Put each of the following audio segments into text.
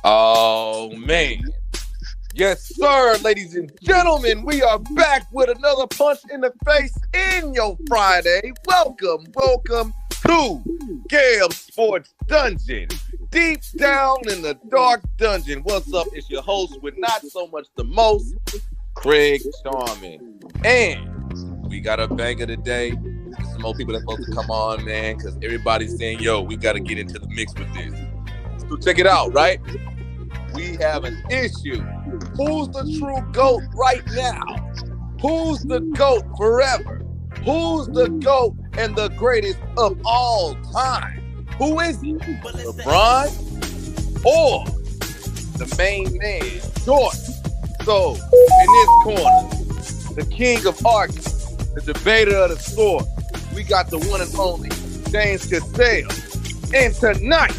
Oh, man. Yes, sir, ladies and gentlemen. We are back with another punch in the face in your Friday. Welcome to Gale Sports Dungeon. Deep down in the dark dungeon. What's up? It's your host with not so much the most, Craig Charmin. And we got a banger today. There's some more people that's supposed to come on, man, because everybody's saying, yo, we got to get into the mix with this. So check it out, right? We have an issue. Who's the true GOAT right now? Who's the GOAT forever? Who's the GOAT and the greatest of all time? Who is he? LeBron or the main man, Jordan? So, in this corner, the king of arguments, the debater of the sport, we got the one and only James Cassell. And tonight,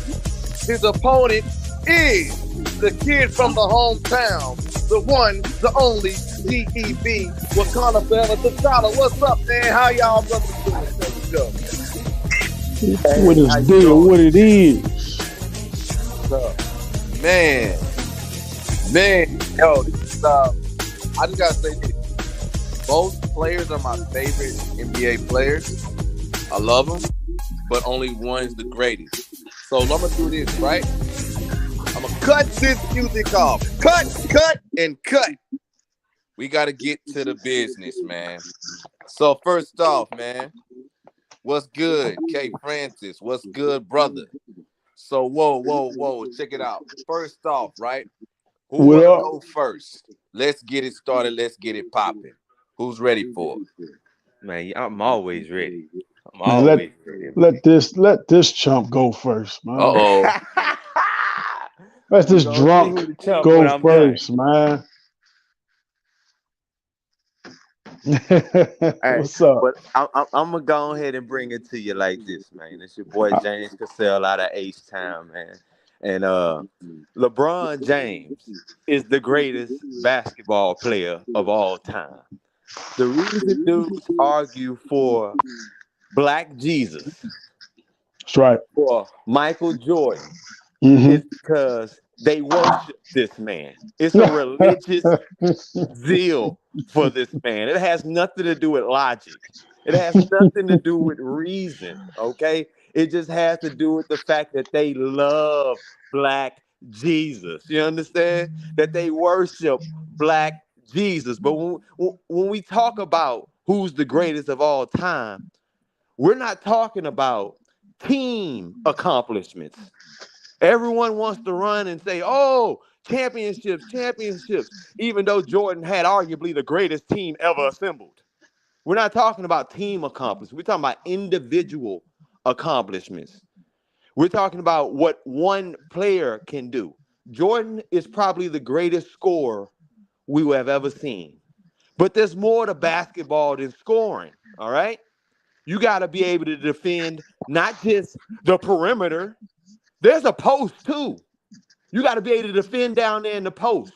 his opponent is the kid from the hometown, the one, the only, DEB, Wakanda Bella T'Challa. What's up, man? How y'all brothers doing? Let's go. Hey, what is deal? What it is? Man, yo, this is, I just gotta say this. Both players are my favorite NBA players. I love them, but only one's the greatest. So I'm gonna do this, right? I'm gonna cut this music off. Cut, and cut. We gotta get to the business, man. So first off, man, what's good, K. Francis? What's good, brother? So whoa, check it out. First off, right? Who wanna go first? Let's get it started. Let's get it popping. Who's ready for it? Man, I'm always ready. I'm always ready. Let this chump go first, man. Uh-oh. Let this drunk go first, man. What's up? But I'm gonna go ahead and bring it to you like this, man. It's your boy James Cassell out of H-Town, man. And LeBron James is the greatest basketball player of all time. The reason dudes argue for Black Jesus, that's right, for Michael Jordan, is because they worship this man. It's a religious zeal for this man. It has nothing to do with logic. It has nothing to do with reason, okay? It just has to do with the fact that they love Black Jesus. You understand? That they worship Black Jesus. But when we talk about who's the greatest of all time, we're not talking about team accomplishments. Everyone wants to run and say, oh, championships, even though Jordan had arguably the greatest team ever assembled. We're not talking about team accomplishments. We're talking about individual accomplishments. We're talking about what one player can do. Jordan is probably the greatest scorer we have ever seen. But there's more to basketball than scoring, all right? You got to be able to defend not just the perimeter. There's a post, too. You got to be able to defend down there in the post.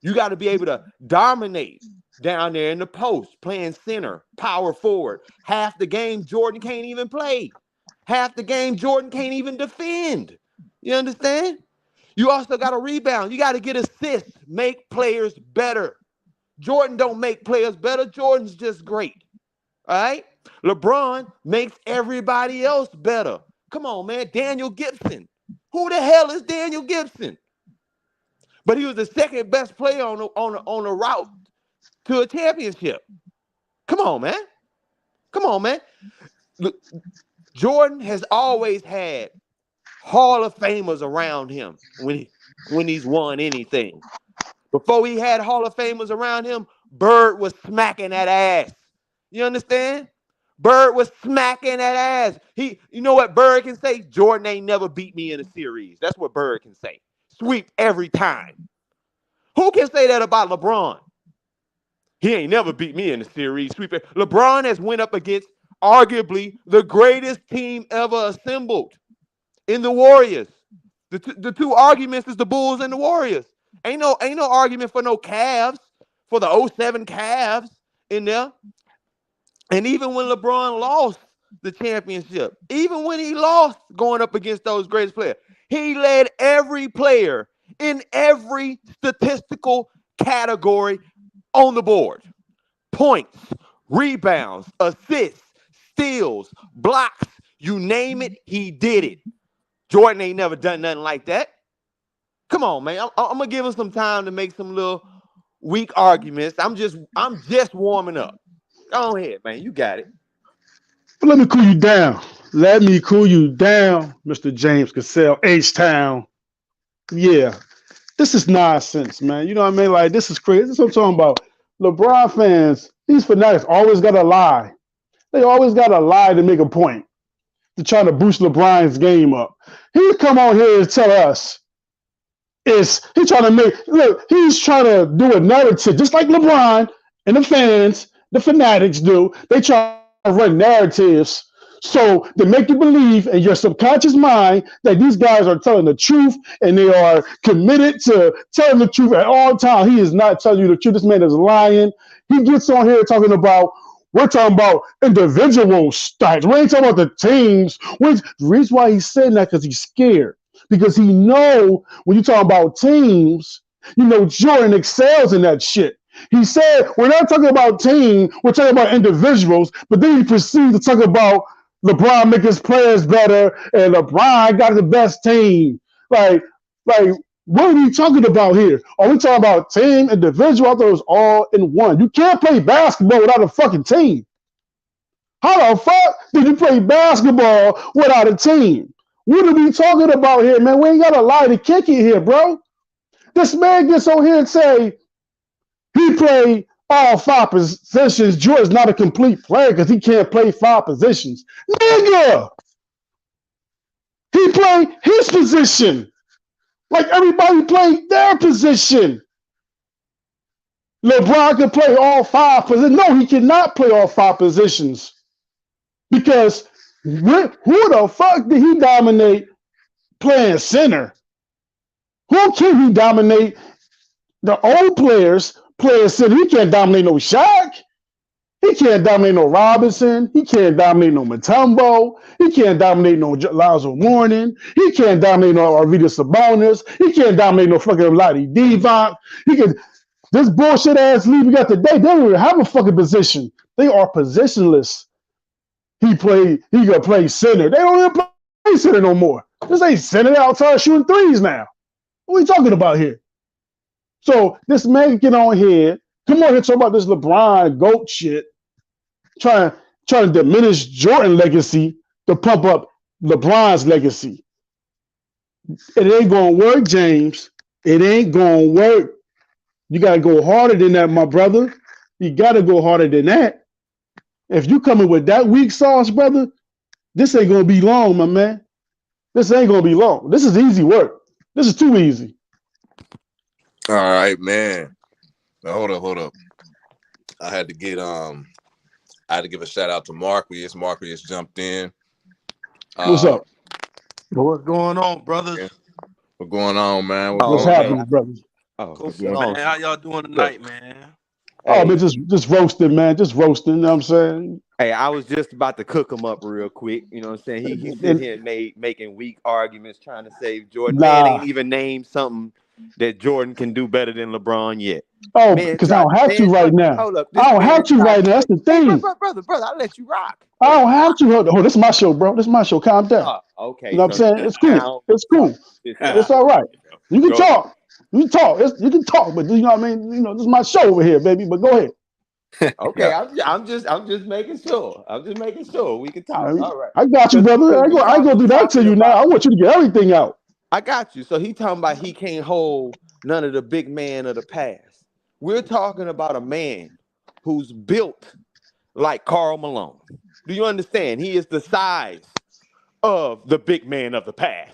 You got to be able to dominate down there in the post, playing center, power forward. Half the game, Jordan can't even play. Half the game, Jordan can't even defend. You understand? You also got to rebound. You got to get assists, make players better. Jordan don't make players better. Jordan's just great. All right? LeBron makes everybody else better. Come on, man. Daniel Gibson. Who the hell is Daniel Gibson? But he was the second best player on the route to a championship. Come on, man. Look, Jordan has always had Hall of Famers around him when he's won anything. Before he had Hall of Famers around him, Bird was smacking that ass. You understand? Bird was smacking that ass. You know what Bird can say? Jordan ain't never beat me in a series. That's what Bird can say. Sweep every time. Who can say that about LeBron? He ain't never beat me in a series. Sweep it. LeBron has went up against arguably the greatest team ever assembled in the Warriors. The two arguments is the Bulls and the Warriors. Ain't no argument for no Cavs, for the 07 Cavs in there. And even when LeBron lost the championship, even when he lost going up against those greatest players, he led every player in every statistical category on the board. Points, rebounds, assists, steals, blocks, you name it, he did it. Jordan ain't never done nothing like that. Come on, man. I'm gonna give him some time to make some little weak arguments. I'm just warming up. Go ahead, man. You got it. But let me cool you down. Let me cool you down, Mr. James Cassell, H-Town. Yeah, this is nonsense, man. You know what I mean? Like, this is crazy. This is what I'm talking about. LeBron fans, these fanatics always got to lie. They always got to lie to make a point, to try to boost LeBron's game up. He come on here and tell us he's trying to do a narrative, just like LeBron and the fans, the fanatics do. They try to run narratives so they make you believe in your subconscious mind that these guys are telling the truth and they are committed to telling the truth at all times. He is not telling you the truth. This man is lying. He gets on here talking about, we're talking about individual stats. We ain't talking about the teams. The reason why he's saying that because he's scared. Because he know when you talk about teams, Jordan excels in that shit. He said, we're not talking about team, we're talking about individuals, but then he proceeds to talk about LeBron making his players better and LeBron got the best team. Like, what are we talking about here? Are we talking about team, individual? I thought it was all in one. You can't play basketball without a fucking team. How the fuck did you play basketball without a team? What are we talking about here, man? We ain't got a lie to kick it here, bro. This man gets on here and say he played all 5 positions. Jordan's not a complete player because he can't play 5 positions. Nigga! He played his position. Like everybody played their position. LeBron can play all 5 positions. No, he cannot play all 5 positions. Because who the fuck did he dominate playing center? Who can he dominate? The old players playing center. He can't dominate no Shaq. He can't dominate no Robinson. He can't dominate no Mutombo. He can't dominate no Lonzo Mourning. He can't dominate no Arvidas Sabonis. He can't dominate no fucking Lottie Divac. This bullshit ass league we got today, they don't even have a fucking position. They are positionless. He gonna play center. They don't even play center no more. This ain't center outside shooting threes now. What are we talking about here? So this man get on here, come on here talk about this LeBron GOAT shit, trying to diminish Jordan legacy to pump up LeBron's legacy. It ain't gonna work, James. It ain't gonna work. You gotta go harder than that, my brother. You gotta go harder than that. If you coming with that weak sauce, brother, this ain't gonna be long, my man. This ain't gonna be long. This is easy work. This is too easy. All right, man. Now hold up. I had to give a shout out to Marquis. Marquis jumped in. What's up? What's going on, brothers? What's going on, man? What's happening, brothers? Cool, man. How y'all doing tonight, man? Oh, man, just roasting, man. Just roasting, you know what I'm saying? Hey, I was just about to cook him up real quick. You know what I'm saying? He's sitting here making weak arguments, trying to save Jordan. Man ain't even named something that Jordan can do better than LeBron yet. Oh, because I don't have to right now. Hold up. I don't have to right now. That's the thing. Brother, I'll let you rock. I don't have to. Oh, this is my show, bro. This is my show. Calm down. Okay. You know what I'm saying? It's cool. It's cool. It's all right. You can talk. You can talk. You can talk, but you know what I mean? You know, this is my show over here, baby. But go ahead. Okay, I'm just making sure. I'm just making sure we can talk. All right. I got you, brother. I ain't gonna do that to you now. I want you to get everything out. I got you. So he talking about he can't hold none of the big man of the past. We're talking about a man who's built like Karl Malone. Do you understand? He is the size of the big man of the past.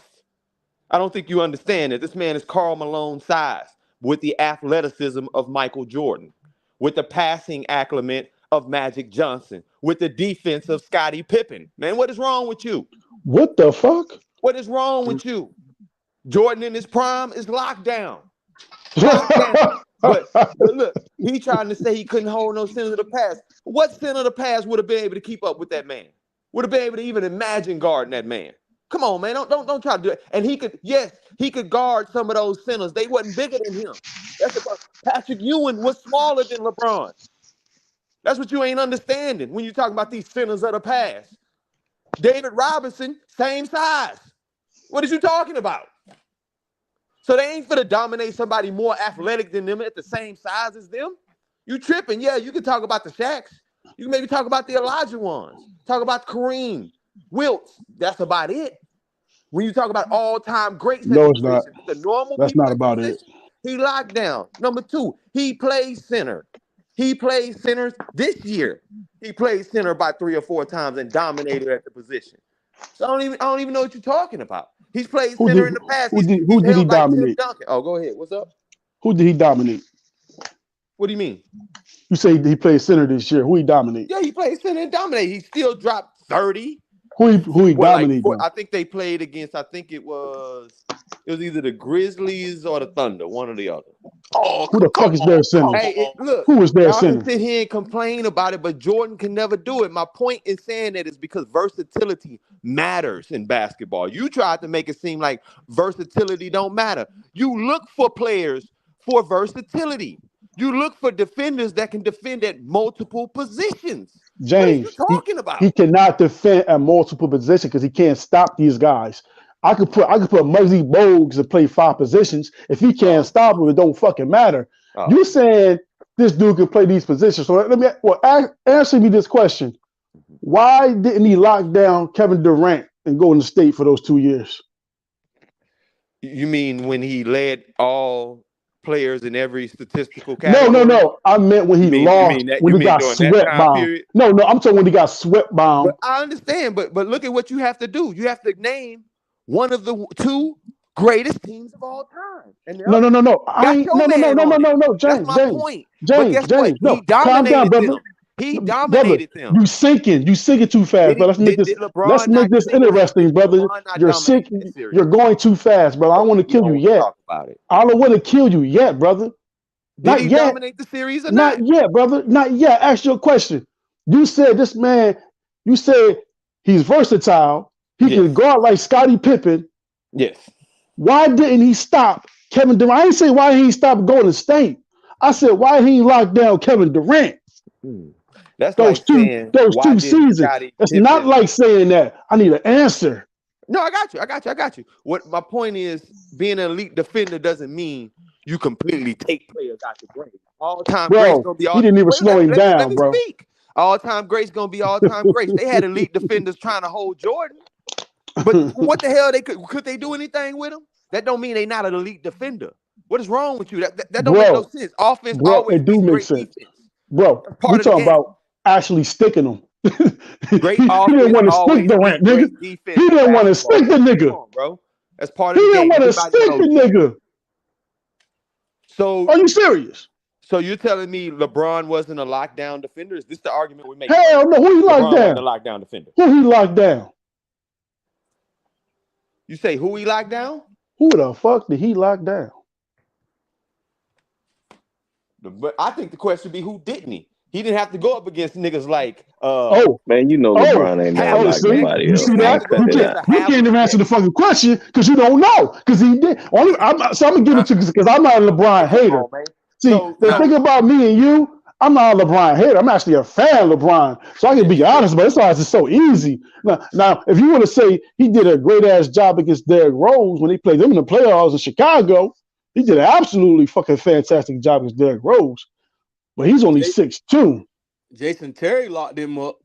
I don't think you understand that this man is Karl Malone size with the athleticism of Michael Jordan, with the passing acclimate of Magic Johnson, with the defense of Scottie Pippen. Man, what is wrong with you? What the fuck? What is wrong with you? Jordan in his prime is locked down. But look, he trying to say he couldn't hold no sin of the past. What sin of the past would have been able to keep up with that man? Would have been able to even imagine guarding that man? Come on, man. Don't try to do it. And he could guard some of those centers. They wasn't bigger than him. That's about Patrick Ewing was smaller than LeBron. That's what you ain't understanding when you talk about these centers of the past. David Robinson, same size. What is you talking about? So they ain't finna dominate somebody more athletic than them at the same size as them. You tripping. Yeah, you can talk about the Shaqs. You can maybe talk about the Elijah ones. Talk about Kareem, Wilt. That's about it. When you talk about all-time greats at the position, the normal That's people not at the about position, it. he locked down. Number 2, he plays center. He plays centers this year. He played center about 3 or 4 times and dominated at the position. So I don't even know what you're talking about. He's played center in the past. He's Who did he held like Tim dominate? Duncan. Oh, go ahead. What's up? Who did he dominate? What do you mean? You say he played center this year. Who he dominate? Yeah, he played center and dominated. He still dropped 30. Who he dominated? Like I think they played against. I think it was either the Grizzlies or the Thunder, one or the other. Oh, who the fuck is their center? Hey, look, who was their y'all center? can sit here and complain about it, but Jordan can never do it. My point in saying that is because versatility matters in basketball. You tried to make it seem like versatility don't matter. You look for players for versatility. You look for defenders that can defend at multiple positions. James, what are you talking about? He cannot defend at multiple positions because he can't stop these guys. I could put Muggsy Bogues to play 5 positions. If he can't stop him, it don't fucking matter. You saying this dude can play these positions? So answer me this question: why didn't he lock down Kevin Durant and go in the State for those 2 years? You mean when he led all players in every statistical category? No. I meant when he lost, when he got swept by. No, I'm talking when he got swept by. But I understand, but look at what you have to do. You have to name one of the 2 greatest teams of all time. And no. James, that's my point. James, but guess what? No, he dominated them. He dominated them. You sinking too fast, but let's make this interesting, brother. You're sinking. You're going too fast, brother. I don't want to kill you yet. I don't want to kill you yet, brother. Did he dominate the series or not? Not yet, brother. Not yet. Ask you a question. You said this man. You said he's versatile. He can guard like Scottie Pippen. Yes. Why didn't he stop Kevin Durant? I didn't say why he stopped Golden State. I said why he locked down Kevin Durant. That's those like two seasons. It's not like saying that. I need an answer. No, I got you. What my point is, being an elite defender doesn't mean you completely take players out the game. All-time greats gonna be all. He didn't even slow him down, let me bro. Speak. All-time greats gonna be all-time greats. They had elite defenders trying to hold Jordan, but what the hell? Could they do anything with him? That don't mean they not an elite defender. What is wrong with you? That don't make no sense. Offense always do make sense. Defense. Bro, we're talking about actually sticking them. Great he didn't want to stick Durant, nigga. He didn't want to stick the nigga, on, bro. That's part of the game. He didn't want to stick the nigga. So, are you serious? So you're telling me LeBron wasn't a lockdown defender? Is this the argument we make? Hell no. Who he locked down? The lockdown defender. Who he locked down? You say who he locked down? Who the fuck did he lock down? But I think the question would be who didn't he? He didn't have to go up against niggas like man, you know LeBron ain't never like nobody else. You see that? You can't even answer the fucking question because you don't know. Because he did. So I'm gonna give it to you because I'm not a LeBron hater. See, the thing about me and you, I'm not a LeBron hater. I'm actually a fan of LeBron. So I can be honest, but it's why it's so easy. Now, if you want to say he did a great ass job against Derrick Rose when he played them in the playoffs in Chicago, he did an absolutely fucking fantastic job against Derrick Rose. But he's only 6'2". Jason Terry locked him up.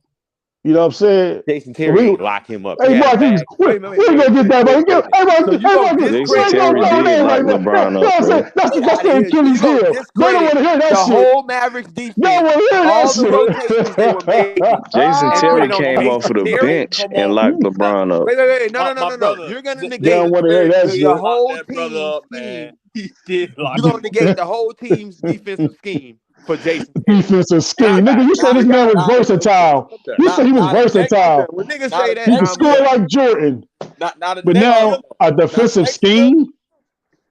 You know what I'm saying? Jason Terry lock him up. Hey, Mark, we're going to get that, bro. Jason Terry did lock LeBron up, That's the Achilles heel. They don't want to hear that the shit. whole Mavericks defense. They don't want to hear that shit. All the rotations they were making. Jason Terry came off of the bench and locked LeBron up. Wait. No. You're going to negate the whole team's scheme. He did. You're going to negate the whole team's defensive scheme. For Jason defensive scheme, nigga, you said this man was versatile. You said he was versatile. When niggas say that, he can score like Jordan. But now a defensive scheme.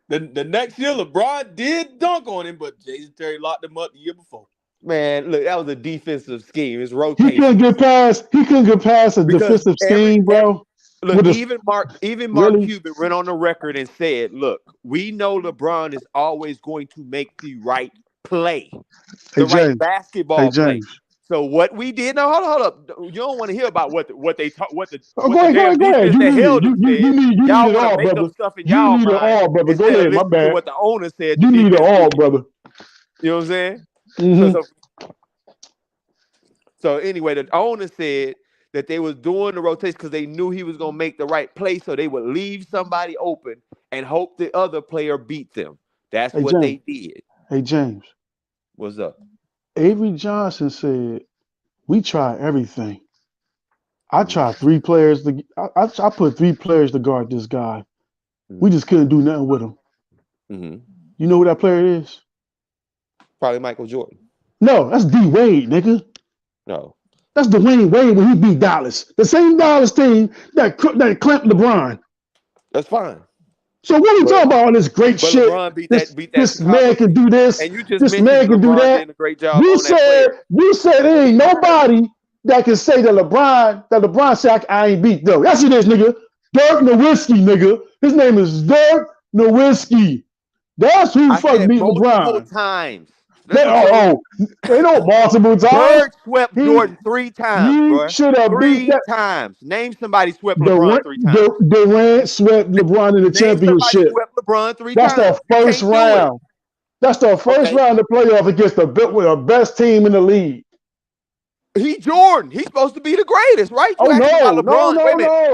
The next year, LeBron did dunk on him, but Jason Terry locked him up the year before. Man, look, that was a defensive scheme. It's rotating. He couldn't get past a defensive scheme, bro. Look, even Mark really? Cuban went on the record and said, "Look, we know LeBron is always going to make the right play, the right basketball play." So what we did now, hold up. You don't want to hear about what the damn defense that held them said. Y'all want to make up stuff in y'all mind brother. Go instead of ahead, my listening to bad. what the owner said. You need it all, brother. You know what I'm saying? Mm-hmm. So anyway, the owner said that they was doing the rotation because they knew he was gonna make the right play, so they would leave somebody open and hope the other player beat them. That's what they did. Hey James, what's up? Avery Johnson said, "We try everything. I tried 3 players to. I put 3 players to guard this guy. We just couldn't do nothing with him. Mm-hmm. You know who that player is? Probably Michael Jordan. No, that's D Wade, nigga. No, that's Dwayne Wade when he beat Dallas. The same Dallas team that clamped LeBron. That's fine. So what are you talking about? All this great shit. LeBron beat this man can do this. And you just this man can do that. Did a great job you said there ain't nobody that can say that LeBron said I ain't beat though. That's what it is, nigga. Dirk Nowitzki, nigga. His name is Dirk Nowitzki. That's who fucking beat LeBron. Multiple times. They know multiple times. Bird swept Jordan 3 times, bro. Should have beat that 3 times. Name somebody swept LeBron 3 times. Durant swept LeBron in the championship. Swept LeBron 3 times. That's the first round. That's the first round of the playoff against the best team in the league. He Jordan. He's supposed to be the greatest, right? You No.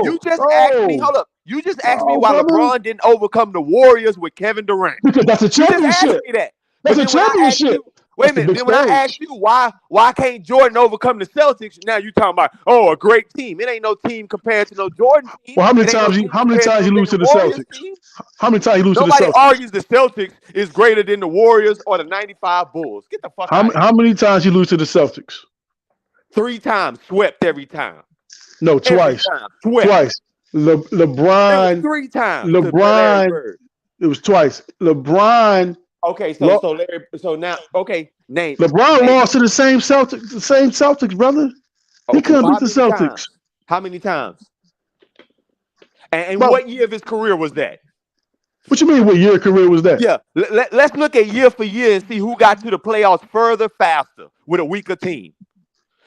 You just asked me. Hold up. You just asked me why LeBron didn't overcome the Warriors with Kevin Durant. Because that's a championship. You just asked me that. That's a championship. Wait a minute. Then when I asked you why can't Jordan overcome the Celtics? Now you talking about a great team. It ain't no team compared to no Jordan team. Well, how many times you lose to the Celtics? How many times you lose to the Celtics? Nobody argues the Celtics is greater than the Warriors or the '95 Bulls. Get the fuck out. How many times you lose to the Celtics? 3 times, swept every time. No, twice. Twice. LeBron. It was 3 times. LeBron. It was twice. LeBron. Okay, so Larry. So now, name. LeBron lost to the same Celtics, brother. He couldn't beat the Celtics. How many times? And what year of his career was that? What you mean? What year of career was that? Yeah, let's look at year for year and see who got to the playoffs further, faster with a weaker team.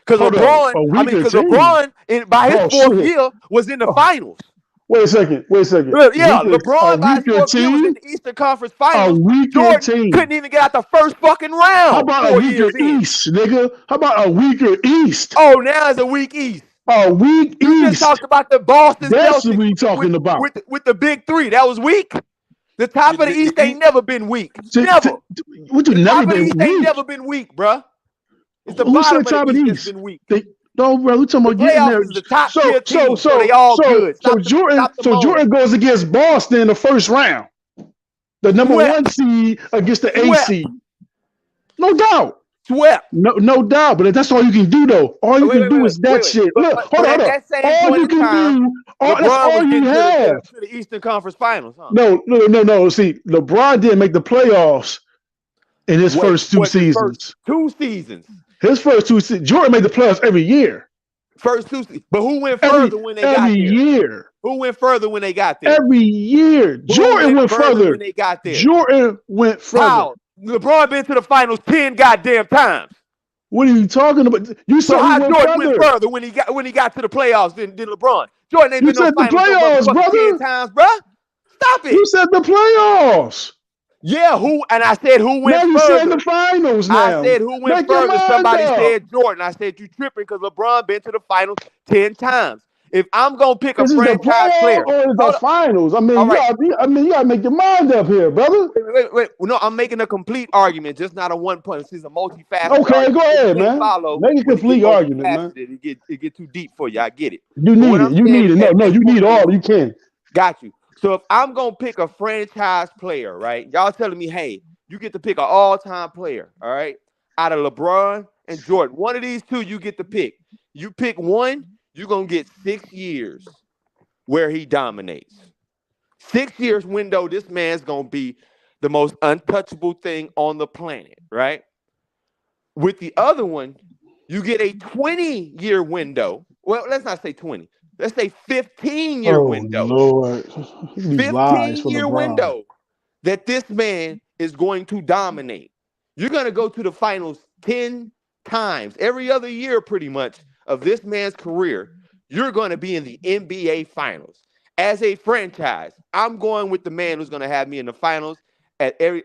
Because LeBron, by his 4th year, was in the finals. Wait a second. Yeah, LeBron by his 4th year was in the Eastern Conference Finals. Jordan couldn't even get out the first fucking round. How about a weaker East, nigga? How about a weaker East? Oh, now it's a weak East. A weak East. You just talked about the Boston Celtics. That's what we talking about. With the big 3. That was weak. The top of the East ain't never been weak. Never. Ain't never been weak, bruh. It's the bottom of the East that's been weak. No, bro, we talking about getting there. The top team, so they all good. Jordan goes against Boston in the first round. The number 1 seed against the 8 seed. No doubt. Swept. No doubt. But that's all you can do, though. All you can do is that shit. Look, hold on. All you can do. That's all you have. To the Eastern Conference Finals, huh? No. See, LeBron didn't make the playoffs in his first 2 seasons. 2 seasons. His first 2 seasons. Jordan made the playoffs every year. First 2 seasons. But who went further when they got there? Every year. Who went further when they got there? Every year. Jordan went further when they got there. Jordan went further. How? LeBron been to the finals 10 goddamn times. What are you talking about? You said how Jordan went further when he got to the playoffs than LeBron. Jordan ain't been to the playoffs, brother. 10 times, bro. Stop it. You said the playoffs. Yeah, who? And I said who went further. You said the finals now. I said who went further. Somebody said Jordan. I said you tripping because LeBron been to the finals 10 times. If I'm gonna pick a franchise player, or the finals, I mean, you gotta make your mind up here, brother. Wait. No, I'm making a complete argument, just not a one point. This is a multifaceted. Okay, argument. Go ahead, man. Make a complete argument, man. It get too deep for you. I get it. You need it. You need it. No, you need all. You can. Got you. So if I'm gonna pick a franchise player, right? Y'all telling me, hey, you get to pick an all-time player, all right? Out of LeBron and Jordan, one of these 2 you get to pick. You pick one. You're going to get 6 years where he dominates. 6 years window, this man's going to be the most untouchable thing on the planet, right? With the other one, you get a 20-year window. Well, let's not say 20. let's say 15-year Oh window. Lord, these lies for 15-year LeBron. window that this man is going to dominate. You're going to go to the finals 10 times every other year, pretty much, of this man's career. You're going to be in the NBA finals. As a franchise, I'm going with the man who's going to have me in the finals at the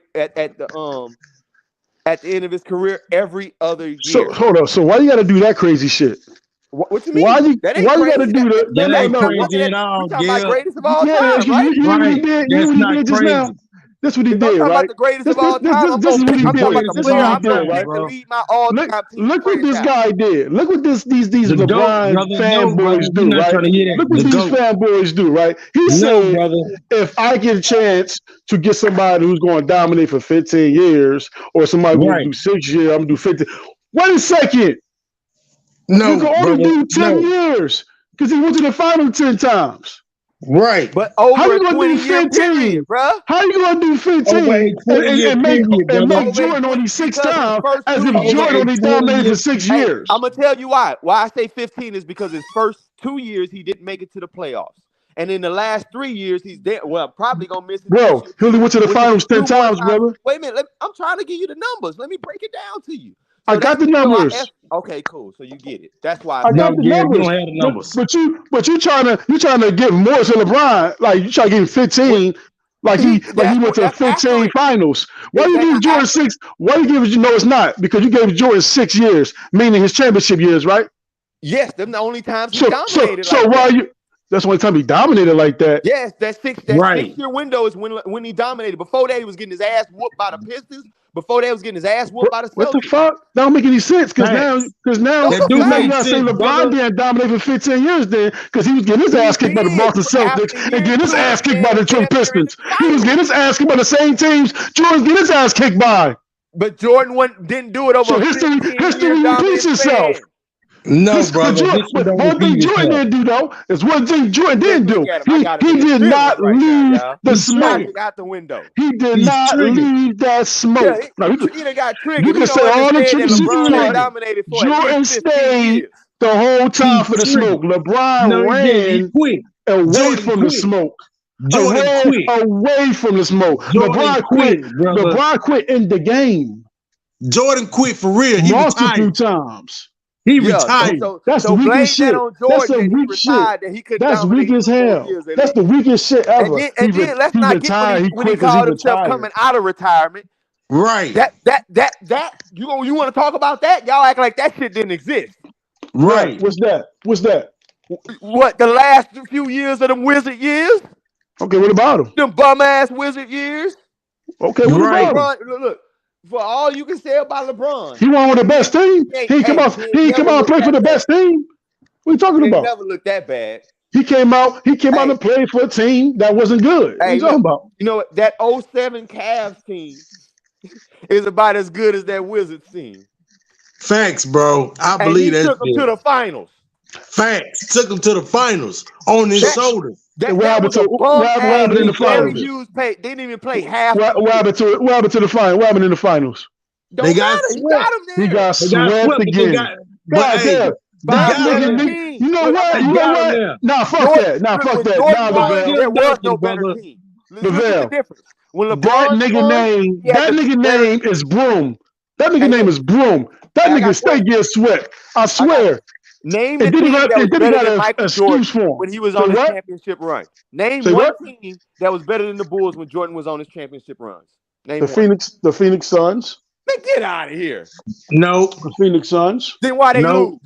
end of his career every other year. So hold up. So why you got to do that crazy shit? What you mean? Why you That ain't got crazy. to do that? That ain't No. crazy at all, We talking about Gil. greatest of all Yeah, time, right? you Right. what he did. You That's what he not did just now. crazy. That's what he If I'm did, talking right? about the greatest of all time, This is what he I'm did. talking about the This is player what he I'm going did, to right? pick to lead my all-time team Look what this franchise. guy did. Look what these The GOAT, LeBron brother. No, brother. fanboys We're do, not right? trying to hear that. Look what The these GOAT. fanboys do, right? He No, said, brother. if I get a chance to get somebody who's going to dominate for 15 years, or somebody who's going Right. to do 6 years, I'm going to do 15. Wait a second. No, You can only brother. do 10 years because he went to the final 10 times. Right. But How over you a gonna do 20-year 15? period, bruh. How you gonna do 15 Over a 20-year and period, brother. make Over a Jordan 20 only 6 because his times first as 2 if Over Jordan a only dominated 20-year for 6 Hey, years? I'm gonna tell you why. Why I say 15 is because his first 2 years he didn't make it to the playoffs, and in the last 3 years he's there. Well, probably gonna miss it this Bro, year he only too, went to the which will be finals 10 2 more times, times. brother. Wait a minute. I'm trying to give you the numbers. Let me break it down to you. I So got that's the numbers. okay, cool. So you get it. That's why I I No, got said the Gil, you numbers. don't have the numbers. But you trying to give more to LeBron, like you trying to give him 15, like he went to that's 15 accurate. finals. Why Is you that give not Jordan accurate? 6? Why you give no, it's not, because you gave Jordan 6 years, meaning his championship years, right? Yes, them the only times he So dominated like why that. you that's the only time he dominated like that. Yes, that Right. 6-year window is when he dominated. Before that, he was getting his ass whooped by the Pistons. Before that, he was getting his ass whooped by the What the Celtics. fuck? That don't make any sense because now Facts. Those That are do now you make gotta facts. say sense, LeBron brother. didn't dominate for 15 years then because he was getting his He ass kicked by the did Boston Celtics after and year getting his 2. ass This kicked man by the was Detroit damn near in the Pistons. He was getting finals. his ass kicked by the same teams Jordan's getting his ass kicked by. But Jordan didn't do it over So a history 15-year repeats dominant itself. span. No, brother. This shit But don't one thing repeat Jordan itself. didn't do though is one thing Jordan Let's didn't look do. at him. I got him He in his did feelings not right now, leave y'all. the He smoke. triggered. Logic out the window. He did He's not triggered. leave that Yeah, smoke. Now, he done got you triggered. He can don't say all the understand that tricks He's you LeBron has want. triggered. dominated for at Jordan least 15 stayed years. the whole time He's for the triggered. smoke. LeBron No, he didn't. He ran quit. away Jordan from the quit. smoke. Jordan quit. Away from the smoke. Jordan quit, brother. LeBron quit in the game. Jordan quit for real. He Multiple retired. times. He Yeah, retired. That's so weak as blame that shit. on That's Jordan the that he weak shit. retired, that he couldn't That's weak dominate as 2 more hell. years at That's least. the weakest shit ever. And then let's He not get retired. He when quit he because he called himself retired. coming out of retirement. Right. That you want to talk about that? Y'all act like that shit didn't exist. Right. What's that? What, the last few years of them Wizard years? Okay, what about him? Them bum ass Wizard years? Okay, what Right. about him? Look, for all you can say about LeBron, He won with the best team. He ain't come out and play for the best team. What are you talking He about? never looked that bad. He came out and played for a team that wasn't good. What are you talking about? You know what? That 07 Cavs team is about as good as that Wizards team. Facts, bro. I And believe he that. took them to the finals. Facts. Took him to the finals on his shoulders. That What happened was a bum ass in the team. Larry finals? Hughes didn't even play half. What happened to it? What happened to the final? What happened in the finals? Don't They got matter. He swept. got him there. He got They got swept swept, but they again. got. But God hey, damn. That got him nigga, there. you know what? They You know got him what? there. Nah, fuck that. Nah, fuck that. Jordan Nah, won, LaVelle. there was no Duncan, better brother. team. Look at the difference. When That LeBron nigga won, name, he had that the nigga better name team. is Broom. That nigga Hey, name look. is Broom. That Hey, I nigga got stay questions. get swept. I swear. Name the And then he team got, that was and then he better got than an Michael excuse Jordan for him. when he was Say on his what? championship run. Name Say one what? team that was better than the Bulls when Jordan was on his championship runs. Name The one. Phoenix Suns. Man, get out of here. Nope. The Phoenix Suns. Then why they Nope. lose?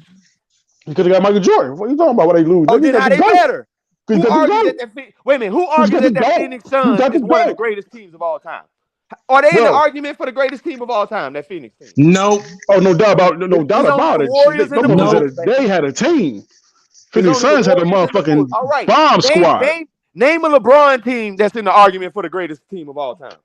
Because they got Michael Jordan. What are you talking about? Why they lose? Oh, Nigga, then got how the they GOAT. better? Who Who argues got that Wait a minute. Who argues that GOAT? Phoenix Suns got the is one of the GOAT? greatest teams of all time? Are they in the Bro. argument for the greatest team of all time? That Phoenix team. Nope. Oh, no doubt about The it. Warriors and the Bulls. They had a team. It's Phoenix only the Suns had a Warriors and the motherfucking Bulls. All right. bomb squad. Name a LeBron team that's in the argument for the greatest team of all time.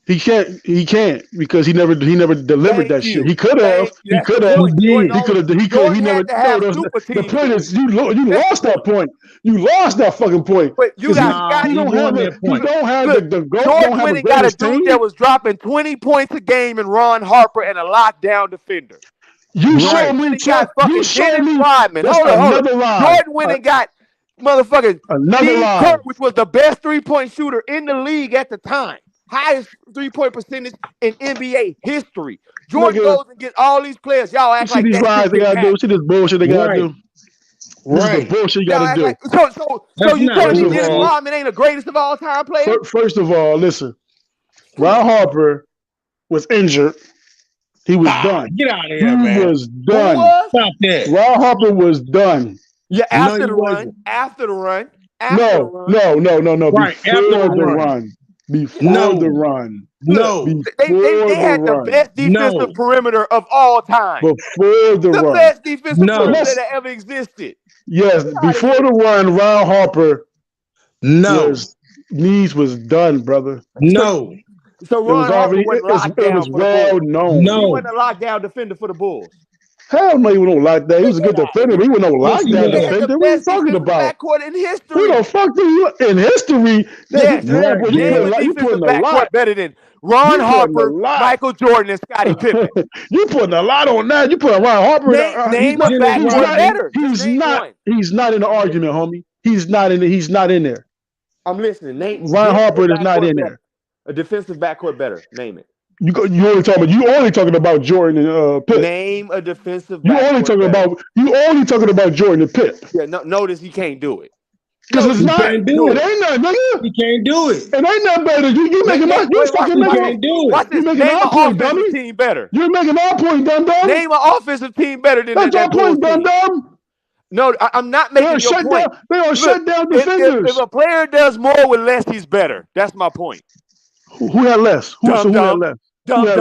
He can't because he never delivered that shit. He could have. He That's the could have. point. He He could have. He could. He Jordan never. had to have No, super the teams point to is win. you That's lost the that point. You lost that fucking point. But you 'Cause got he don't won have that it. You point. don't have Look, the GOAT. Jordan Don't have went a and got a greatest dude team. that was dropping 20 points a game and Ron Harper and a lockdown defender. You show Jordan me, went and got you fucking show Dennis me. Rodman. That's Hold on. another lie. Jordan went and got motherfucking Another Steve lie. Kerr, which was the best 3-point shooter in the league at the time. Highest 3-point percentage in NBA history. Jordan Nigga, goes and gets all these players. Y'all You act see like these that lies shit they didn't gotta do. happen. See this bullshit they gotta Right. do. This is the Right. bullshit you Y'all gotta act do. like so That's you not telling me First of Dennis all- Rodman ain't the greatest of all time player? First of all, listen. Ron Harper was injured. He was done. Get out of He here, man. was Who done. was? Stop that. Ron Harper was done. Yeah, No, after he the run. wasn't. After the run. No. Right, Before after the the run. run. Before No. the run. No. They had the best defensive perimeter of all time. Before the run. Best defensive No. perimeter that ever existed. Yes, before the run, Ron Harper No. knees was done, brother. No. So Ron Harper wasn't locked down was for the well Bulls. known. No. He wasn't a lockdown defender for the Bulls. Hell no, he was no lockdown. He was a good defender. He was no Yes, he lockdown was. They had defender. the What are you best talking defensive about? backcourt in Who history. the fuck do you in history? Yes, Right. You name a putting defensive a backcourt lot. better than Ron You putting a Harper, lot. Michael Jordan, and Scottie Pippen. You putting a lot on that. You putting Ron Harper. Name a backcourt better. He's not. One. He's not in the argument, homie. He's not in. He's not in there. I'm listening. Name Ron Harper is not in there. A defensive backcourt better. Name it. You only talking about Jordan and Pitt. Name a defensive. You only talking about Jordan and Pitt. Yeah. Notice he can't do it. Because it's not. Can't do It it. ain't nothing, nigga. He can't do it. It ain't nothing better. You making my. You fucking He making. can't do Watch it. this. You making Name our an point, offensive dummy. team better. You're making our point, dumb. Name an offensive team better than That's your that Bulls point, team. dumb. No, I'm not making your point. They are shut down If defenders. a player does more with less, he's better. That's my point. Who had less? Who had less? Who had less? Dumb. Hey,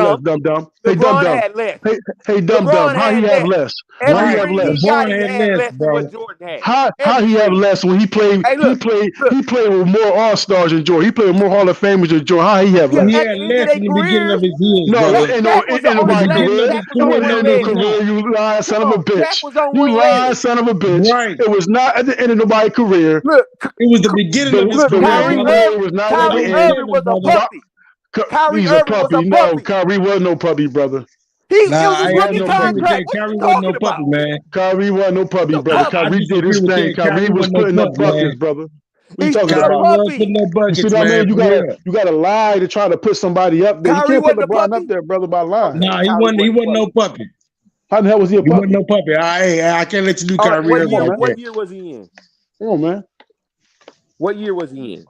LeBron dumb. had less. Hey, dumb. How he have less? How he have less? LeBron had less than what Jordan had. How he have less when he played? He played with more All Stars than Jordan. He played with more Hall of Famers than Jordan. How he have less? He had less in the beginning of his years. No, ain't nobody career. He wasn't no career. You lying son of a bitch. You lying son of a bitch. Right. It was not at the end of nobody's career. Look, it was the beginning of his career. Kyrie Irving was a puppy. Kyrie Irving was a puppy. No, Kyrie wasn't no puppy, brother. It was his rookie contract. Kyrie wasn't no puppy, man. Kyrie wasn't no puppy, brother. Kyrie did his thing. Kyrie was putting up buckets, brother. What you talking about? You see what I mean? You gotta lie to try to put somebody up there. You can't put LeBron up there, brother, by lying. Nah, he wasn't no puppy. How the hell was he a puppy? He wasn't no puppy. I can't let you do Kyrie. What year was he in? Come on, man. What year was he in?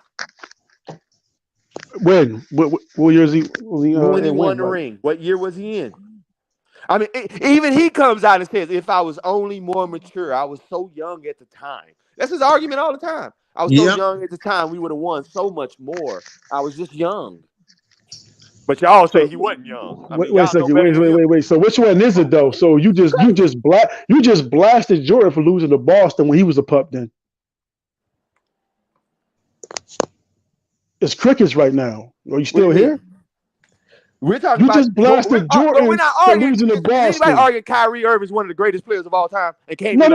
When? What year was he? When he won the ring. What year was he in? I mean, even he comes out and says, if I was only more mature, I was so young at the time. That's his argument all the time. I was so young at the time, we would have won so much more. I was just young. But y'all say he wasn't young. I mean, wait a second. Wait. So which one is it though? So you just blasted Jordan for losing to Boston when he was a pup then. It's crickets right now. Are you still here? We're talking about. You just blasted Jordan we're not for arguing. losing to Boston. Anybody arguing Kyrie Irving is one of the greatest players of all time and came No.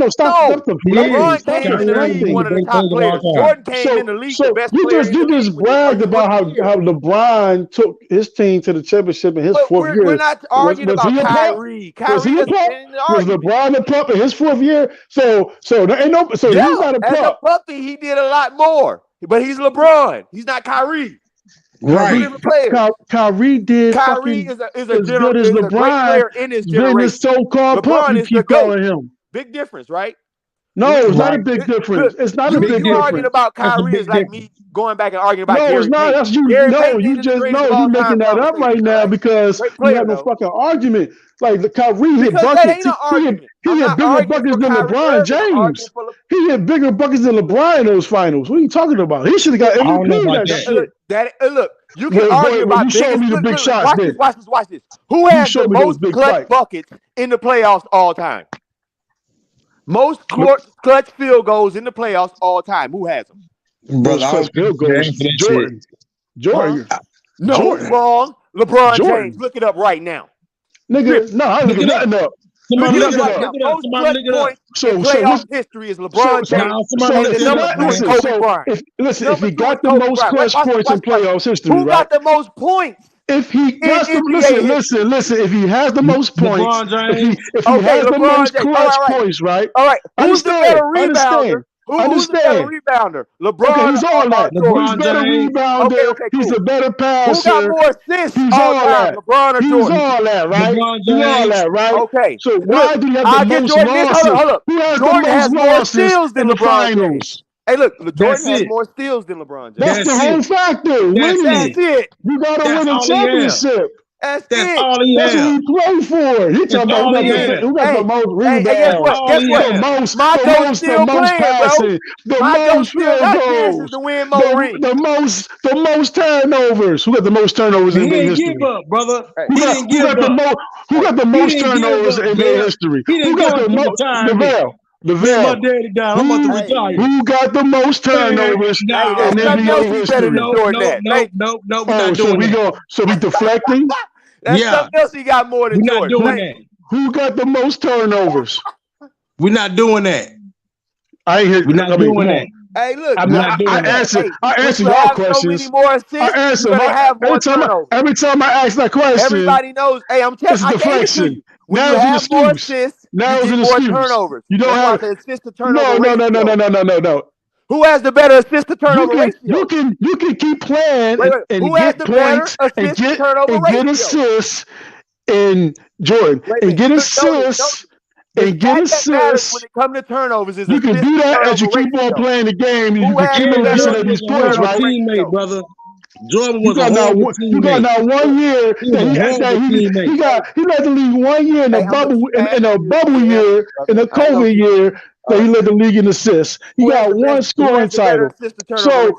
Stop. LeBron came in the league one of the top players. Jordan came in the league the best player. You just bragged about how LeBron took his team to the championship in his fourth year. We're not arguing about Kyrie. Was he a pup? Was LeBron a pup in his fourth year? So there ain't no. So he's not a pup. As a puppy, he did a lot more. But he's LeBron. He's not Kyrie. Right. Kyrie did. Kyrie is a great player in his generation. Then the so-called pup, you keep calling him. Big difference, right? No, it's not a big difference. It's not a big difference. You arguing about Kyrie is like me going back and arguing about Gary Payton. No, it's not. That's you. No, you making that up right now because you have no fucking argument. Like the Kyrie hit buckets. He hit bigger buckets than LeBron James. He hit bigger buckets than LeBron in those finals. What are you talking about? He should have got MVP. Look, you can argue about. You showed me the big shots. Watch this. Who has the most clutch buckets in the playoffs all time? Most clutch field goals in the playoffs all time. Who has them? Brother, field goals. Jordan. No, wrong. LeBron James. Look it up right now. Nigga, no, I ain't looking nothing up. Somebody look it up. Most clutch points in playoff history is LeBron James. Listen, if he got the most clutch points in playoffs history, who got the most points? If he has the listen. If he has the most points, if he has the most clutch points, right? All right. Who's the better rebounder? Understand. Who's the better rebounder? LeBron. Okay, he's all that. He's a better rebounder. Okay, cool. He's a better passer. Who got more assists? He's all that. LeBron or Jordan? He's all that, right? He's all that, right? Okay. So why do you have the most losses? Hold up. Who has Jordan the has most more losses steals than in the LeBron finals? James. Hey, look, Jordan has more steals than LeBron James. That's the whole factor. That's it. You got to win a championship. That's all he has. That's what he played for. He talking about who got the most rebounds. Guess what? The most passing, the most field goals, the most turnovers. Who got the most turnovers in NBA history? He didn't give up, brother. Who got the most turnovers in NBA history? Who got the most? My daddy died. I'm about to retire. Who got the most turnovers in NBA history? No. So we deflecting? That's something else he got more than Jordan. We're not doing that. Who got the most turnovers? We're not doing that. I ain't hear. We're not doing that. Hey, look. I answer your questions. Every time I ask that question, everybody knows. Hey, I'm telling you, deflection. Now it's an excuse. Now it's an excuse. Turnovers. You don't have assist to turnover. No. Who has the better assist to turnover ratio? You can keep playing and get points and get assists in Jordan and get assists and get assists. When it comes to turnovers, you can do that as you keep on playing the game. You can keep investing these points, right? Teammate, brother. Jordan was you got now 1 year he led the league 1 year in a bubble year in a COVID year. So he led the league in assists. He got one scoring title. So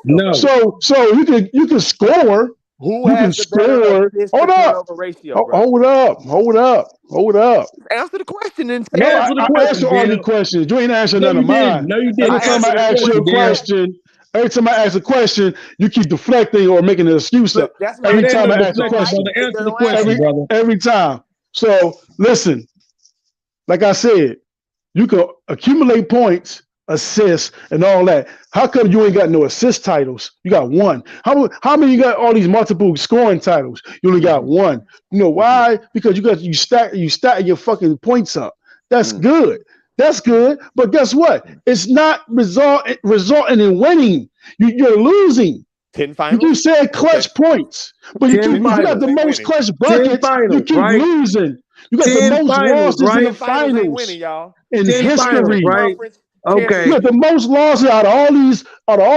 you can score. Who has the better assist to turnover ratio? Hold up. Answer the question and say I answer all the questions. You ain't answering none of mine. No, you didn't. Every time I ask you a question, you keep deflecting or making an excuse up. Every time I ask a question. Answer the question, brother. Every time. So listen, like I said, you can accumulate points, assists, and all that. How come you ain't got no assist titles? You got one. How many you got all these multiple scoring titles? You only got one. You know why? Because you stack your fucking points up. That's good. That's good. But guess what? It's not resulting in winning. You're losing. 10 finals. You said clutch points, but you got the most clutch buckets. You keep losing. You got the most losses in the finals in history. Right? Okay. You got the most losses out of all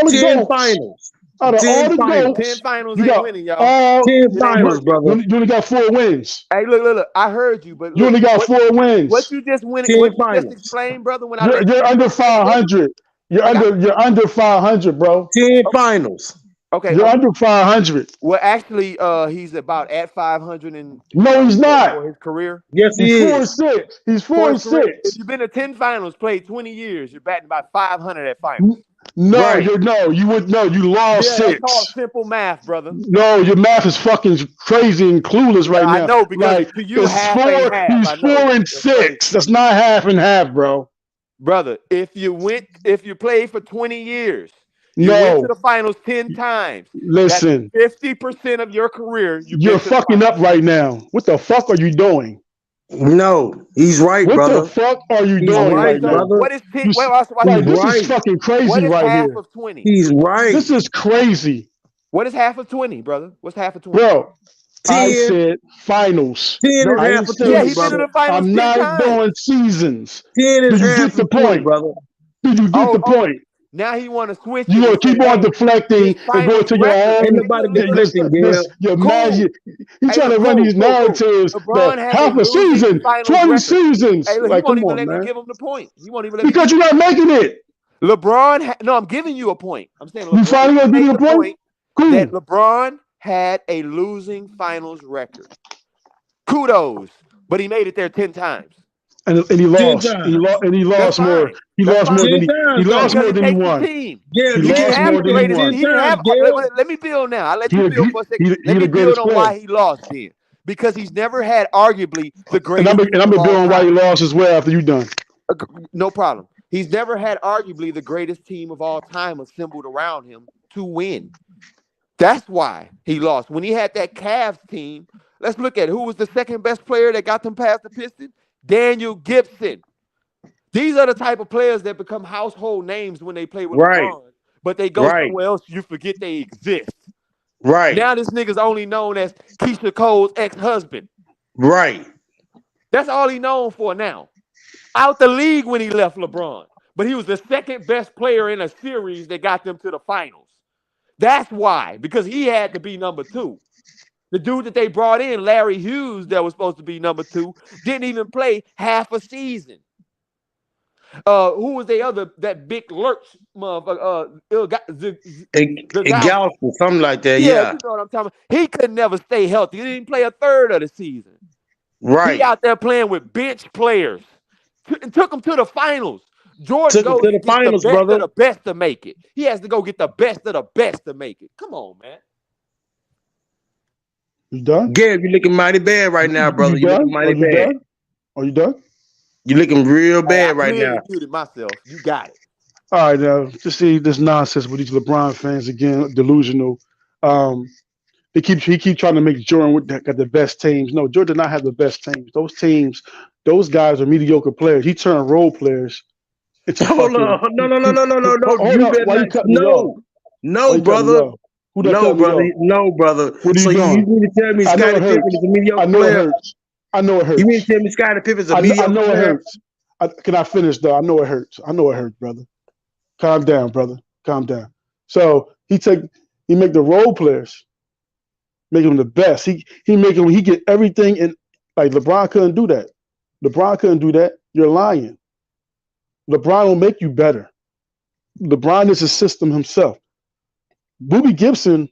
the 10 finals. Out of all the goats, 10 finals ain't winning, y'all. 10 finals, brother. You only got 4 wins. Hey, look. I heard you, but you only got 4 wins. What you just win? What you just explained, brother? When you're under 500. You're under 500, bro. 10 finals. Okay, you're under 500. Well, actually, he's about at 500 and no, he's not for his career. Yes, he's 4-6. He's 4-6. If you've been to 10 finals, played 20 years, you're batting about 500 at finals. No, you lost 6. That's called simple math, brother. No, your math is fucking crazy and clueless right now. I know because to you it's half and half. He's 4 and 6. That's not half and half, bro. Brother, if you played for 20 years. You went to the finals 10 times. Listen, 50% of your career. You're fucking up right now. What the fuck are you doing? No, he's right, brother. What the fuck are you doing right now? What is 10? This is fucking crazy right half here. Of 20? He's right. This is crazy. What is half of 20, brother? What's half of 20? Bro, 10, I said finals. 10 is half of 20, yeah, he's been in the finals. I'm not doing seasons. 10 is half of 20, brother. Did you get the point? Now he want to switch. You want to keep on deflecting and go to your own. Ain't nobody deflecting, your magic. He's trying to run these narratives. Half a season, 20 seasons. Hey, look, like, he won't come even on, let man. me give him the point. He won't even let because you're not making it. LeBron. No, I'm giving you a point. I'm saying you finally gonna give me a point. Cool. That LeBron had a losing finals record. Kudos, but he made it there 10 times. And he lost. He lost more. He lost more than he won. Yeah, he lost more than he won. Let me build now. I'll let you build for a second. Let me build on why he lost then. Because he's never had arguably the greatest. And I'm building why he lost as well after you're done. No problem. He's never had arguably the greatest team of all time assembled around him to win. That's why he lost. When he had that Cavs team, let's look at who was the second best player that got them past the Pistons? Daniel Gibson. These are the type of players that become household names when they play with Right. LeBron, but they go Right. somewhere else, you forget they exist. Right. Now this nigga's only known as Keisha Cole's ex-husband. Right. That's all he's known for now. Out the league when he left LeBron. But he was the second best player in a series that got them to the finals. That's why, because he had to be number 2. The dude that they brought in, Larry Hughes, that was supposed to be number 2, didn't even play half a season. Who was that big lurch motherfucker? Galveston, something like that. Yeah, you know what I'm talking about. He could never stay healthy. He didn't play a third of the season. Right. He out there playing with bench players. Took him to the finals. Jordan goes to the finals, the best of the best to make it. He has to go get the best of the best to make it. Come on, man. You done? Gabe, you looking mighty bad right now, brother. You looking mighty bad. Are you done? You looking real bad right now. I muted myself. You got it. All right, now to see this nonsense with these LeBron fans again, delusional. He keep trying to make Jordan got the best teams. No, Jordan did not have the best teams. Those guys are mediocre players. He turned role players into Hold on. No. No, brother. No, brother. No, brother. So you need to tell me Scottie Pippen is a mediocre player? I know it hurts. You mean to tell me Scottie Pippen's a mediocre player? I know it hurts. Can I finish though? I know it hurts. Brother. Calm down, brother. Calm down. So he make the role players, make them the best. He get everything in. Like LeBron couldn't do that. You're lying. LeBron will make you better. LeBron is a system himself. Boobie Gibson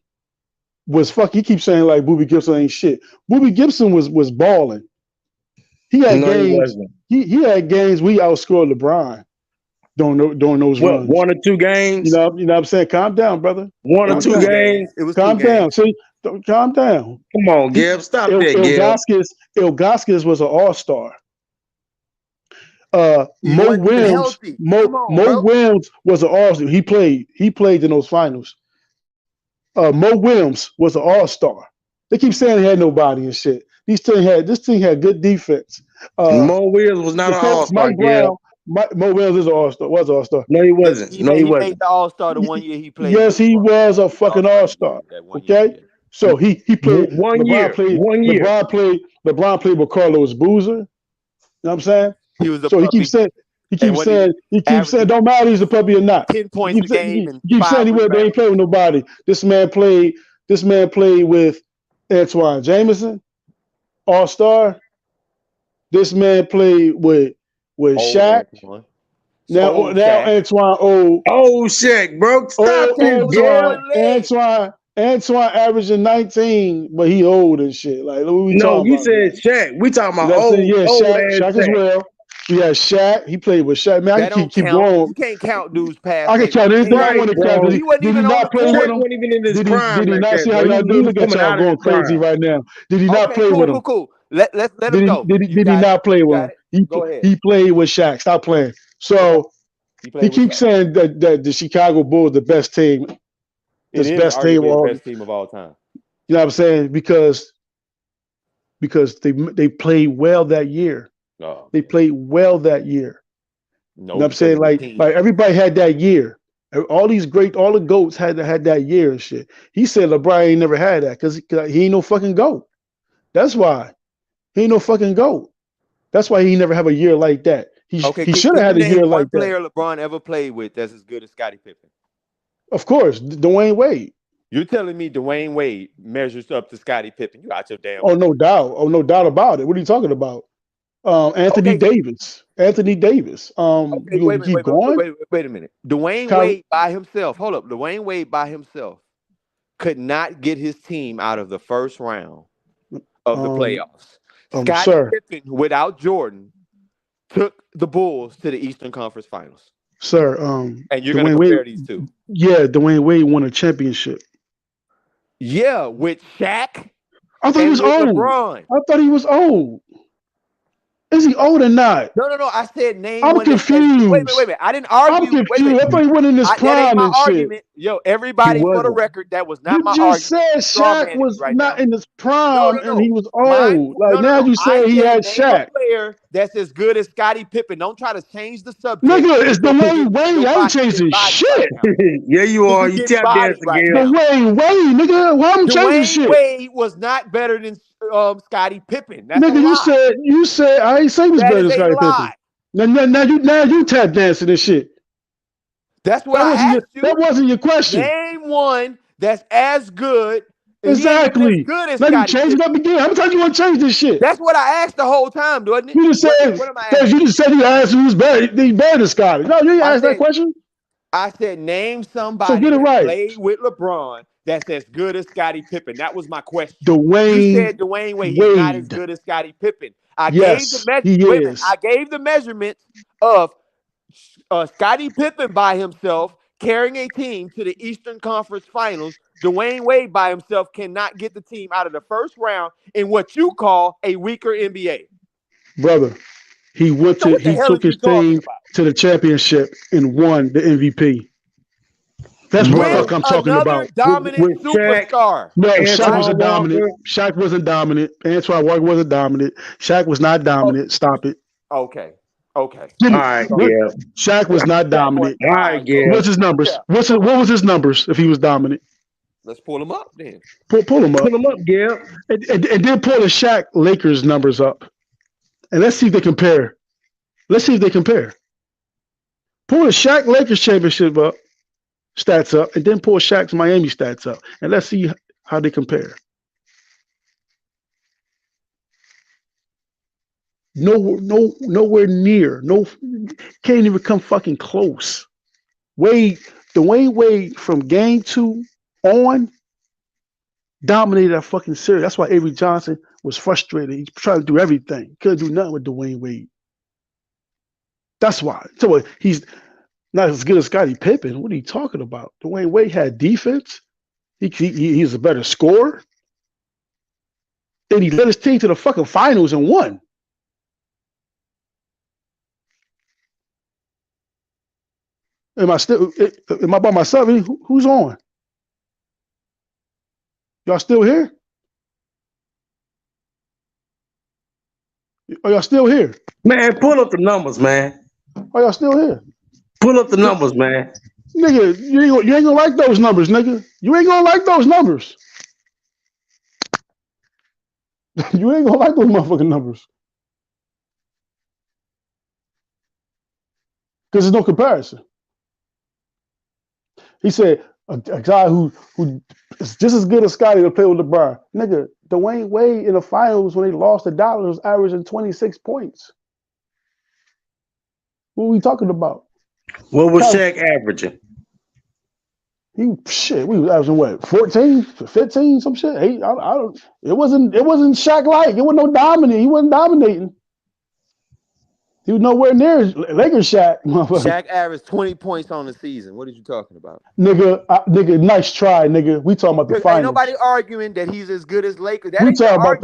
was He keeps saying like Boobie Gibson ain't shit. Boobie Gibson was balling. He had games. He had games we outscored LeBron during those runs. 1 or 2 games. You know what I'm saying? Calm down, brother. 1 or 2 games. It was calm down. See, calm down. Come on, Gib. Stop that, Gib. Ilgauskas was an all-star. Mo Williams was an all-star. He played in those finals. Mo Williams was an all-star. They keep saying he had nobody and shit. This team had good defense. Mo Williams was not an all-star. Mo Williams is an all-star. Was an all-star. No, he wasn't. He made the all-star the 1 year he played. Yes, he was a fucking all-star. Okay, so he played 1 year. LeBron played with Carlos Boozer. You know what I'm saying? He was He keeps saying don't matter he's a puppy or not. 10 points a game. He keeps saying they ain't play with nobody. This man played with Antoine Jameson, all-star. This man played with Shaq. Now Antoine old Shaq, bro. Stop that. Antoine averaging 19, but he old and shit. Like what we talking about? Said Shaq. We talking about old. Shaq as well. We had Shaq. He played with Shaq. Man, I can keep going. You can't count dudes past. I can count anything I want to count. He wasn't even not play with him. Even in his prime. Did he not see how y'all do? Look at y'all going crazy right now. Did he not play with him? Cool. Let him go. Did he not play with him? He played with Shaq. Stop playing. So he keeps saying that the Chicago Bulls the best team. It is best team of all time. You know what I'm saying? Because they played well that year. No. They played well that year. No, you know what I'm saying? Like everybody had that year. All the GOATs had that year and shit. He said LeBron ain't never had that because he ain't no fucking GOAT. That's why. He ain't no fucking GOAT. That's why he never have a year like that. He should have had a year like that. Player LeBron ever played with that's as good as Scottie Pippen? Of course, Dwayne Wade. You're telling me Dwayne Wade measures up to Scottie Pippen? You out your damn. Oh, no doubt. Oh, no doubt about it. What are you talking about? Anthony Davis. Wait a minute. Dwayne Wade by himself. Hold up. Dwayne Wade by himself could not get his team out of the first round of the playoffs. Scottie Pippen, without Jordan, took the Bulls to the Eastern Conference Finals. Sir, and you're going to compare these two. Yeah, Dwayne Wade won a championship. Yeah, with Shaq. I thought he was old. LeBron. I thought he was old. Is he old or not? No. I said name I'm one that's confused. wait. I didn't argue. I'm confused. I thought he went in his That ain't prime my and shit. argument. Yo, everybody, for the record, that was not You my just argument. said Straw Shaq man was right not now. in his prime and he was Mine, old. Like now you I say he said had name a Shaq. player that's as good as Scottie Pippen. Don't try to change the subject. Nigga, it's Because Dwayne Wade. I ain't changing shit. Yeah, you are. You tap dancing again. Dwayne Wade, nigga. Why I'm changing Dwayne shit? Wade was not better than Scottie Pippen. That's Nigga, a lie. you said I ain't say he was That better is than a Scottie lie. Pippen. Now you tap dancing and shit. That's what I asked you. That wasn't your question. Name one that's as good. Exactly. He ain't even as good as now Scottie you change it up again. How many times you want to change this shit? That's what I asked the whole time, wasn't it? You just said, what am I because asking? you just said you asked who's better than Scottie. No, you didn't ask that question. I said name somebody that played with LeBron that's as good as Scottie Pippen. That was my question. You said Dwayne Wade. He's not as good as Scottie Pippen. I gave the measurements of Scottie Pippen by himself carrying a team to the Eastern Conference Finals. Dwayne Wade by himself cannot get the team out of the first round in what you call a weaker NBA. Brother, he took his team to the championship and won the MVP. That's what the fuck I'm talking about. Dominant superstar. No, Shaq wasn't dominant. Shaq wasn't dominant. Antoine Walker wasn't dominant. Shaq was not dominant. Stop it. Okay. All right, yeah. Shaq was not dominant. All right, yeah. What's his numbers? What was his numbers if he was dominant? Let's pull him up then. Pull him up. Pull him up, yeah. And then pull the Shaq Lakers numbers up. And let's see if they compare. Pull the Shaq Lakers championship up, stats up, and then pull Shaq's Miami stats up. And let's see how they compare. Nowhere near. Can't even come fucking close. Dwayne Wade from game 2 on dominated that fucking series. That's why Avery Johnson was frustrated. He tried to do everything. Couldn't do nothing with Dwayne Wade. That's why. So he's not as good as Scottie Pippen. What are you talking about? Dwayne Wade had defense. He's a better scorer. And he led his team to the fucking finals and won. Am I by myself? Who's on? Y'all still here? Are y'all still here? Man, pull up the numbers, man. Are y'all still here? Pull up the numbers, man. Nigga, you ain't gonna like those numbers, nigga. You ain't gonna like those numbers. You ain't gonna like those motherfucking numbers. Because there's no comparison. He said a guy who is just as good as Scottie to play with LeBron. Nigga, Dwayne Wade in the finals when they lost to Dallas was averaging 26 points. What are we talking about? What was Shaq averaging? We was averaging what, 14, 15, some shit. It wasn't Shaq like. It wasn't no dominant. He wasn't dominating. He was nowhere near Lakers Shaq. Shaq averaged 20 points on the season. What are you talking about? Nigga, nice try, nigga. We talking about the finals. Ain't nobody arguing that he's as good as Lakers. We talking about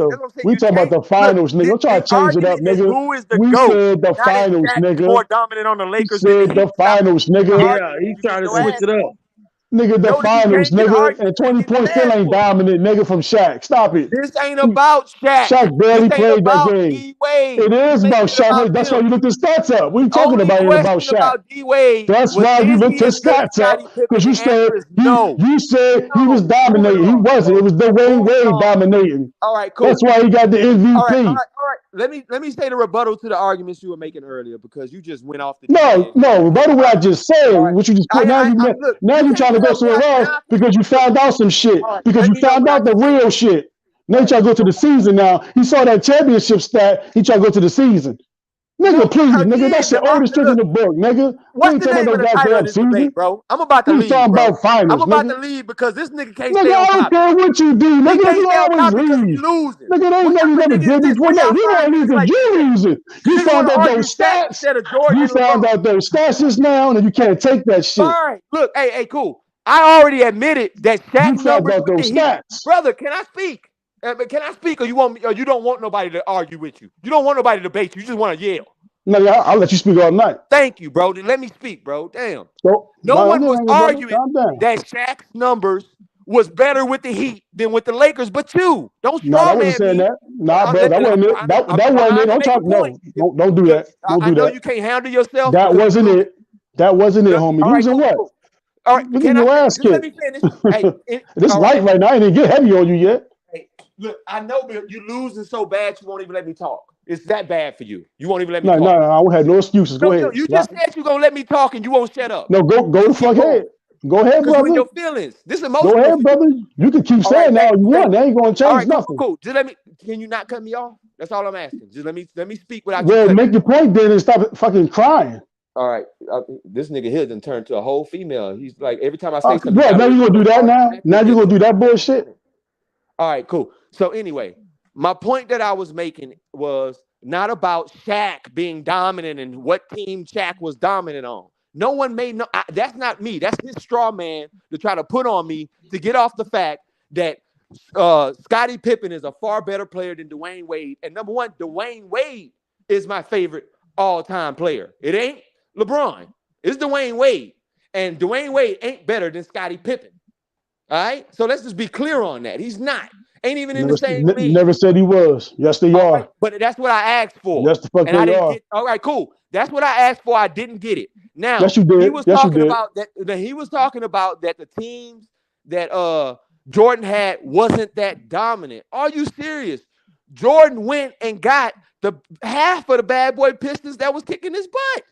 the finals, nigga. I'm trying to change it up, nigga. Who is the we GOAT? said the finals, nigga. More dominant on the Lakers. We said the finals, nigga. Yeah, he's trying to switch it up. Nigga, the finals, nigga, and 20 points still ain't dominant, nigga, from Shaq. Stop it. This ain't about Shaq. Shaq barely played that game. D-Wade. It is about Shaq. That's why you looked his stats up. What are you talking about? It about Shaq. That's why you looked his stats up. Because you said he was dominating. He wasn't. It was Dwayne Wade dominating. All right, cool. That's why he got the MVP. All right. Let me say the rebuttal to the arguments you were making earlier because you just went off the rebuttal what I just said. Right. What you just put now you're trying to go somewhere else because you found out some shit. Right. Because you found out the real shit. Now you try to go to the season now. He saw that championship stat. He try to go to the season. Nigga, please, nigga, that's the oldest trick in the book, nigga. What's the name of the title of this debate, bro? I'm about to leave, talking about finals, I'm about to leave because this nigga can't stay on top. I don't care what you do, nigga. You always leave. Losing. Nigga, they ain't never did this. Well, no, you don't lose because you losing. You found out those stats. You found out those stats just now, and you can't take that shit. All right, look, hey, cool. I already admitted that Shaq numbers. Those stats, brother. Can I speak? But can I speak, or you want me, or you don't want nobody to argue with you? You don't want nobody to debate you. You just want to yell. No, yeah, I'll let you speak all night. Thank you, bro. Then let me speak, bro. Damn. So, No one was brother, arguing that Shaq's numbers was better with the Heat than with the Lakers, but you don't No, I straw wasn't man saying me. that. Nah, bro, that wasn't it. That I'm wasn't it. trying to Don't make a talk. point. No, don't do that. Don't I do know that. you can't handle yourself. That wasn't it. That wasn't it, homie. All right, Losing cool, what? cool. All right, Look can at your I ass just let kicked. me finish? Hey, This light right now ain't even get heavy on you yet. Hey, look, I know you're losing so bad you won't even let me talk. It's that bad for you. You won't even let me talk. No, I don't have no excuses. Go ahead. No, you just said you're gonna let me talk and you won't shut up. No, go the fuck ahead. Go ahead, brother. Because you in your feelings. This is emotional. Go ahead, brother. You can keep saying that all you want. That ain't gonna change nothing. Cool. Just let me. Can you not cut me off? That's all I'm asking. Just let me speak without you. Well, make your point then and stop fucking crying. All right, this nigga here done turned to a whole female. He's like, every time I say something, bro, now you gonna do that now? Now you gonna do that bullshit? All right, cool. So anyway, my point that I was making was not about Shaq being dominant and what team Shaq was dominant on. No one made that's not me. That's his straw man to try to put on me to get off the fact that Scottie Pippen is a far better player than Dwayne Wade. And number one, Dwayne Wade is my favorite all-time player. It ain't LeBron. It's Dwayne Wade. And Dwayne Wade ain't better than Scottie Pippen. All right? So let's just be clear on that. He's not. Ain't even in the same league. Never said he was. Yes, they are. Right, but that's what I asked for. Yes, the fuck and they I didn't are. get. All right, cool. That's what I asked for. I didn't get it. Now, yes, you did. He was talking about that. He was talking about that the teams that Jordan had wasn't that dominant. Are you serious? Jordan went and got the half of the bad boy Pistons that was kicking his butt.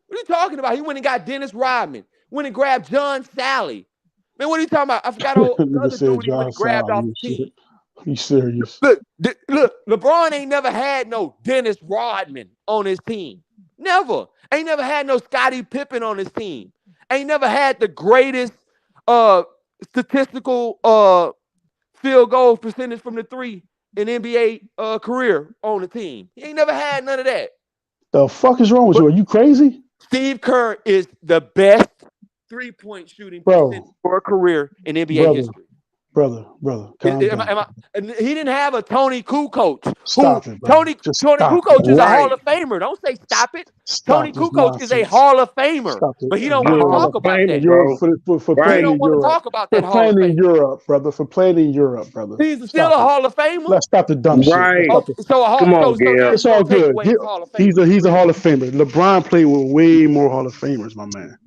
What are you talking about? He went and got Dennis Rodman. Went and grabbed John Sally. Man, what are you talking about? I forgot the other dude he went and grabbed off the team. You serious? Look, LeBron ain't never had no Dennis Rodman on his team. Never. Ain't never had no Scottie Pippen on his team. Ain't never had the greatest statistical field goal percentage from the three in NBA career on the team. He ain't never had none of that. The fuck is wrong with you? Are you crazy? Steve Kerr is the best three-point shooting percentage for a career in NBA history. Brother, calm down. He didn't have a Tony Kukoc. Stop it, Tony Kukoc is a Hall of Famer. Don't say stop it. Tony Kukoc is a Hall of Famer, but he don't want to talk about that. For playing in Europe. Talk about that Hall of Fame. For playing in Europe, brother. He's still a Hall of Famer. Let's stop the dumb shit. Come on, Gail. It's all good. He's a Hall of Famer. LeBron played with way more Hall of Famers, my man.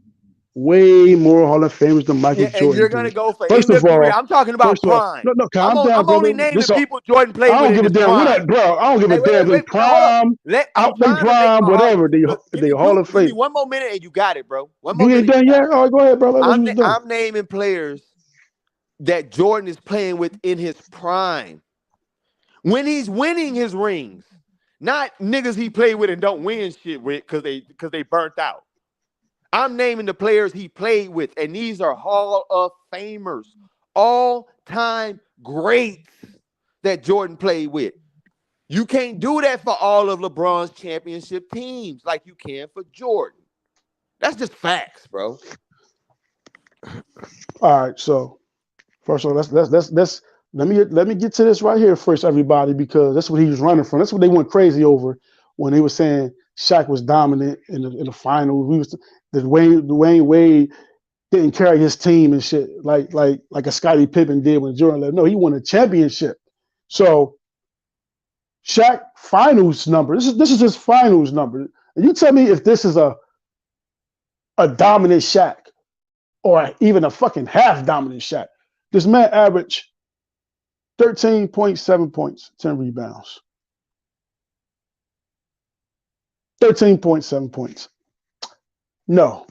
Way more Hall of Famers than Michael Jordan. And you're going to go for first of all, I'm talking about prime. No, calm down, I'm only naming people Jordan played with. I don't give a damn. Bro, I don't give a damn. Prime, outplay prime, whatever. They Hall of Fame. Give me one more minute and you got it, bro. You ain't done yet? All right, go ahead, brother. I'm naming players that Jordan is playing with in his prime. When he's winning his rings. Not niggas he played with and don't win shit with because they burnt out. I'm naming the players he played with, and these are Hall of Famers, all-time greats that Jordan played with. You can't do that for all of LeBron's championship teams like you can for Jordan. That's just facts, bro. All right, so first of all, let's let me get to this right here first, everybody, because that's what he was running from. That's what they went crazy over when they were saying Shaq was dominant in the finals. Dwayne Wade didn't carry his team and shit like a Scottie Pippen did when Jordan left. No, he won a championship. So Shaq finals number. This is his finals number. And you tell me if this is a dominant Shaq or even a fucking half dominant Shaq. This man averaged 13.7 points, 10 rebounds. 13.7 points. No.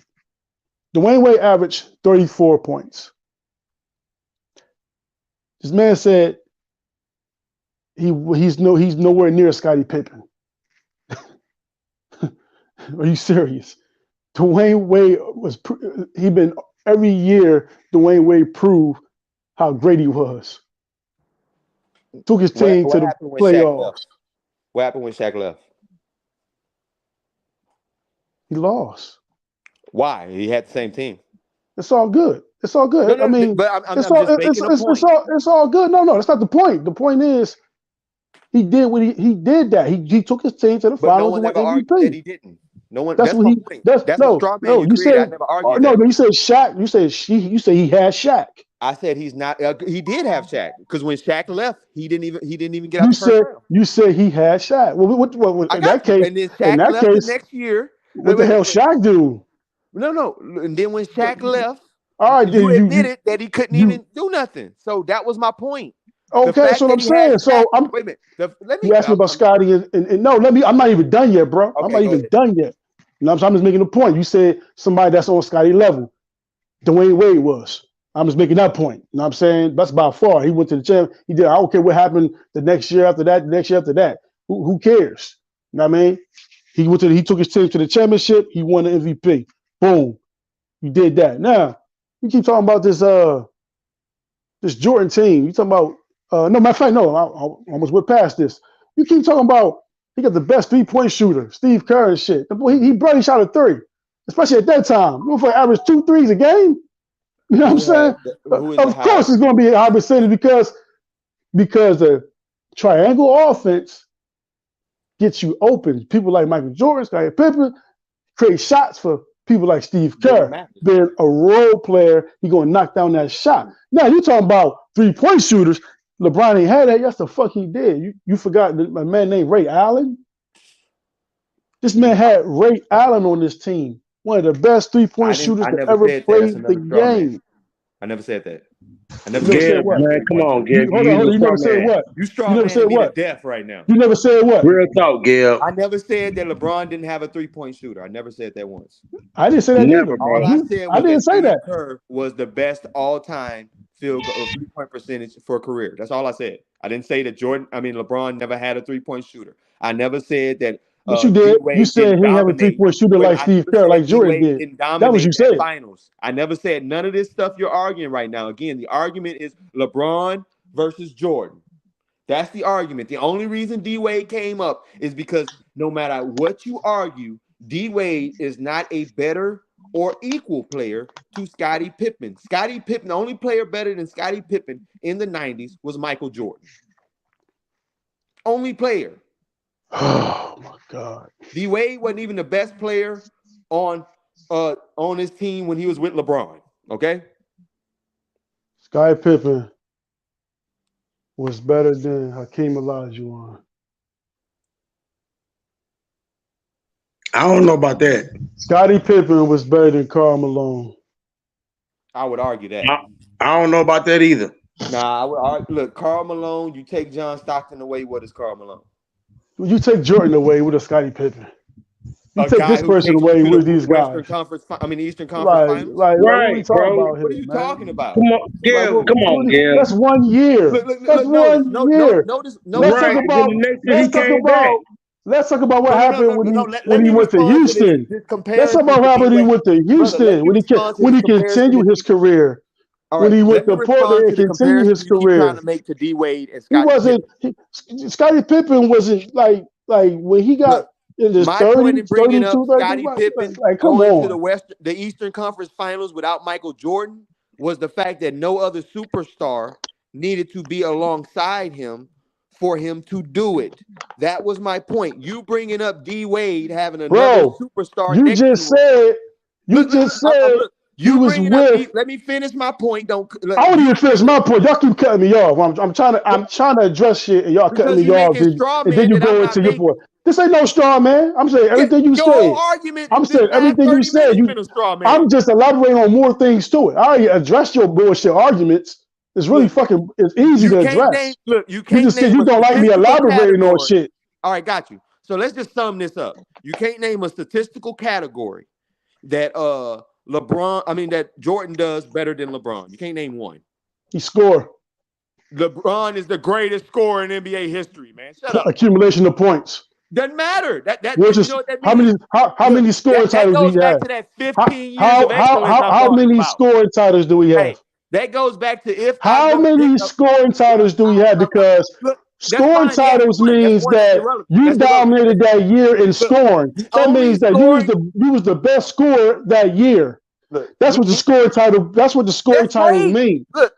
Dwayne Wade averaged 34 points. This man said he's nowhere near Scottie Pippen. Are you serious? Dwayne Wade every year Dwayne Wade proved how great he was. Took his team to the playoffs. What happened when Shaq left? He lost. Why? He had the same team. It's all good. It's all good. No, I mean, but I'm just making a point. It's all good. No, that's not the point. The point is he did what he did that. He took his team to the But no finals one and ever won argued that MVP. he didn't. No one. That's That's what my he. point. That's a no, straw man no. you You created. I said never argued no. that. You said Shaq. You said he had Shaq. I said he's not. He did have Shaq because when Shaq left, he didn't even get out the first round. You said he had Shaq. Well, what I in got that you. case, And then Shaq left the next year. what the hell Shaq do? No. And then when Shaq left, all right, you admitted that he couldn't even do nothing. So that was my point. Okay, that's what I'm saying. So wait a minute. You asked me about Scotty and no, I'm not even done yet, bro. Okay, I'm not even done yet. You know what I'm just making a point. You said somebody that's on Scotty level. Dwayne Wade was. I'm just making that point. You know what I'm saying? That's by far. He went to the champ. He did. I don't care what happened the next year after that, the next year after that. Who cares? You know what I mean? He took his team to the championship. He won the MVP. Boom. You did that. Now, you keep talking about this Jordan team. You talking about no, matter of fact, no, I almost went past this. You keep talking about he got the best 3-point shooter, Steve Kerr and shit. The boy, he barely shot a 3, especially at that time. You for average 2 threes a game. You know what I'm saying? Of course, it's going to be a high percentage because the triangle offense gets you open. People like Michael Jordan, Scottie Pippen create shots for people like Steve Kerr. Being a role player, he's going to knock down that shot. Now, you talking about 3-point shooters. LeBron ain't had that. That's the fuck he did. You forgot a man named Ray Allen? This man had Ray Allen on this team. One of the best 3-point shooters to ever play the game. I never said that. I never said what? Man, come on, Gib. Hold on. You never said what? You never said what? To death right now. You never said what? Real talk, Gib. I never said that LeBron didn't have a 3-point shooter. I never said that once. I didn't say that never, All I said was I didn't say that. Kerr was the best all-time field goal 3-point percentage for a career. That's all I said. I didn't say that LeBron never had a 3-point shooter. I never said that. But you did. You said he have a 3-point shooter like Steve Kerr, like Jordan did. That was you said. Finals. I never said none of this stuff you're arguing right now. Again, the argument is LeBron versus Jordan. That's the argument. The only reason D Wade came up is because no matter what you argue, D Wade is not a better or equal player to Scottie Pippen. Scottie Pippen, the only player better than Scottie Pippen in the 90s was Michael Jordan. Only player. Oh my God. D Wade wasn't even the best player on his team when he was with LeBron. Okay. Scottie Pippen was better than Hakeem Olajuwon. I don't know about that. Scottie Pippen was better than Karl Malone. I would argue that. I don't know about that either. Nah, I would argue. Look, Karl Malone. You take John Stockton away. What is Karl Malone? You take Jordan away with a Scottie Pippen. You take this person away with these guys. The Eastern Conference Finals. Right, what are you talking about here? What are you talking about? Come on, Gil. Come on, Gil. That's 1 year. That's 1 year. Let's talk about what happened when he went to Houston. Let's talk about what happened when he went to Houston. When he continued his career. When he went to Portland and continued his career. Trying to make to D Wade and Scottie Scottie Pippen wasn't like when he got in his 30s, 32, Scottie Pippen going to the Eastern Conference Finals without Michael Jordan was the fact that no other superstar needed to be alongside him for him to do it. That was my point. You bringing up D Wade having another superstar. You just said. You was with. Let me finish my point. I won't even finish my point. Y'all keep cutting me off. I'm trying to address shit, and y'all cutting me off. And then you go into your point. This ain't no straw man. I'm saying everything you said. I'm saying everything you said. I'm just elaborating on more things to it. I already addressed your bullshit arguments. It's really it's easy to address. You just said you don't like me elaborating on shit. All right, got you. So let's just sum this up. You can't name a statistical category that that Jordan does better than LeBron. You can't name one. He scored. LeBron is the greatest scorer in NBA history, man. Shut up. Accumulation of points. Doesn't matter. You know what that means? How many scoring titles do we have? That goes back to that 15 years of excellence. How many scoring titles do we have? Hey, that goes back to how many scoring titles do we have? Because scoring titles means that you dominated that year in scoring. That means that you was the best scorer that year. That's what the scoring title. That's what the scoring title means. Look,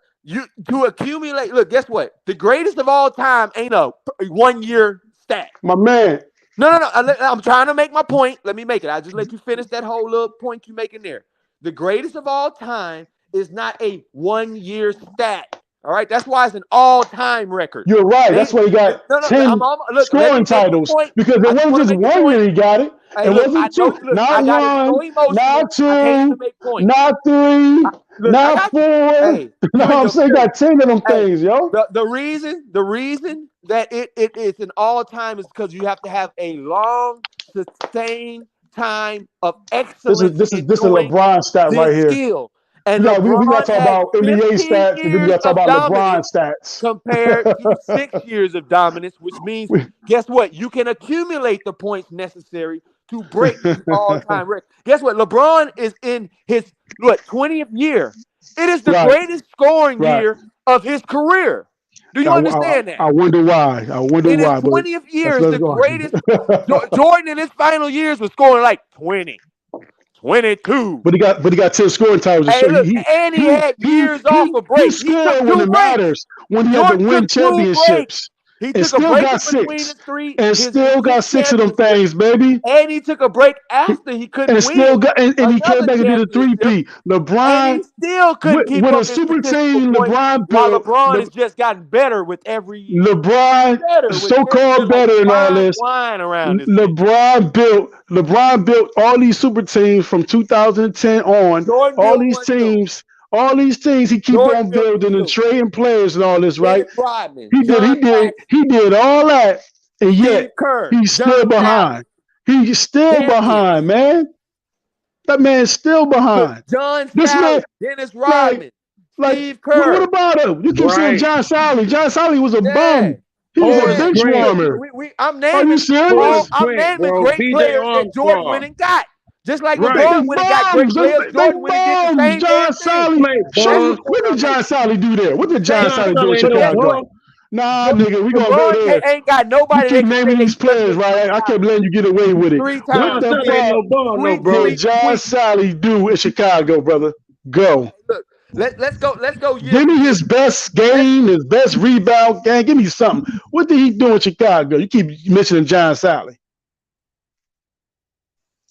to accumulate. Look, guess what? The greatest of all time ain't a 1 year stat. My man. No. I'm trying to make my point. Let me make it. I'll just let you finish that whole little point you making there. The greatest of all time is not a 1 year stat. All right, that's why it's an all-time record. You're right. That's why he got 10 scoring titles because it wasn't just 1 year he got it. It wasn't two, not one, not two, not three, not four. No, I'm saying he got 10 of them things, yo. The reason that it's an all-time is because you have to have a long, sustained time of excellence. This is a LeBron stat right here. Skill. And we got to talk about NBA stats, and then we got to talk about LeBron stats. Compared to 6 years of dominance, which means, guess what? You can accumulate the points necessary to break the all-time record. Guess what? LeBron is in his 20th year. It is the greatest scoring year of his career. Do you understand that? I wonder why. In his 20th year is the greatest. Jordan in his final years was scoring like 20. 22. But he got 10 scoring titles to show you. And he had years off a break. He scored when it matters, when he had to win championships. He took a break between his three. And still got 6 of them things, baby. And he took a break after he couldn't win. And he came back and did a 3-peat. LeBron and he still couldn't keep with up a super team. LeBron built. LeBron has just gotten better with every year. LeBron, so-called better in all this. LeBron built all these super teams from 2010 on. All these teams he keep on building and trading players and all this, right? He did all that, and yet he's still behind. He's still behind, man. That man's still behind. John Sally, Dennis Rodman, Steve Kerr. What about him? You keep saying John Sally. John Sally was a bum. He was a bench warmer. I'm naming great players that Jordan went and got. Just like LeBron when he got great players, Jordan when he did the same John Sally. What did John Sally do there? What did John Sally do in Chicago? Nah, nigga, we gonna go there. Ain't got nobody. You keep naming these players, right? I kept letting you get away with it. 3 times. What did John Sally do in Chicago, brother? Go. Let's go. Give me his best game, his best rebound game. Give me something. What did he do in Chicago? You keep mentioning John Sally.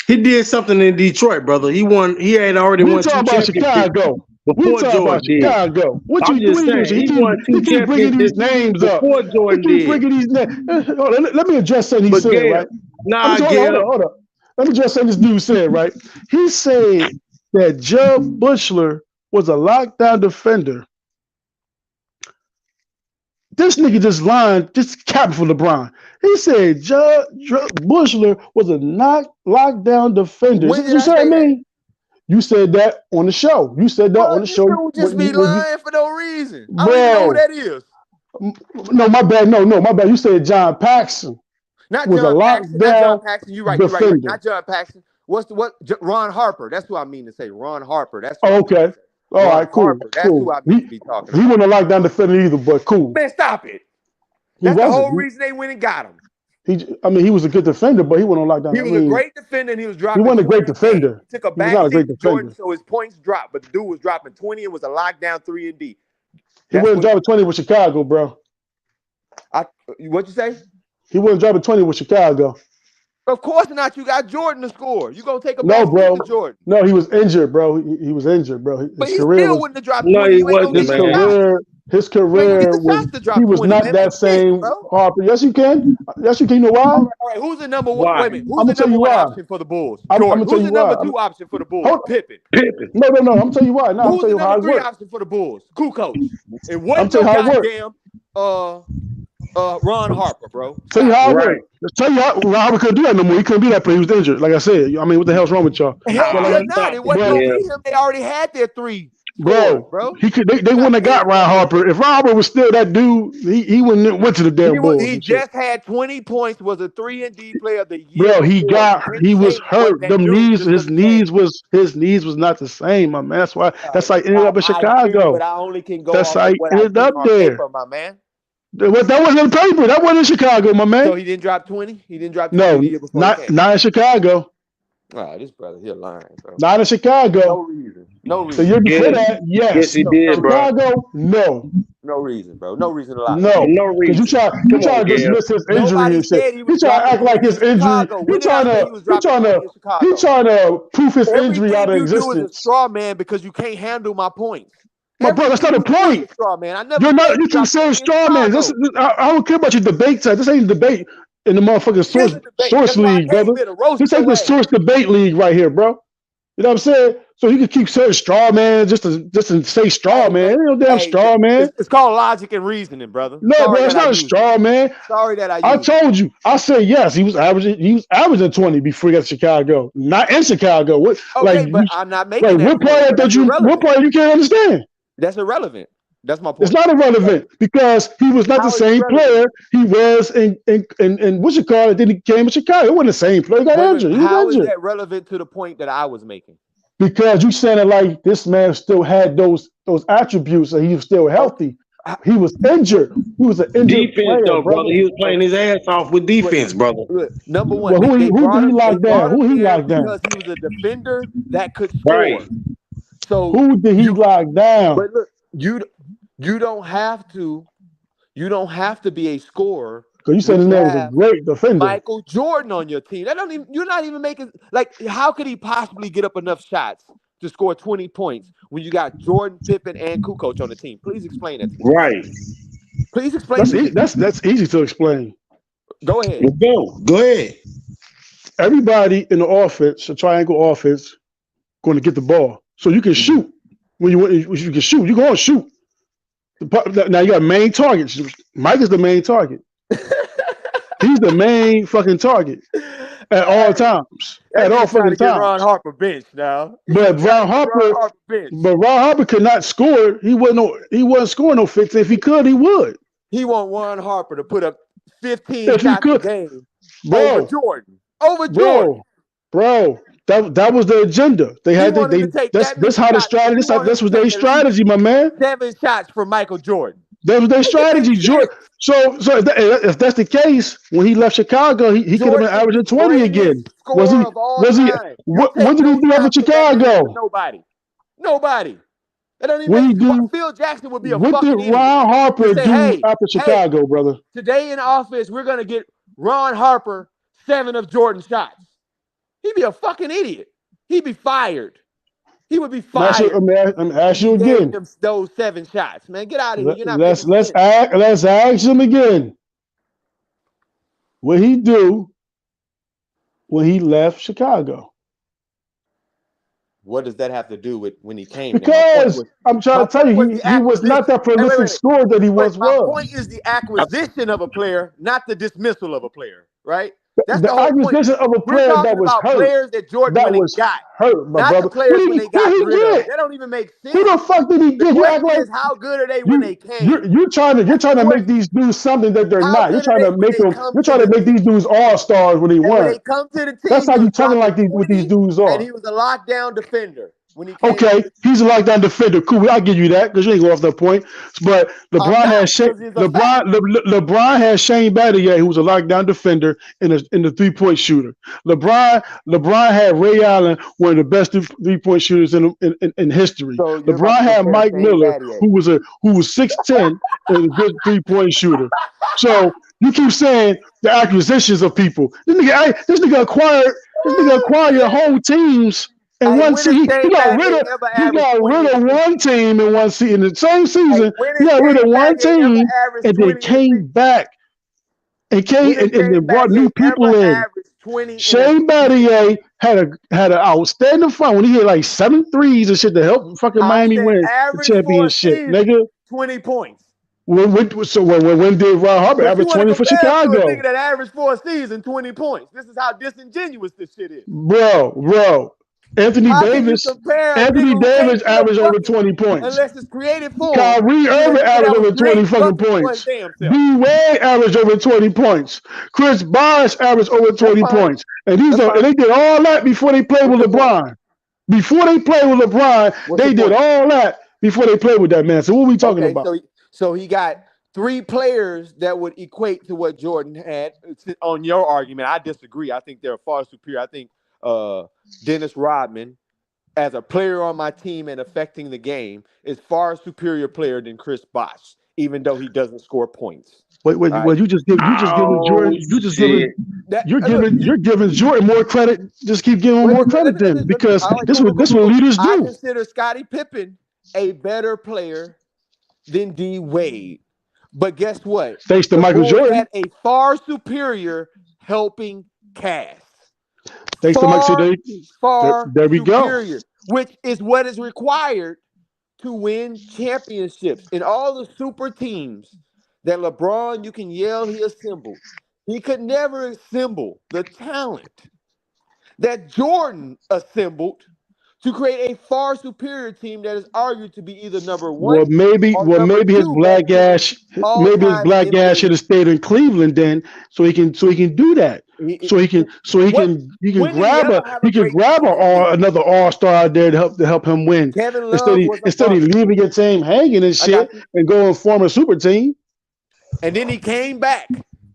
He did something in Detroit, brother. He won. He had already won 2 championships. Chicago. Before Jordan did. Chicago. What I'm you doing? He keep bringing these names up. Before Jordan did. Bringing these names. Let me address something he said, right? Hold on. Let me address something this dude said, right? He said that Jud Buechler was a lockdown defender. This nigga just lying, just capping for LeBron. He said Jud Buechler was a lockdown defender. What you say me? You said that on the show. You said that on the show. You just be lying for no reason. I don't even know who that is. No, my bad. No, my bad. You said John Paxson. Not John Paxson. You're right. Not John Paxson. What? Ron Harper. That's who I mean to say. Ron Harper. That's okay. All right, cool. That's who I mean to be talking about. He wasn't a lockdown defender either, but cool. Man, stop it. That's the whole reason they went and got him. He was a good defender, but he wasn't on lockdown. He was a great defender, and he was dropping. He wasn't a great defender. He took a back to Jordan, so his points dropped. But the dude was dropping 20 and was a lockdown 3 and D. He wasn't dropping 20 with Chicago, bro. What'd you say? He wasn't dropping 20 with Chicago. Of course not. You got Jordan to score. You gonna take a back to Jordan? No, he was injured, bro. He was injured, bro. But he still wouldn't have dropped 20. No, he wasn't. His career was he was not that same Harper. Yes, you can. Yes, you can. You know why? All right. Who's the number one? Wait a minute. Who's the number one option for the Bulls? Jordan. Who's the number 2 option for the Bulls? Pippen. No. I'm gonna tell you why. No, who's the number 3 option for the Bulls? Kukoc. And what's the goddamn Ron Harper, bro? Tell you how it worked. Tell you how Ron Harper couldn't do that no more. He couldn't be that player. He was injured. Like I said. I mean, what the hell's wrong with y'all? Not. It wasn't gonna be him. They already had their 3. Bro, he could. They wouldn't have got Ron Harper if Ron Harper was still that dude. He wouldn't went to the damn Bulls. He just had 20 points. Was a 3 and D player of the year. Bro, he was hurt. His knees was not the same, my man. That's why. That's like ended up in Chicago. But I only can go. That's like ended up there, paper, my man. That wasn't in the paper. That wasn't in Chicago, my man. So he didn't drop 20. He didn't drop 20. No, not in Chicago. Wow, this brother here lying, bro. Not in Chicago. No reason. No So reason. you're for Yes, that? Yes. yes, he did, bro. Chicago? No. No reason, bro. No reason to lie. No. No Because reason. you Come try on, to Gail. dismiss his injury Nobody and shit. said he He was trying to dropping act like 20 his in injury. Chicago. When did I say he was dropping 20 in Chicago? He trying to proof his injury out Everything of you do is a existence. straw man because you can't handle my points. My brother, that's not Everything the you do is point. a straw man. I never You're said not. he You keep dropped saying 20 in straw man. Chicago. I don't care about your debate side. This ain't a debate in the motherfucking It is a debate. source That's why league, I came brother. here to roast This ain't your the ass. source debate league right here, bro. You know what I'm saying? So you can keep saying straw man just to say straw man. Ain't no damn straw man. It's called logic and reasoning, brother. No, Sorry bro, it's that I not a used straw it. man. Sorry that I I used it. told you. I said yes. He was averaging 20 before he got to Chicago. Not in Chicago. What Okay, but I'm not making that what point. player That's what irrelevant. player you can't understand? That's irrelevant. That's my point. It's not irrelevant because he was not How the is it same relevant? player he was in what you call it. Then he came to Chicago. It wasn't the same player. He got injured. He was How is injured. that relevant to the point that I was making? Because you saying it like this man still had those attributes and he was still healthy. He was injured. He was an injured Defense, player, though, brother. brother. He was playing his ass off with defense, brother. Look, number one, Well, who they did he they lock down? brought him Who he there locked down? because he was a defender that could Right. score. So Who did he lock down? But look, you don't have to be a scorer. Because you said his name was a great defender. Michael Jordan on your team. You're not even making how could he possibly get up enough shots to score 20 points when you got Jordan, Pippen, and Kukoc on the team? Please explain that to me. Right. Please explain that's easy to explain. Go ahead. Let's go. Go ahead. Everybody in the offense, a triangle offense, going to get the ball. So you can shoot. When you can shoot, you're going to shoot. Now you got main targets. Mike is the main target. He's the main fucking target at all times. At all fucking times. Ron Harper bench now. But Ron Harper could not score. He wasn't scoring no 15. If he could, he would. He want Ron Harper to put up 15 shots a game over Jordan. Bro. That was the agenda. They had that's how the strategy. This was their strategy, my man. 7 shots for Michael Jordan. That was their strategy, Jordan. So if that's the case, when he left Chicago, he could have been averaging 20 again. Was he? What did he do after Chicago? Nobody. That don't even Phil Jackson would be a fucking idiot. What did Ron Harper do after Chicago, brother? Today in the office, we're gonna get Ron Harper 7 of Jordan's shots. He'd be a fucking idiot. He'd be fired. He would be fired. I'm ask you again. Those 7 shots, man. Get out of here. Let's ask him again. What he do when he left Chicago? What does that have to do with when he came? Because I'm trying to tell you, he was not that prolific scorer that he once was. My point is the acquisition of a player, not the dismissal of a player, right? That's the acquisition of a player that was hurt. Players that Jordan got hurt, my not brother. The players when they got rid of. That don't even make sense. Who the fuck did he get? You act like how good are they when they came? You're trying to make these dudes something that they're not. You're trying to make them. You're trying to make these dudes all stars when they weren't. When they come to the team, that's how you talking like what these dudes are. And he was a lockdown defender. When he he's a lockdown defender. Cool, I'll give you that because you ain't go off that point. But LeBron had Shane Battier, who was a lockdown defender and a 3-point shooter. LeBron had Ray Allen, one of the best 3-point shooters in history. So LeBron had Mike Miller, who was 6'10" and a good 3-point shooter. So you keep saying the acquisitions of people. This nigga acquired whole teams. And one season, he got rid of one team in one season. In the same season, he got rid of one team and then came back and brought new people in. Shane Battier had an outstanding fun when he hit like 7 threes and shit to help fucking Miami win the championship, nigga. 20 points. When did Ron Harper average 20 for Chicago? A nigga that averaged for a season 20 points. This is how disingenuous this shit is. Bro. Anthony Davis averaged over 20 points. Unless it's created for Kyrie Irving averaged over 20 fucking points. D-Wade averaged over 20 points. Chris Bosh averaged over 20 points. And they did all that before they played with LeBron. Before they played with LeBron, they did all that before they played with that man. So what are we talking about? So he got 3 players that would equate to what Jordan had. On your argument, I disagree. I think they're far superior. Dennis Rodman as a player on my team and affecting the game is far superior player than Chris Bosh, even though he doesn't score points. Wait, Right? well, you just giving Jordan, you're giving Jordan more credit. Just keep giving him more credit then, because this what leaders do. I consider Scottie Pippen a better player than D Wade, but guess what? Thanks to Michael Jordan, had a far superior helping cast. Thanks to Michael. There we superior, which is what is required to win championships. In all the super teams that LeBron, you can yell he assembled, he could never assemble the talent that Jordan assembled to create a far superior team that is argued to be either number one. Well, maybe his black ass should have stayed in Cleveland then, so he can do that. So he can grab another all-star out there to help him win. Instead of leaving your team hanging and shit and go and form a super team. And then he came back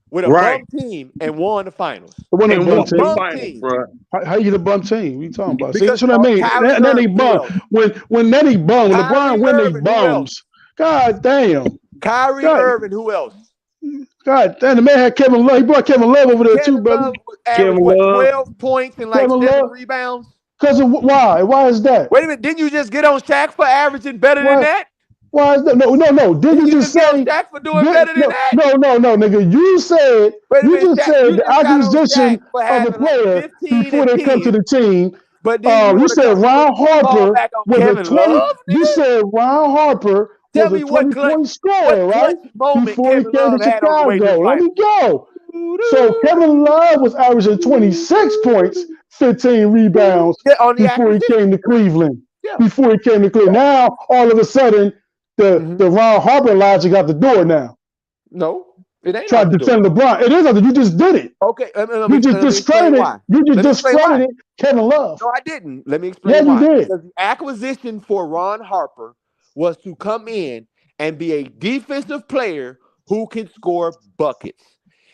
with a bum team and won the finals. Bum team, bro. How you get a bum team? What you talking about? See, that's what I mean. And then they bum. When LeBron win, they bums. God damn. Kyrie Irving, who else? God damn, the man had Kevin Love. He brought Kevin Love over there too, brother. Kevin Love, 12 points and like 7 rebounds. Because of why? Why is that? Wait a minute, didn't you just get on Shaq for averaging better than that? Why is that? No. Didn't you just say Shaq for doing better than that? No, nigga. You said the acquisition of a player before they come to the team. But you said Ron Harper was a 20. You said Ron Harper was a 20-point scorer, right? Before he came to Chicago. Let me go. So Kevin Love was averaging 26 points, 15 rebounds before he came to Cleveland. Before he came to Cleveland. Now, all of a sudden, the Ron Harper logic out the door now. No, it ain't. Try to defend LeBron. It is out there. You just did it. Okay. You just discredited Kevin Love. No, I didn't. Let me explain why. You did. Because the acquisition for Ron Harper was to come in and be a defensive player who can score buckets.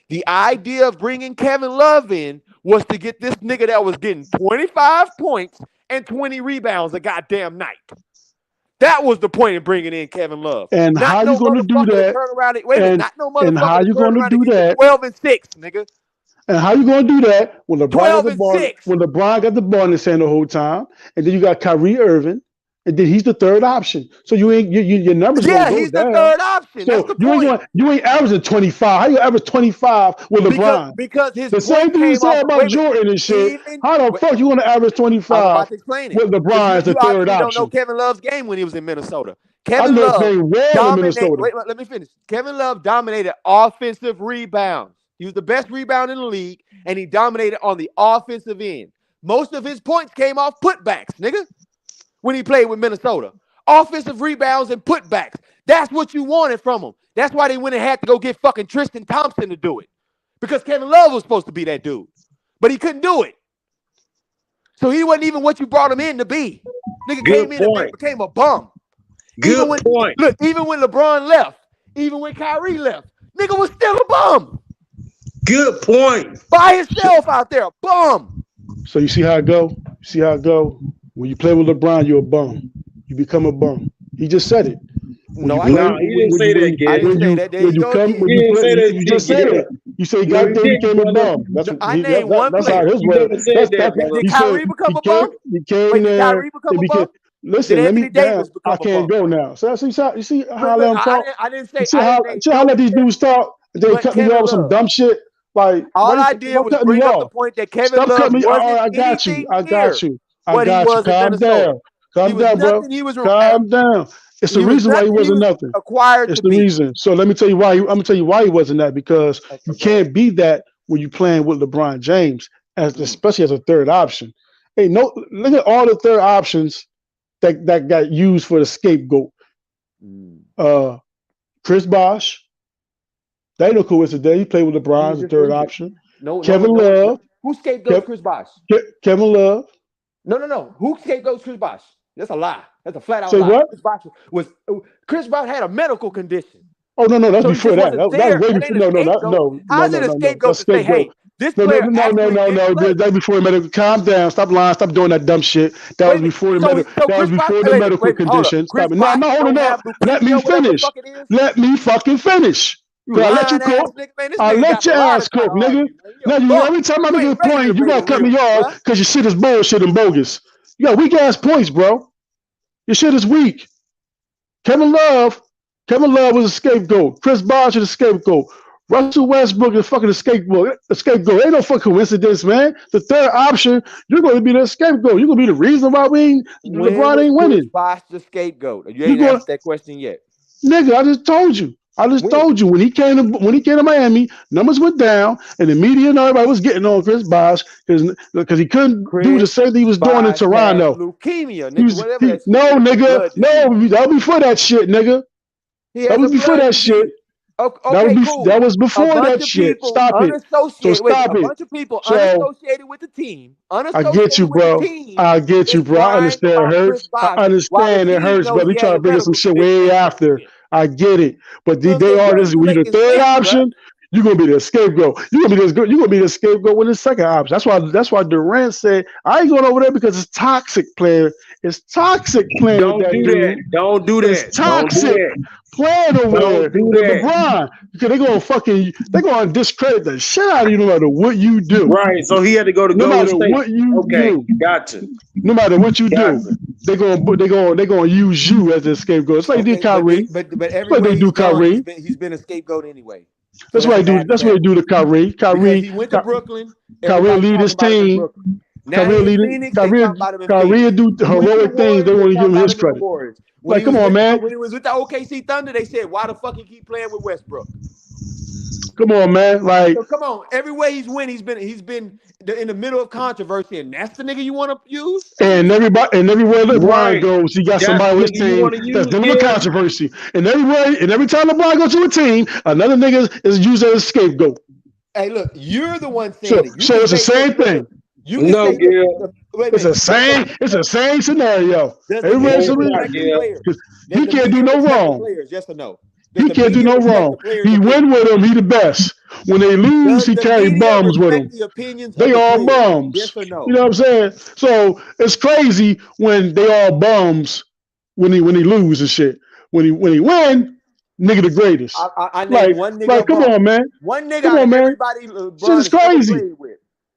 The idea of bringing Kevin Love in was to get this nigga that was getting 25 points and 20 rebounds a goddamn night. That was the point of bringing in Kevin Love. And not how you going to do that? And how you going to do that? 12 and 6, nigga. And how you going to do that when LeBron got the ball in his hand the whole time, and then you got Kyrie Irving, and then he's the third option. So your numbers going to go down. Yeah, he's the third option. So that's the point. You ain't averaging 25. How you average 25 with LeBron? Because his the same thing you said about Jordan and shit. How the fuck you want to average 25 with LeBron as the third option? You don't know Kevin Love's game when he was in Minnesota. Kevin Love dominated. Wait, let me finish. Kevin Love dominated offensive rebounds. He was the best rebounder in the league, and he dominated on the offensive end. Most of his points came off putbacks, nigga. When he played with Minnesota. Offensive rebounds and putbacks. That's what you wanted from him. That's why they went and had to go get fucking Tristan Thompson to do it. Because Kevin Love was supposed to be that dude. But he couldn't do it. So he wasn't even what you brought him in to be. Nigga came in and became a bum. Good point. Look, even when LeBron left, even when Kyrie left, nigga was still a bum. Good point. By himself out there, bum. So you see how it go? When you play with LeBron, you're a bum. You become a bum. He just said it. He didn't say that again. I didn't say that. There you go. You just said it. You say he got there, he became a bum. I named one player. That's how his way. Did Kyrie become a bum? He came there. Listen, let me down. I can't go now. So you see how I let him talk? I didn't say. See how I let these dudes talk? They cut me off with some dumb shit. Like all I did was bring up the point that Kevin Love wasn't anything I got you. Calm down. Calm down, bro. Calm down. It's the reason why he wasn't nothing. It's the reason. So let me tell you why. I'm gonna tell you why he wasn't that, because you can't be that when you're playing with LeBron James, especially as a third option. Hey, look at all the third options that got used for the scapegoat. Chris Bosh. That ain't no coincidence. He played with LeBron as a third option. Kevin Love. Who scapegoats Chris Bosh? Kevin Love. No. Who scapegoats Chris Bosh? That's a lie. That's a flat out lie. What? Chris Bosh had a medical condition. Oh no, that's before that. That was way before. No. How's it a scapegoat to say, hey, This player No. That before the medical. Calm down. Stop lying. Stop doing that dumb shit. That was before the medical. That was before the medical condition. Stop it. No, I'm not holding up. Let me finish. Let me fucking finish. I let you cook. I let your ass cook, nigga. Now, every time I make a point, you gotta cut me off because your shit is bullshit and bogus. You got weak ass points, bro. Your shit is weak. Kevin Love was a scapegoat. Chris Bosh is a scapegoat. Russell Westbrook is fucking a scapegoat. Ain't no fucking coincidence, man. The third option, you're going to be the scapegoat. You're going to be the reason why LeBron ain't winning. Chris Bosh the scapegoat? You ain't asked that question yet. Nigga, I just told you. Told you when he came to Miami, numbers went down, and the media and everybody was getting on Chris Bosh because he couldn't do the same thing he was doing in Toronto. Leukemia, nigga. No, that was before that shit, nigga. That was before that shit. Okay, cool. That was before that shit. Stop it. So stop it. A bunch of people unassociated with the team. I get you, bro. I get you, bro. I understand it hurts. I understand it hurts, but we try to bring us some shit way after. I get it. But they are this. When you're the third option, you're gonna be the scapegoat. You're gonna be the scapegoat with the second option. That's why Durant said, I ain't going over there because it's toxic, player. It's toxic playing. Don't do that. It's toxic playing over there. LeBron, because they're gonna discredit the shit out of you no matter what you do. Right. So he had to go to Golden State. What you do. Gotcha. No matter what you do, they're gonna use you as a scapegoat. It's like they do Kyrie. But everywhere they do Kyrie. He's been a scapegoat anyway. That's why they do to Kyrie. Kyrie, he went to Brooklyn. Kyrie lead his team. Kyrie do heroic things. They want to give him his credit. Like, come on, man. When he was with the OKC Thunder, they said, "Why the fuck he keep playing with Westbrook?" Come on, man. Like, so come on. Everywhere he's been in the middle of controversy, and that's the nigga you want to use. And everywhere LeBron goes, he got somebody on his team that's dealing with controversy. And every time LeBron goes to a team, another nigga is used as a scapegoat. Hey, look, you're the one saying it. So it's the same thing. It's the same scenario. He can't do no wrong. Yes or no? He can't do no wrong. He win with them. He the best. When they lose, he carry bums with him. They all bums. Yes or no? You know what I'm saying? So it's crazy when they all bums when he lose and shit. When he win, nigga the greatest. I named one nigga. Come on, man. One nigga. Come on, man. Shit is crazy.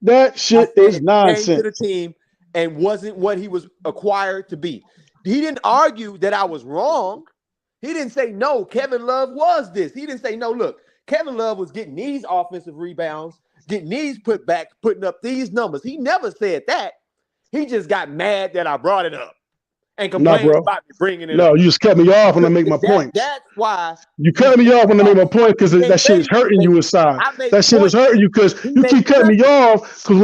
That shit is nonsense. Came to the team and wasn't what he was acquired to be. He didn't argue that I was wrong. He didn't say, no, Kevin Love was this. He didn't say, no, look, Kevin Love was getting these offensive rebounds, getting these putting up these numbers. He never said that. He just got mad that I brought it up and complained about me bringing it up. No, you just cut me off when I make my point. That's why. You cut me off when I make my point because that shit is hurting you inside. That shit is hurting you because you keep cutting me off because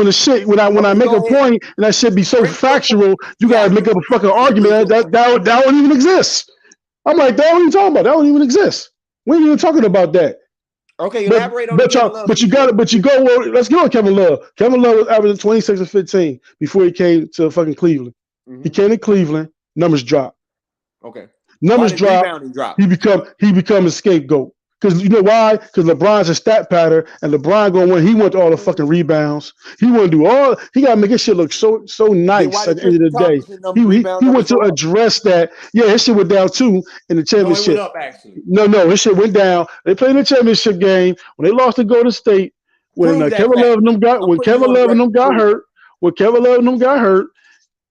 when I make a point and that shit be so factual, you gotta make up a fucking argument that don't even exist. I'm like, that what you talking about? That don't even exist. We ain't even talking about that. Okay, elaborate on Let's go on Kevin Love. Kevin Love was averaging 26 and 15 before he came to fucking Cleveland. Mm-hmm. He came to Cleveland, numbers dropped. Okay. Numbers dropped. He become a scapegoat. Because you know why? Because LeBron's a stat pattern, and LeBron gonna win. He wants all the fucking rebounds. He want to do all. He gotta make his shit look so nice at the end of the day. He wants to address that. Yeah, his shit went down too in the championship. No, it went up, actually. No, his shit went down. They played in the championship game when they lost to Golden State. When Kevin Love and them got hurt. When Kevin Love and them got hurt,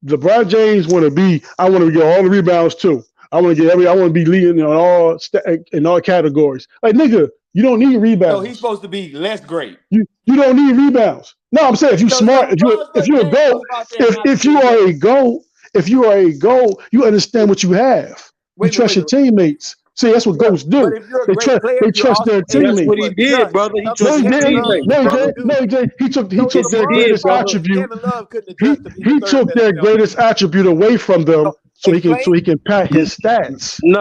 LeBron James want to be. I want to get all the rebounds too. I want to be leading in all categories. Like, nigga, you don't need rebounds. No, he's supposed to be less great. You don't need rebounds. No, I'm saying if you're smart, if you're a GOAT, if you are a GOAT, you understand what you have. You trust your teammates. See, that's what GOATs do. They trust their teammates. That's what he did, brother. He trusted his teammates. He took their greatest attribute. He took their greatest attribute away from them. So he can pat his stats. And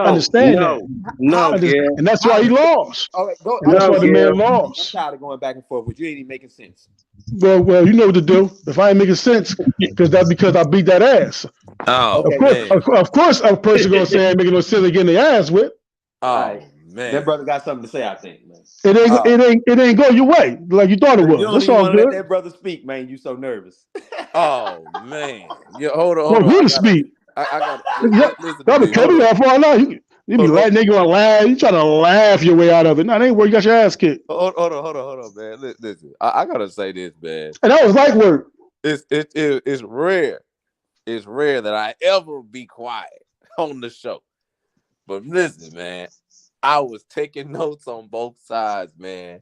that's why he lost. That's why the man lost. I'm tired of going back and forth with you. Ain't even making sense. Well, you know what to do. If I ain't making sense, because I beat that ass. Oh, of course, a person gonna say I ain't making no sense to get in the ass with. Oh man. That brother got something to say, I think, man. It ain't go your way like you thought it was. You don't That's even all want to good. let that brother speak, man. You so nervous. Oh man. Yeah, hold on. Well, who to speak? I got listen Y'all to be cutting me off all night. You be letting nigga gonna laugh. You trying to laugh your way out of it. No, that ain't where you got your ass kicked. Hold on, man. Listen, I gotta say this, man. And that was light work. It's rare. It's rare that I ever be quiet on the show. But listen, man, I was taking notes on both sides, man.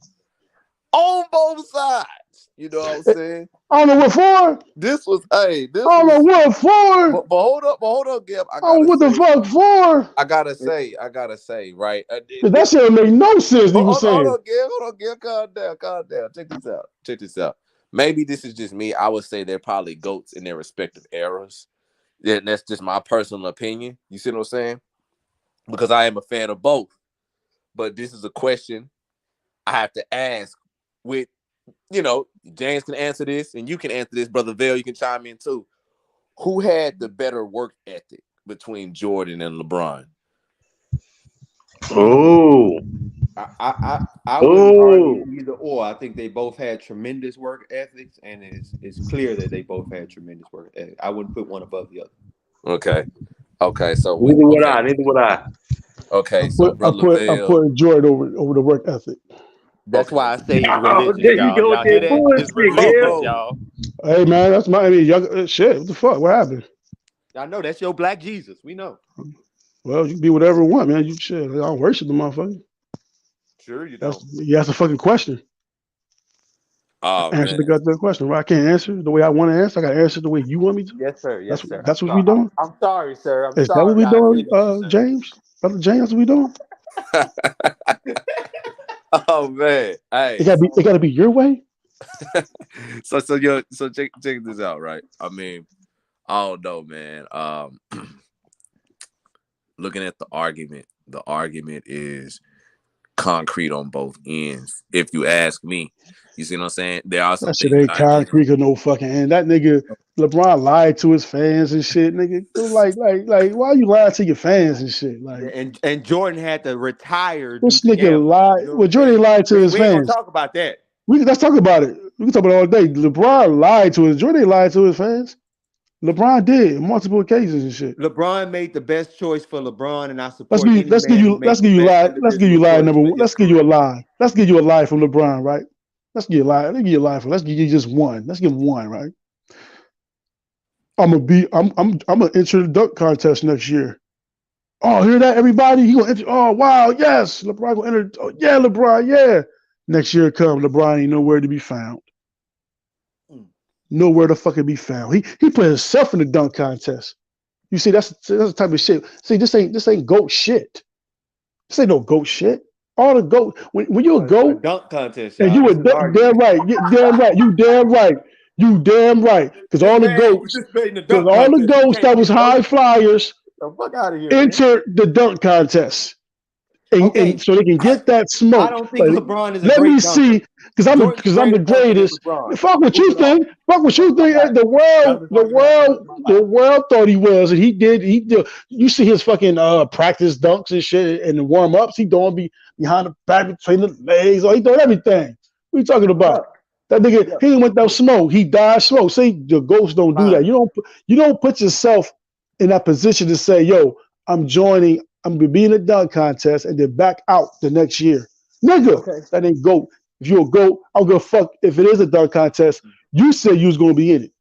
On both sides. You know what I'm saying? I don't know what for. This was. I don't know what for. But hold up, Gib. What the fuck for? I gotta say, right? That shit make no sense. He was saying. Hold on, Gib. Calm down. Check this out. Maybe this is just me. I would say they're probably GOATs in their respective eras. Yeah, that's just my personal opinion. You see what I'm saying? Because I am a fan of both. But this is a question I have to ask with, James can answer this and you can answer this. Brother Vale, you can chime in too. Who had the better work ethic between Jordan and LeBron? Oh. I wouldn't argue either or. I think they both had tremendous work ethics, and it's clear that they both had tremendous work ethics. I wouldn't put one above the other. Okay. So neither would I. Okay, so Brother I'm putting Jordan over the work ethic. That's why I say he's religious, y'all. Y'all hear that? It's religious, y'all. Hey man, that's shit. What the fuck? What happened? I know that's your black Jesus. We know. Well, you can be whatever you want, man. You shit. I don't worship the motherfucker. Sure, you don't. You asked a fucking question. Answer the goddamn question. Well, I can't answer the way I want to answer. I got to answer the way you want me to. Yes, sir. Yes, sir. That's what we doing. I'm sorry, sir. Is that what we doing, James? Brother James, what we doing? Oh man, hey, it gotta be your way. so check this out, right? I mean, I don't know, man. Looking at the argument is concrete on both ends. If you ask me, you see what I'm saying? There are some shit ain't concrete or no fucking end. That nigga LeBron lied to his fans and shit, nigga. Like, why you lying to your fans and shit? Like, and Jordan had to retire. This nigga lied. Well, Jordan lied to his fans. We ain't gonna talk about that. Let's talk about it. We can talk about it all day. LeBron lied to his. Jordan lied to his fans. LeBron did on multiple occasions and shit. LeBron made the best choice for LeBron, and I support. Let's give you a lie number one. Let's give you a lie. Let's give you a lie from LeBron, right? Let's give you a lie. Let's give you just one. Let's give him one, right? I'm gonna enter the dunk contest next year. Oh, hear that, everybody? He gonna enter. Oh, wow, yes, LeBron gonna enter. Oh, yeah, LeBron, yeah. Next year come, LeBron ain't nowhere to be found. Nowhere to fucking be found. He put himself in the dunk contest. You see, that's the type of shit. See, this ain't GOAT shit. This ain't no GOAT shit. All the GOAT when you a GOAT dunk contest, and you were damn right. You damn right. Because all the GOATs that was high flyers entered the dunk contest. And so they can get that smoke. I don't think LeBron is a let great me see, because I'm the greatest. Fuck what you think. Fuck what you think. The world thought he was, and he did. You see his fucking practice dunks and shit, and the warm ups. He doing behind the back between the legs. He doing everything. What are you talking about? That nigga, he didn't want no smoke. He died slow. See, the ghosts don't do that. You don't put yourself in that position to say, yo, I'm joining. I'm gonna be in a dunk contest and then back out the next year. Nigga, that ain't GOAT. If you're a GOAT, I don't give a fuck if it is a dunk contest. You said you was gonna be in it.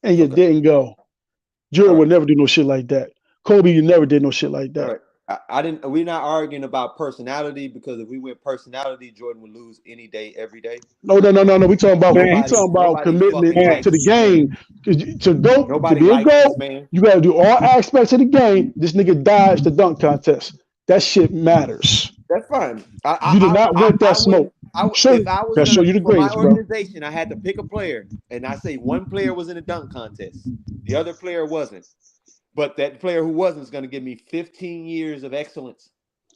And you didn't go. Jordan would never do no shit like that. Kobe, you never did no shit like that. We're not arguing about personality, because if we went personality, Jordan would lose any day, every day. No. We talking about commitment to the game. To be a GOAT, you gotta do all aspects of the game. This nigga dodged the dunk contest. That shit matters. That's fine. You did not want that smoke. If I was show you the greatest, my organization, I had to pick a player, and I say one player was in a dunk contest, the other player wasn't. But that player who wasn't is going to give me 15 years of excellence.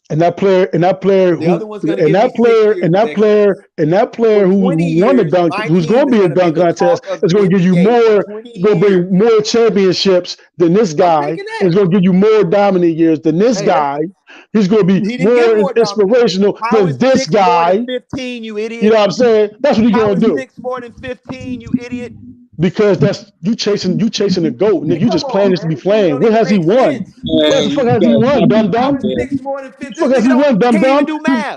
And that player who won the dunk, who's going to be a dunk contest, is going to give you more, going to bring more championships than this guy. It's going to give you more dominant years than this guy. he's going to be more inspirational than this guy. 15, you idiot. You know what I'm saying? That's what he's going to do. 6 more than 15, you idiot. Because that's you chasing the GOAT, nigga. You just playing this to be playing. What has he won? What the fuck has he won, dumb dumb? 6 more than 15. What the fuck has he won, dumb dumb?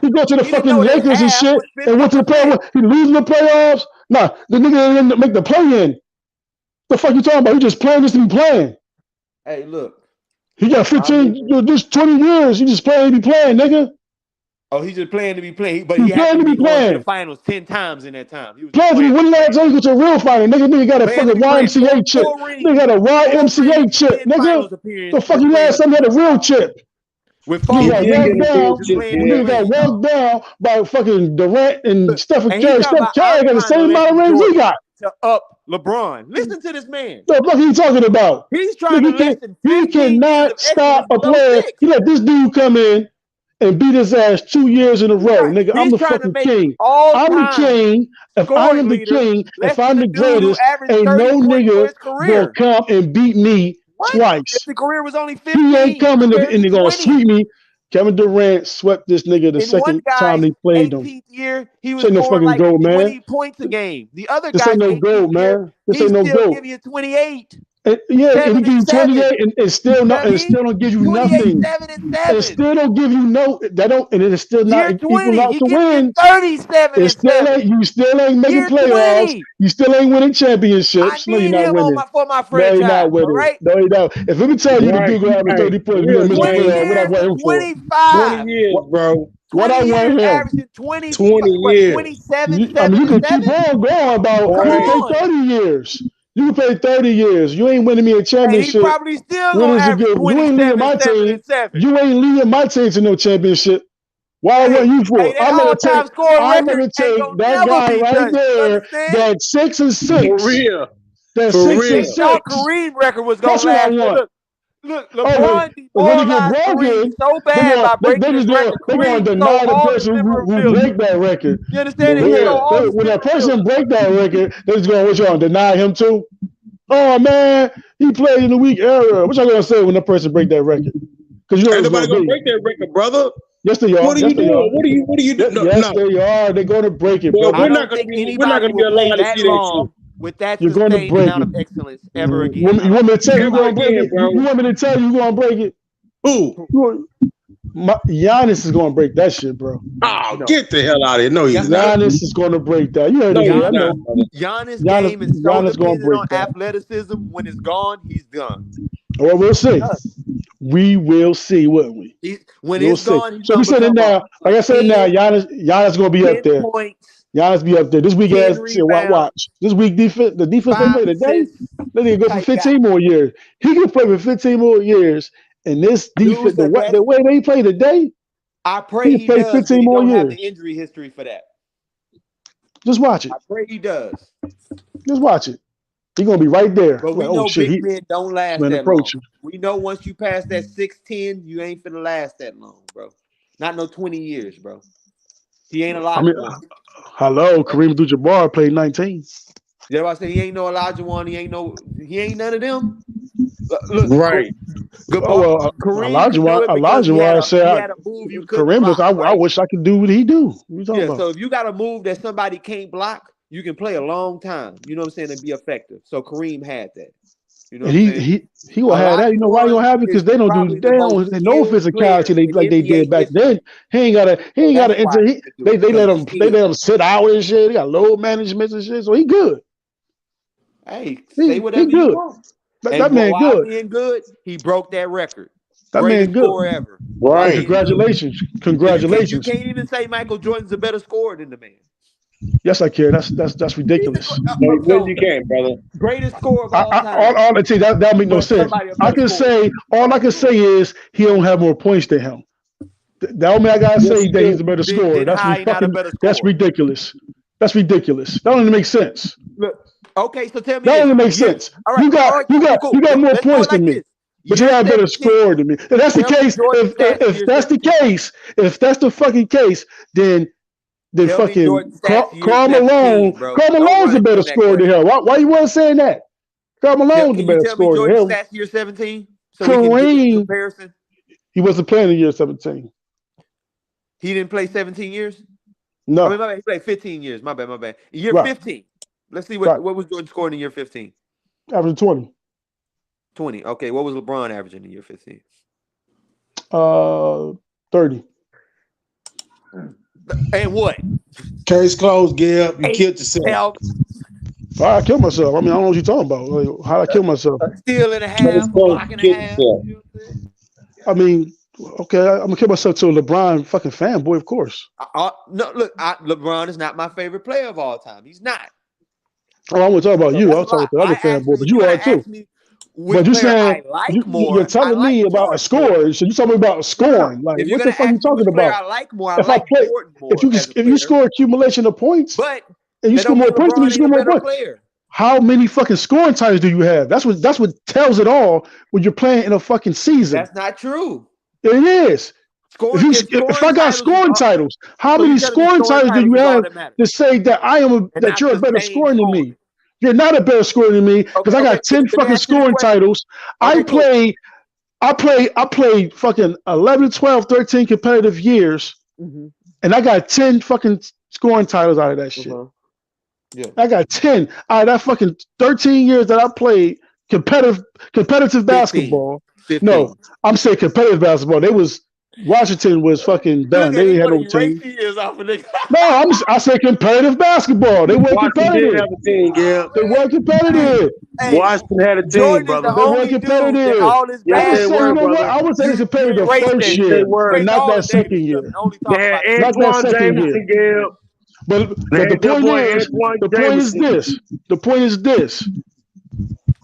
He go to the fucking Lakers and shit and went to the playoffs. He losing the playoffs. Nah, the nigga didn't make the play-in. The fuck you talking about? You just playing this to be playing. Hey, look. He got 15, just 20 years. You just playing to be playing, nigga. Oh, he's just playing to be playing. But he had to be playing to the finals 10 times in that time. He was playing to be winning that time. Go to a real final, nigga. Nigga got a fucking YMCA chip. Nigga got a YMCA chip, nigga. The fuck you last time had a real chip? With nigga got walked down by fucking Durant and Stephen Curry. Steph Curry got the same amount of rings he got. To up LeBron. Listen to this man. What the fuck are you talking about? He's trying to listen. He cannot stop a player. He let this dude come in and beat his ass 2 years in a row. Right. Nigga, I'm the fucking king. I'm the king. If I am the king, if I'm the greatest, ain't no nigga gonna come and beat me twice. If the career was only 15, he ain't coming and they're gonna sweep me. Kevin Durant swept this nigga the second time he played him. Year, he was scoring like 20 points a game. The other guy, ain't no goal, man. This ain't no goal. Give you 28. And he give you 28 and still not, and still don't give you nothing. 7 and 7. And still don't give you and it is still not equal out to win. 37 and 7. You still ain't making playoffs. 20. You still ain't winning championships. No, you're not winning. For my franchise. No, you're not winning. Right? No, you don't. If let me tell you, the dude go have 30 points, you're gonna miss the playoffs. What I want him for? 25. 20 years, bro. What I want him? 20 years. 27. I mean, you can keep on going about 30 years. You can play 30 years. You ain't winning me a championship. And he probably still gonna have 27. You ain't leading my team to no championship. Why I want you for? I'm gonna take that guy right there. That 6 and 6. For real. That 6 and 6. Y'all Kareem record was gonna last. Look, LeBron demoralized so bad by breaking his record. They're going to deny the person who break that record. You understand? When that person break that record, they're just going to deny him too. Oh man, he played in the weak era. What y'all gonna say when that person break that record? Because you ain't nobody gonna break that record, brother. Yes, they are. What are you doing? What are you doing? Yes, they are. They're going to break it. Well, we're not going to be allowed to see that. With that sustained amount of excellence ever again. You want me to tell you who's gonna break it? You want me to tell you who's gonna break it? Who? Giannis is gonna break that shit, bro. Oh, get the hell out of here! No, he's not. Giannis is gonna break that. You heard Giannis' game is so dependent on athleticism. When it's gone, he's done. Well, we'll see. We will see, won't we? When it's gone, so we said it now. Like I said now, Giannis gonna be up there. Giannis be up there. This week, watch. This week, the defense they play today, they need to go for 15 more years. He can play for 15 more years. And this defense, the way they play today, I pray he does. 15 more years. Have the injury history for that. Just watch it. I pray he does. Just watch it. He's gonna be right there. But we know big men don't last that long. We know once you pass that 6'10", you ain't finna last that long, bro. Not no 20 years, bro. He ain't alive. Hello, Kareem Abdul-Jabbar played 19. Yeah, I said he ain't no Olajuwon. He ain't none of them. Look, right. Olajuwon said, Kareem, I wish I could do what he do. What about? So if you got a move that somebody can't block, you can play a long time. You know what I'm saying? And be effective. So Kareem had that. You know he will have that. You know why he don't have it? Because they don't do no physicality like they did back then. He ain't got to enter. They let him sit out and shit. They got load management and shit. So he good. Hey, say whatever you want. That man good. Being good, he broke that record. That man good. Forever. Right. Congratulations. You can't even say Michael Jordan's a better scorer than the man. Yes, I can. That's ridiculous. You can, brother. Greatest scorer of all time. All I tell you, that make no sense. All I can say is he don't have more points than him. The only I gotta say that he's a better scorer. That's ridiculous. That's ridiculous. That don't even make sense. Look, okay, so tell me. That doesn't make sense. Right, you got more points than me. But you have a better score than me. If that's the case, if that's the fucking case, then fucking Karl Malone's a better scorer than him. Why you wasn't saying that? Karl Malone's a better scorer than him. Stats year 17. Kareem. He wasn't playing in year 17. He didn't play 17 years? No. I mean, my bad. He played 15 years. My bad. Year Right. 15. Let's see what was Jordan scoring in year 15. Averaging 20. 20. Okay. What was LeBron averaging in year 15? 30. And what? Case closed, Gil. You killed yourself. I killed myself. I mean, I don't know what you're talking about. Like, how did I kill myself? A steal and a half, a block and a half. I mean, okay, I'm gonna kill myself to a LeBron fucking fanboy, of course. No, look, LeBron is not my favorite player of all time. He's not. Oh, I'm gonna talk about you. I'll talk about the other fanboy, but you are too. But you're saying you're telling me about a score. So you talking about scoring? Like, what the fuck are you talking about? I like more. I like Jordan more. If you score accumulation of points, but and you score more points, then you score more points. How many fucking scoring titles do you have? That's what tells it all when you're playing in a fucking season. That's not true. It is. If I got scoring titles, how many scoring titles do you have to say that that you're a better scorer than me? You're not a better scorer than me because I got 10 fucking scoring titles. I played fucking 11, 12, 13 competitive years, and I got 10 fucking scoring titles out of that shit. Yeah. I got 10 out of that fucking 13 years that I played competitive basketball. 15. No, I'm saying competitive basketball. Washington was fucking done. They didn't have no team. No, I said competitive basketball. They weren't competitive. Did have a team, Gil. They weren't competitive. Hey, Washington had a team, brother. They weren't competitive. I would say it's competitive the first year, but not that second year. Not that second year. But the point is this.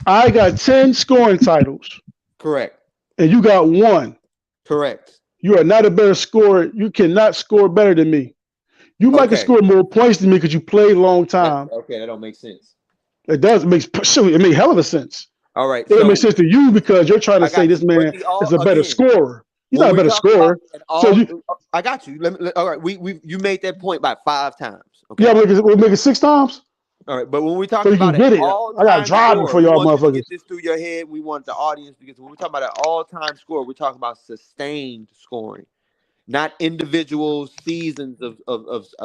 I got 10 scoring titles. Correct. And you got 1. Correct. You are not a better scorer. You cannot score better than me. You might can score more points than me because you played a long time. Okay, that don't make sense. It does. It makes hell of a sense. All right. It makes sense to you because you're trying to say this man is a better scorer. He's not a better scorer. I got you. All right. You made that point about 5 times. Okay. Yeah, we'll make it 6 times. All right, but when we talk about it, I got to drive it for y'all motherfuckers. Get this through your head. We want the audience because when we talk about an all-time score, we're talking about sustained scoring, not individual seasons of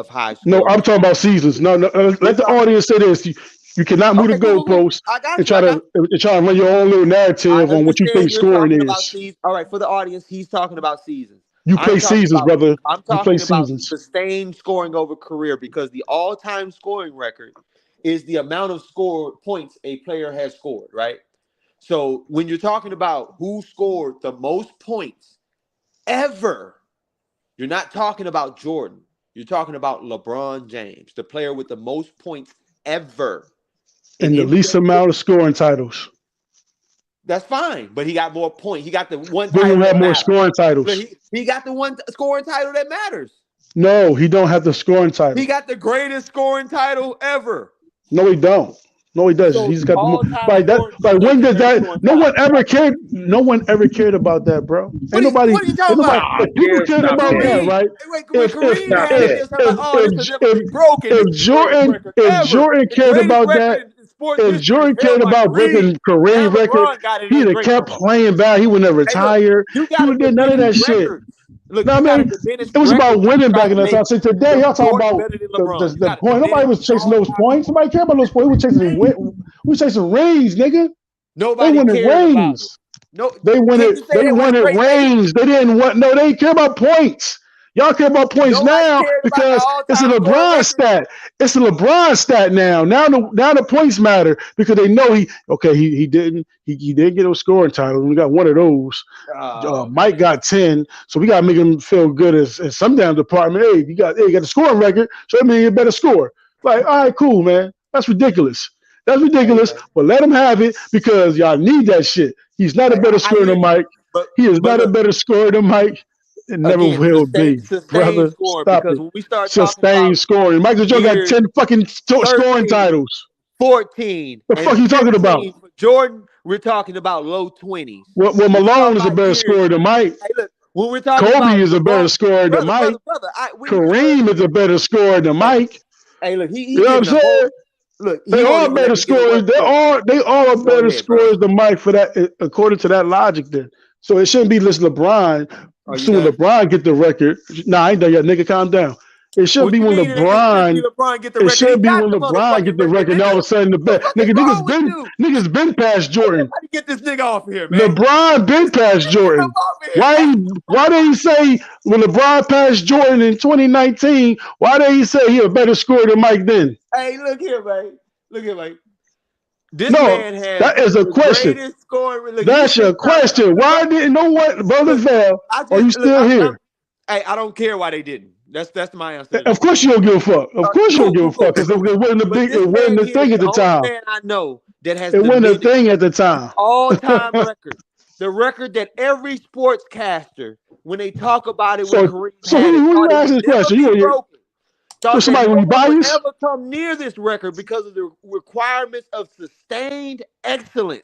high scoring. No, I'm talking about seasons. No, let the audience say this. You cannot move the goalposts and try to run your own little narrative on what you think scoring is. All right, for the audience, he's talking about seasons. You play seasons, brother. I'm talking about sustained scoring over career because the all-time scoring record is the amount of points a player has scored, right? So when you're talking about who scored the most points ever, you're not talking about Jordan. You're talking about LeBron James, the player with the most points ever. And the least amount of scoring titles. That's fine, but he got more points. He got the one title. He have more scoring titles. He got the one scoring title that matters. No, he don't have the scoring title. He got the greatest scoring title ever. No, he don't. No, he doesn't. So he's got the when did that? No one ever cared. No one ever cared about that, bro. Ain't nobody. People cared about that, right? If Jordan cared about that, if Jordan cared about breaking career record, he'd have kept playing back. He would never retire. He would have did none of that shit. Look, no, man, it was about winning back in the time. See, today, y'all talking about the point. Nobody was chasing those points. Nobody cared about those points. We were chasing rings, nigga. Nobody cared about it. No, they wanted rings. They didn't want. No, they care about points. Y'all care about points now because it's a LeBron stat. It's a LeBron stat now. Now the points matter because they know he didn't get those scoring titles. We got one of those. Mike got 10, so we gotta make him feel good as some damn department. Hey, you got the scoring record, so that means you better score. Like, all right, cool, man. That's ridiculous. But let him have it because y'all need that shit. He's not a better scorer than Mike. He is not a better scorer than Mike. It never will be, brother. Stop it. When we start sustained scoring. Michael Jordan got 10 fucking scoring titles. 14. The fuck you talking about? For Jordan, we're talking about low 20s. Well, Malone is a better scorer than Mike. Hey, look, when we're talking Kobe is a better scorer than Mike. Kareem is a better scorer than Mike. Hey, look, you know what I'm saying? Look, they all better scorers. They all are better scorers than Mike for that, according to that logic. Then So it shouldn't be just LeBron. Soon LeBron get the record. Nah, I ain't done yet, nigga. Calm down. It shouldn't be when LeBron. It should be when LeBron get the record. And all of a sudden the bet, niggas been past Jordan. Get this nigga off here, man. LeBron been past Jordan. Why did he say when LeBron passed Jordan in 2019? Why did he say he a better scorer than Mike then? Hey, look here, man. This man has that is a question. That's your question. Why didn't know what, Brother Val? Are you still here? I don't care why they didn't. That's my answer. Of course you don't give a fuck. Of course you don't give a fuck because it wasn't the thing at the time. Man I know that has it wasn't a thing at the time. All-time record. The record that every sportscaster, when they talk about it, when Kareem who you asking this question? Somebody when you biased? Never come near this record because of the requirements of sustained excellence.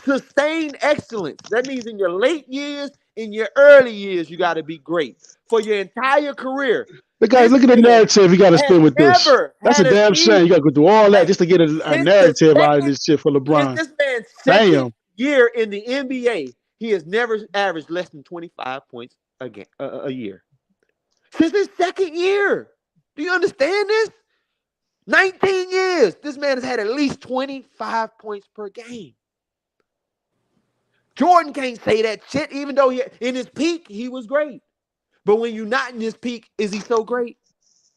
Sustained excellence. That means in your late years, in your early years, you got to be great for your entire career. But guys, look at the narrative you got to spin with this. That's a damn shame. You got to go through all that just to get a narrative out of this shit for LeBron. This man's second year in the NBA, he has never averaged less than 25 points a year. Since his second year. Do you understand this? 19 years. This man has had at least 25 points per game. Jordan can't say that shit, even though in his peak, he was great. But when you're not in his peak, is he so great?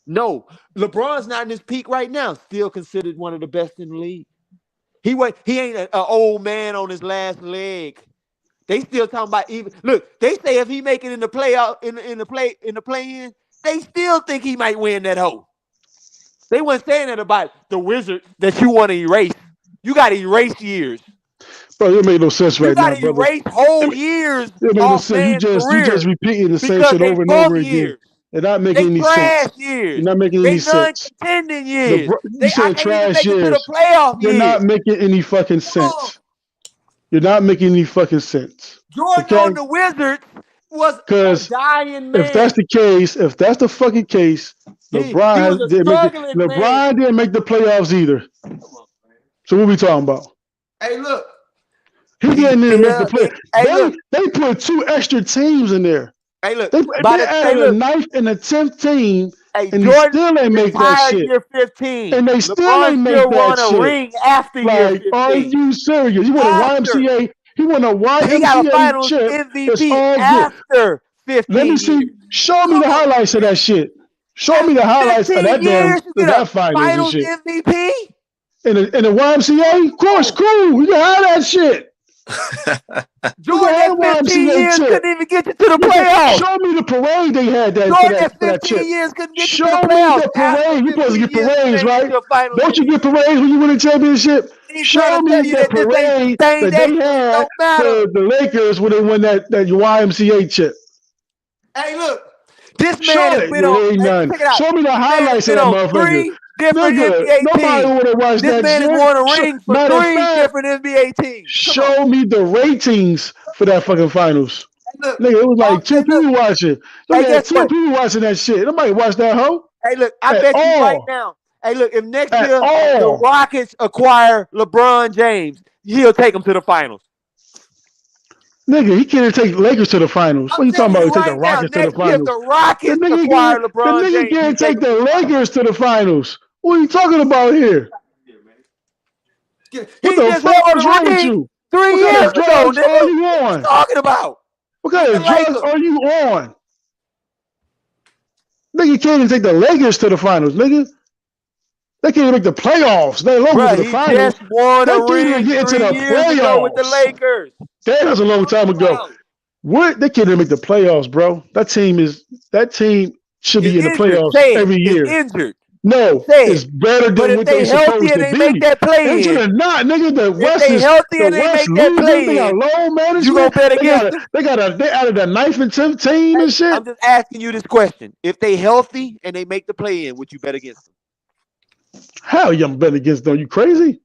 No. LeBron's not in his peak right now. Still considered one of the best in the league. He ain't an old man on his last leg. They still talking about even. Look, they say if he make it in the playoff, in the play-in, they still think he might win that hole. They weren't saying that about the Wizards that you want to erase. You got to erase years. Bro, it made no sense right now, brother. You got to erase whole years. It made no sense. You just repeating the same shit over and over again. They're not making any sense. Years. You're not making any sense. Non-contending years. You said trash years. You're not making any fucking sense. You're not making any fucking sense. Jordan on the Wizards was a dying man. If that's the case, if that's the fucking case, LeBron didn't make the playoffs either. So what we talking about? Hey, look. He didn't even make the play. They put 2 extra teams in there. Hey, look. They added a 9th and a 10th team, and they still ain't make that shit. Year 15. And they still ain't make that shit. Ring after year 15. Are you serious? You want a YMCA? He won a YMCA he got a finals MVP after 15 Let me see. Show me the highlights of that shit. Show me the highlights of that that finals and shit. MVP? In a YMCA? Of course, cool. You can have that shit. Jordan at 15 years couldn't even get you to the playoffs. Show me the parade they had Jordan at 15 years couldn't get you to the playoffs. Show me the parade. You're supposed to get parades, right? Don't you get parades when you win a championship? Show me the parade that they had for the Lakers when they won that YMCA chip. Hey, look. This man has been on. Show me the highlights of that motherfucker. Nobody would have watched that shit. This man has won a ring for 3 different NBA teams. Show me the ratings for that fucking finals. Nigga, it was like 2 people watching. Look at 2 people watching that shit. Nobody watched that hoe. Hey, look, I bet you right now. Hey, look, if next year the Rockets acquire LeBron James, he'll take them to the finals. Nigga, he can't take Lakers to the finals. What are you talking about? Take the Rockets to the finals. If the Rockets acquire LeBron James, the nigga can't take the Lakers to the finals. What are you talking about here? What the fuck is wrong with you? 3 years ago, nigga. What are you on? What are you talking about? What kind of drugs are you on? Nigga, you can't even take the Lakers to the finals, nigga. They can't even make the playoffs. They don't go to the finals. Just won a ring even get into the playoffs with the Lakers. That was a long time ago. What? They can't even make the playoffs, bro. That team should be in the playoffs every year. It's injured. No, it's better than what they're supposed to be. They make that play injured or not, nigga. The West is healthy and they make that play. They got low management. You gonna bet against them? They added a 9th and 10th team and shit. I'm just asking you this question: if they healthy and they make the play in, would you bet against them? How you bet against them? You crazy?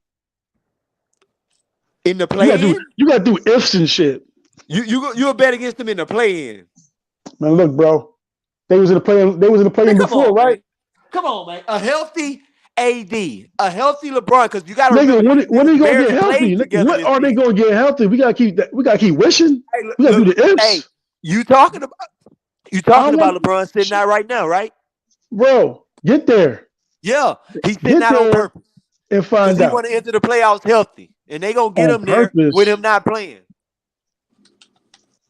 In the play-in? You gotta do ifs and shit. You'll bet against them in the play-in. Man, look, bro. They was in the play-in before, right? Come on, man. A healthy AD, a healthy LeBron, because you got to Nigga, remember, when are you gonna barely get healthy? played together What this are they season. gonna get healthy? We gotta keep that. We gotta keep wishing. Hey, We gotta do the ifs. hey, you talking about LeBron sitting out right now, right? Bro, get there. Yeah, he's sitting Get out on there purpose and because find he out. want to enter the playoffs healthy, and they gonna get On him there with purpose. him not playing.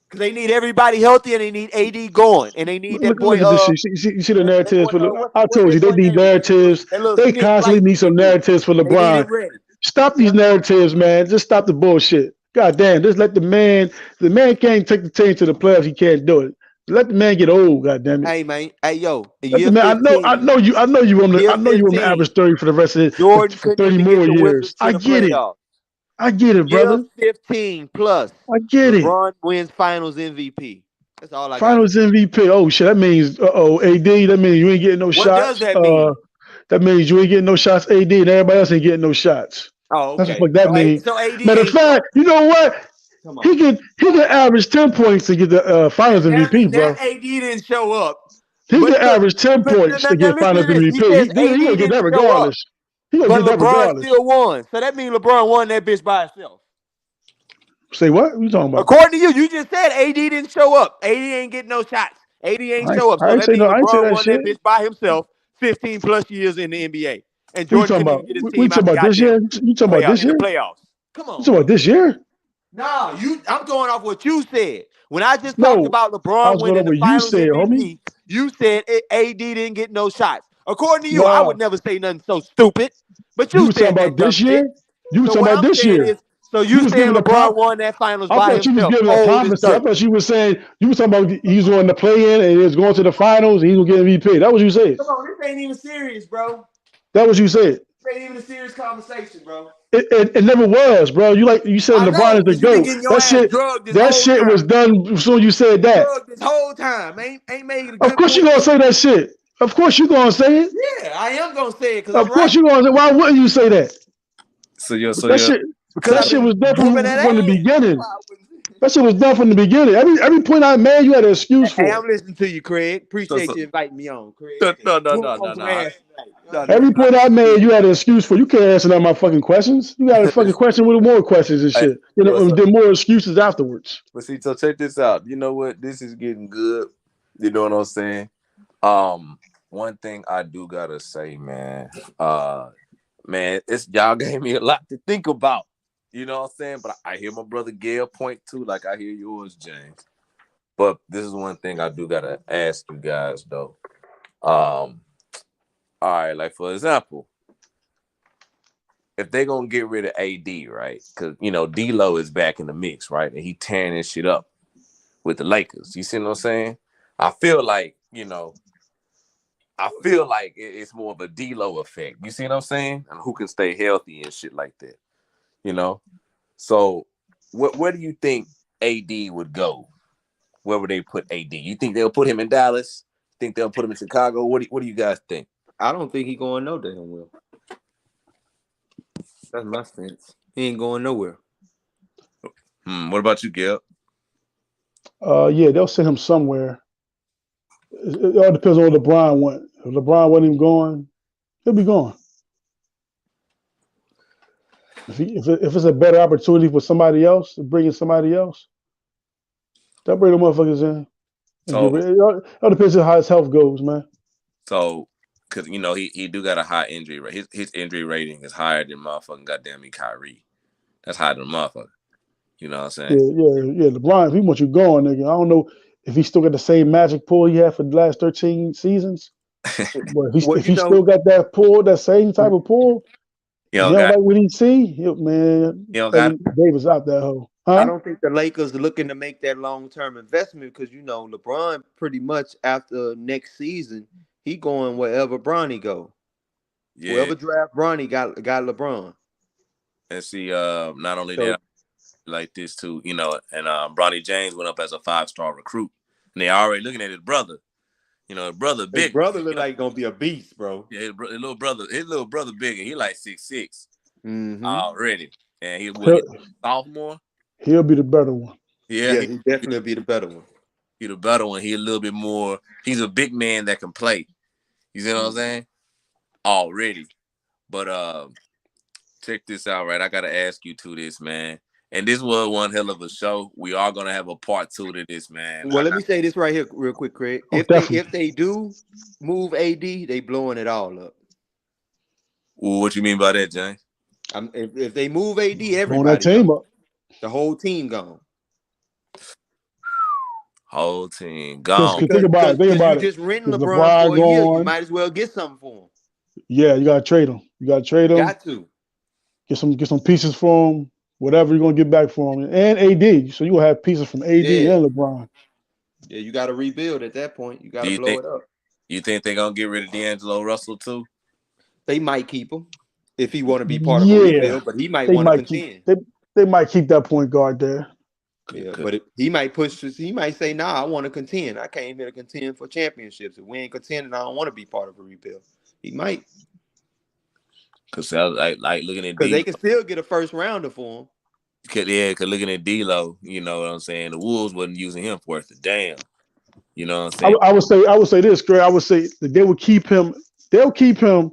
Because they need everybody healthy, and they need AD going, and they need that boy. Look at this shit. You see the narratives for I What's told that you they boy need name? narratives. That little They Smith constantly light need some skinned dude. narratives for They need LeBron. him ready. Stop these narratives, man. Just stop the bullshit. God damn, just let the man can't take the team to the playoffs. He can't do it. Let the man get old, god damn it. Hey man, hey yo, Let year the man, 15. I know you on Year the 15. average 30 for the rest of it Jordan for couldn't 30 even get more the years. Wizards to the playoffs. I get it, Year brother. 15 plus. I get it. LeBron wins Finals MVP. That's all I got. Finals MVP. Oh shit, that means AD. That means you ain't getting no What shots. does that mean? That means you ain't getting no shots, AD, and everybody else ain't getting no shots. Oh, That's okay. what that means. So AD Matter of ain't fact, you know what? Come on. He can average 10 points to get the Finals MVP, bro. Now AD didn't show up. He But can average 10 points to now get listen to Finals this. He MVP. says He AD gonna get that didn't show up, regardless. He gonna but get that LeBron regardless. still won. So that means LeBron won that bitch by himself. Say what? What you talking about? According to you just said AD didn't show up. AD ain't getting no shots. AD ain't show up. I So ain't that say means no. I ain't say LeBron that won shit. that bitch by himself 15 plus years in the NBA. And What you Jordan talking couldn't about? even get his What you team out talking the about this year? goddamn You talking about this year? playoffs. Come You on, talking bro. about this year? No, I'm going off what you said. When I just talked No, about I LeBron was going winning over the what you Finals said, homie. MVP, you said AD didn't get no shots. According to you, I Nah, would never say nothing so stupid. But you you was talking said about that dumb this year. shit. You was So talking what about I'm this saying year. is, so You you was saying giving a LeBron prop. won that Finals I by thought you was himself, giving a old as prophecy. I dirt. thought you was saying you was talking about he's going to play in and he's going to the finals and he's gonna get MVP. That was you said. Come on, this ain't even serious, bro. That was you said. This ain't even a serious conversation, bro. It never was, bro. You said I LeBron know, is the because you've been GOAT. getting your ass drugged this That whole shit was time. done as soon as you said that. Drugged this whole time. Ain't made a Of good course point you're gonna yet. say that shit. Of course you're gonna say it. Yeah, I am gonna say it because Of I'm course right. you're gonna say. Why wouldn't you say that? That shit. Because That I've shit been was done whooping that from the ass. That's beginning. why I wouldn't. That shit was done from the beginning. Every point I made, you had an excuse Hey, for. I'm listening to you, Craig. Appreciate you inviting me on, Craig. No. Whoop on some ass tonight. You know what I Every mean? point I made, you had an excuse for. You can't answer none of my fucking questions. You got a fucking question with more questions and shit. You know, and then more excuses afterwards. But see, so check this out. You know what? This is getting good. You know what I'm saying? One thing I do gotta say, man. Man, it's y'all gave me a lot to think about. You know what I'm saying? But I hear my brother Gail point too, like I hear yours, James. But this is one thing I do gotta ask you guys though. All right, like for example, if they gonna get rid of AD, right? Because you know D-Lo is back in the mix, right? And he tearing this shit up with the Lakers. You see what I'm saying? I feel like it's more of a D-Lo effect. You see what I'm saying? And who can stay healthy and shit like that. You know? So where do you think AD would go? Where would they put AD? You think they'll put him in Dallas? Think they'll put him in Chicago? What do you guys think? I don't think he going no damn well. That's my stance. He ain't going nowhere. What about you, Gil? Yeah, they'll send him somewhere. It all depends on what LeBron went. If LeBron wasn't even going, he'll be gone. If it's a better opportunity for somebody else, to bring in somebody else, they'll bring the motherfuckers in. So It all depends on how his health goes, man. So, because you know he do got a high injury rate. His injury rating is higher than motherfucking goddamn me Kyrie. That's higher than motherfucker. You know what I'm saying? Yeah. LeBron, if he wants you going, nigga, I don't know if he still got the same magic pull he had for the last 13 seasons. But if he still got that pull, that same type of pull, You he don't don't got. like what he see, man. You don't got. Davis out that hole. Huh? I don't think the Lakers are looking to make that long-term investment because, you know, LeBron pretty much after next season, he going wherever Bronny go. Yeah. Whoever draft Bronny got LeBron. And see, not only that, like this too, you know, and Bronny James went up as a 5-star recruit, and they already looking at his brother. You know, his brother big. His brother look like gonna be a beast, bro. Yeah, his little brother bigger. He like 6'6" already, and he sophomore. He'll be the better one. Yeah, he definitely be the better one. He the better one. He a little bit more. He's a big man that can play. You see what I'm saying? Already. But check this out, right? I gotta ask you to this, man. And this was one hell of a show. We are gonna have a part 2 to this, man. Well, let me say this right here, real quick, Craig. Oh, If they do move AD, they blowing it all up. Well, what you mean by that, James? If they move AD, blowing that everybody team gone. up. The whole team gone. Whole team Because gone. think about it. Think Because about you it. just renting With LeBron for a year, you going, might as well get something for him. yeah, you gotta trade him. You gotta trade him. Got to. Get some pieces for him. Whatever you're gonna get back for him, and AD. So you will have pieces from AD and LeBron. Yeah, you got to rebuild at that point. You got to blow it up. You think they're gonna get rid of D'Angelo Russell too? They might keep him if he want to be part of a rebuild, but he might want to contend. They might keep that point guard there. Yeah, but he might push this. He might say, "Nah, I want to contend. I came here to contend for championships. If we ain't contending, I don't want to be part of a rebuild." He might, because like looking at because they can still get a first rounder for him. Because looking at D'Lo, you know what I'm saying. The Wolves wasn't using him for it. Damn, you know what I'm saying. I would say this, Greg. I would say that they would keep him. They'll keep him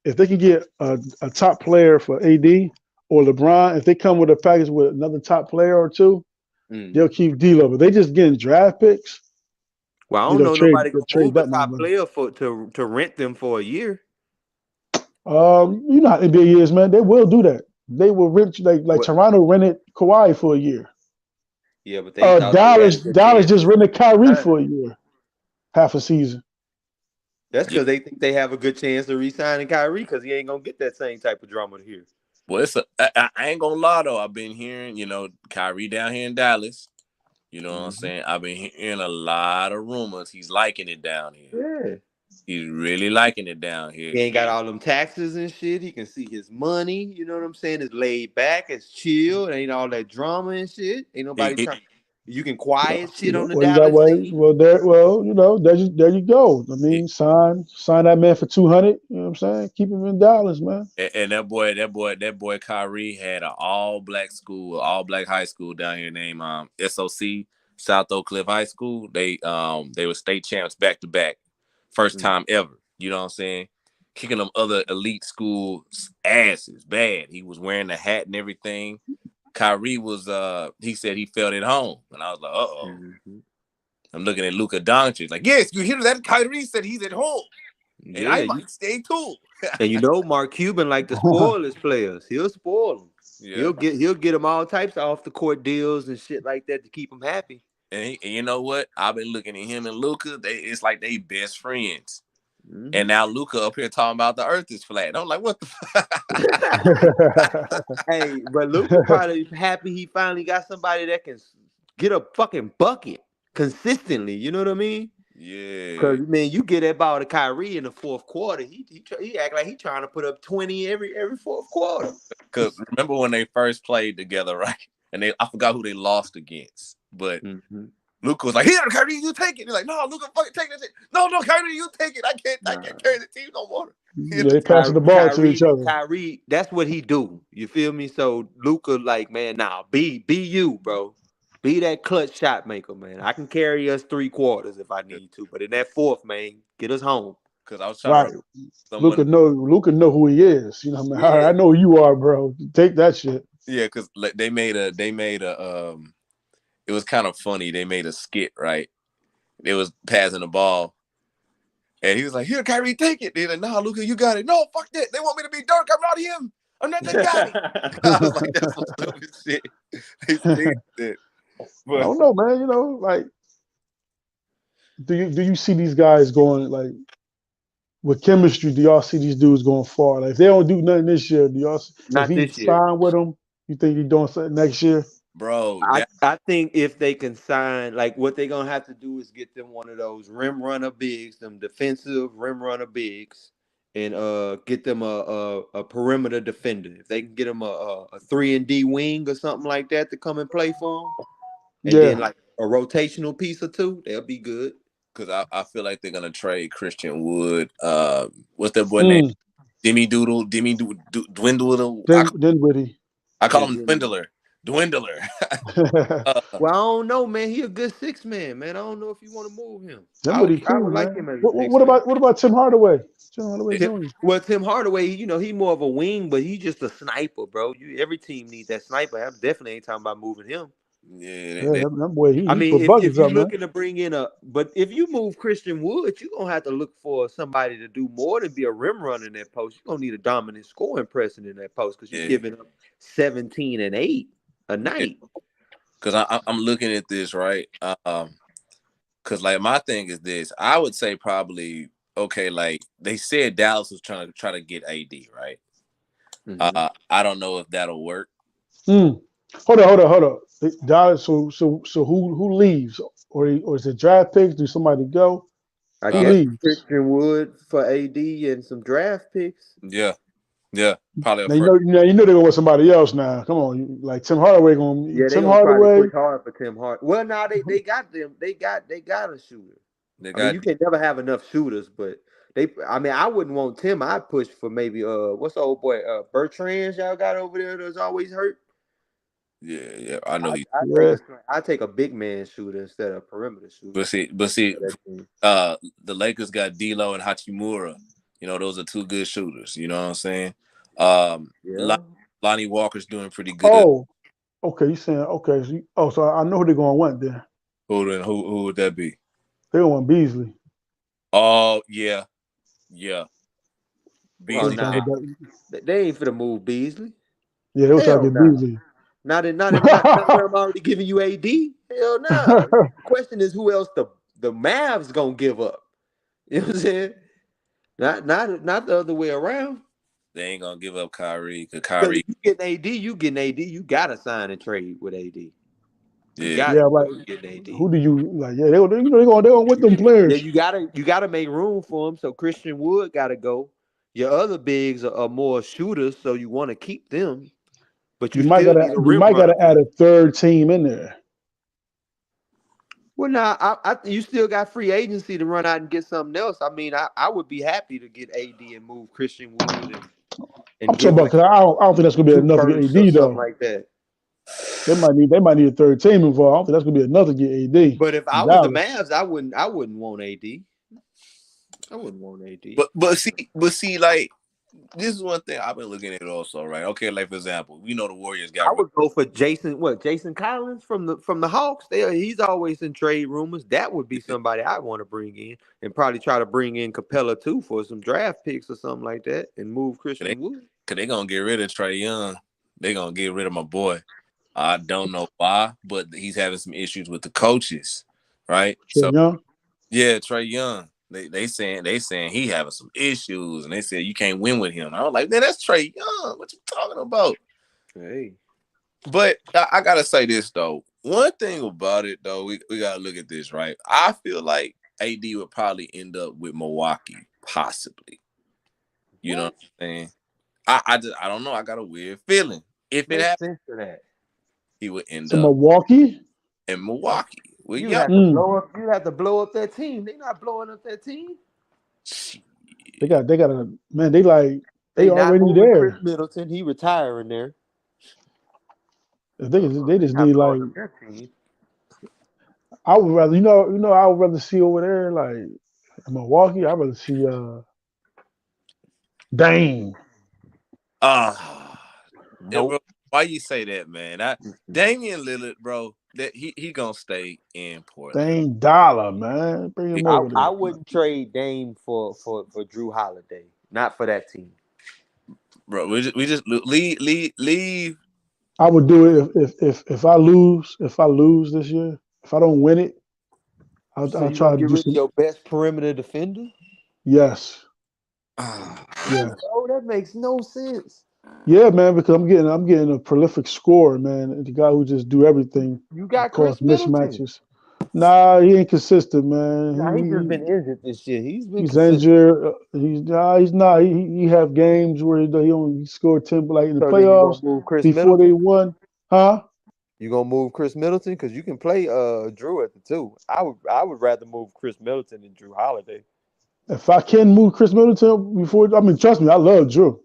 if they can get a top player for AD or LeBron. If they come with a package with another top player or two. They'll keep D'Lo, but they just getting draft picks. Well, I don't know nobody can move a top player to rent them for a year. You know how NBA is, man. They will do that. They will rent like Toronto rented Kawhi for a year. Yeah, but Dallas just rented Kyrie for a year, half a season. That's because they think they have a good chance of re-signing Kyrie because he ain't gonna get that same type of drama here. Well, I ain't gonna lie though. I've been hearing, Kyrie down here in Dallas. You know what I'm saying? I've been hearing a lot of rumors. He's liking it down here. Yeah. He's really liking it down here. He ain't got all them taxes and shit. He can see his money. You know what I'm saying? It's laid back. It's chill. It ain't all that drama and shit. Ain't nobody trying. You can quiet shit on the Dallas scene. There you go. I mean, sign that man for $200. You know what I'm saying? Keep him in Dallas, man. And that boy Kyrie had an all black high school down here named SOC, South Oak Cliff High School. They were state champs back to back, first time ever. You know what I'm saying? Kicking them other elite schools' asses bad. He was wearing the hat and everything. Kyrie was he said he felt at home, and I was like, I'm looking at Luka Doncic like, yes, you hear that? Kyrie said he's at home, and I might stay too. And Mark Cuban like to spoil his players. He'll spoil them. Yeah. He'll get them all types of off the court deals and shit like that to keep them happy. And you know what? I've been looking at him and Luka. It's like they best friends. And now Luka up here talking about the earth is flat. I'm like, what the fuck? Hey, but Luka probably happy he finally got somebody that can get a fucking bucket consistently. You know what I mean? Yeah. Because, man, you get that ball to Kyrie in the fourth quarter. He act like he trying to put up 20 every fourth quarter. Because remember when they first played together, right? And I forgot who they lost against. But Luka was like, here, Kyrie, you take it. He's like, no, Luka, fucking take that shit. No, Kyrie, you take it. I can't carry the team no more. Yeah, they passing the ball to each other. Kyrie, that's what he do. You feel me? So Luka, like, man, be you, bro. Be that clutch shot maker, man. I can carry us 3 quarters if I need to, but in that fourth, man, get us home. Because I was trying to Luka know who he is. You know what I mean? Yeah. I know who you are, bro. Take that shit. Yeah, because they made a it was kind of funny. They made a skit, right? They was passing the ball. And he was like, here, Kyrie, take it. They're like, nah, Luka, you got it. No, fuck that. They want me to be Dirk. I'm not him. I'm not that guy. I was like, that's some stupid shit. They said that. But I don't know, man. You know, like, do you see these guys going, like, with chemistry, do y'all see these dudes going far? Like, if they don't do nothing this year, do y'all not if this he sign with them, you think he's doing something next year? Bro, I think if they can sign, like, what they're gonna have to do is get them one of those rim runner bigs, them defensive rim runner bigs, and get them a perimeter defender. If they can get them a 3-and-D wing or something like that to come and play for them, and then like a rotational piece or two, they'll be good. Because I feel like they're gonna trade Christian Wood. What's that boy name? Dimmy Dwindle. Dinwiddie. I call him Dwindler. dwindler. Well, I don't know, man. He a good 6-man, man. I don't know if you want to move him. Somebody I cool, would like man. him as a What 6-man. about Tim Hardaway? Tim Hardaway Jr. Well, Tim Hardaway, he more of a wing, but he's just a sniper, bro. Every team needs that sniper. I definitely ain't talking about moving him. Yeah, that boy, I he mean, put if buckets you're up, man. looking to bring in but if you move Christian Wood, you're gonna have to look for somebody to do more than be a rim runner in that post. You're gonna need a dominant scoring person in that post because you're giving up 17 and 8 a night. Because I'm looking at this, right? Because like my thing is this, I would say probably okay. Like they said, Dallas was trying to get AD, right? Mm-hmm. I don't know if that'll work. Hold on. Dallas. So who leaves, or is it draft picks? Do somebody go? I guess Christian Wood for AD and some draft picks. Yeah, probably. Now you know they're gonna want somebody else now. Come on, like Tim Hardaway gonna. Yeah, Tim Hardaway probably push hard for Tim Hardaway. Well, now they got them. They got a shooter. You can never have enough shooters, but I wouldn't want Tim. I'd push for maybe what's the old boy Bertrand y'all got over there that's always hurt. Yeah, I know I take a big man shooter instead of a perimeter shooter. But see, the Lakers got D'Lo and Hachimura. You know, those are two good shooters. You know what I'm saying? Lonnie Walker's doing pretty good. Oh, okay. You saying okay? So I know who they're gonna want then. Who would that be? They don't want Beasley. Oh yeah. Beasley. They ain't finna move Beasley. Yeah, they was trying to get Beasley. Not where I'm already giving you AD. Hell no. The question is who else the Mavs gonna give up. You know what I'm saying? Not the other way around. They ain't gonna give up Kyrie because Kyrie. You getting AD. You gotta sign and trade with AD. Like who do you like? Yeah, they're going with them players. Yeah, you gotta make room for them. So Christian Wood gotta go. Your other bigs are more shooters, so you want to keep them. But you might gotta add a third team in there. Well, now you still got free agency to run out and get something else. I mean, I would be happy to get AD and move Christian Wood. I'm talking about because I don't think that's gonna be enough to get AD though. Like that. They might need a third team involved. I don't think that's gonna be enough to get AD. But if I was the Mavs, I wouldn't want AD. I wouldn't want AD. But see, like this is one thing I've been looking at also, right? Okay, like for example, we know the Warriors got. I would go for Jason Collins from the Hawks. He's always in trade rumors. That would be somebody I want to bring in, and probably try to bring in Capella too for some draft picks or something like that, and move Christian Wood. Cause they gonna get rid of Trae Young. They gonna get rid of my boy. I don't know why, but he's having some issues with the coaches, right? Trae Young? Yeah, Trae Young. They saying he having some issues, and they said you can't win with him. I was like, man, that's Trae Young. What you talking about? Hey, but I gotta say this though. One thing about it though, we gotta look at this, right? I feel like AD would probably end up with Milwaukee, possibly. You know what I'm saying? I don't know. I got a weird feeling. If it happens, he would end up Milwaukee. In Milwaukee. Well, you have to blow up that team. They're not blowing up that team. They got a man. They already there. Chris Middleton, he retiring there. They just need like. I would rather I would rather see over there like in Milwaukee. I'd rather see Dame. Nope. Bro, why you say that, man? Damian Lillard, bro, that he gonna stay in Portland. Dame Dollar, man. Bring him over there. I wouldn't trade Dame for Drew Holiday. Not for that team. Bro, we just leave. I would do it if I lose this year. If I don't win it, I'll try to get rid of your best perimeter defender. Yes. Yes. Oh, that makes no sense. Yeah, man, because I'm getting a prolific scorer, man. The guy who just do everything. You got Chris mismatches. Nah, he ain't consistent, man. He's just been injured this year. He's injured. He's not. He have games where he scored 10, like in the playoffs before they won. Huh? You gonna move Chris Middleton because you can play Drew at the 2. I would rather move Chris Middleton than Drew Holiday. If I can move Chris Middleton before, trust me, I love Drew.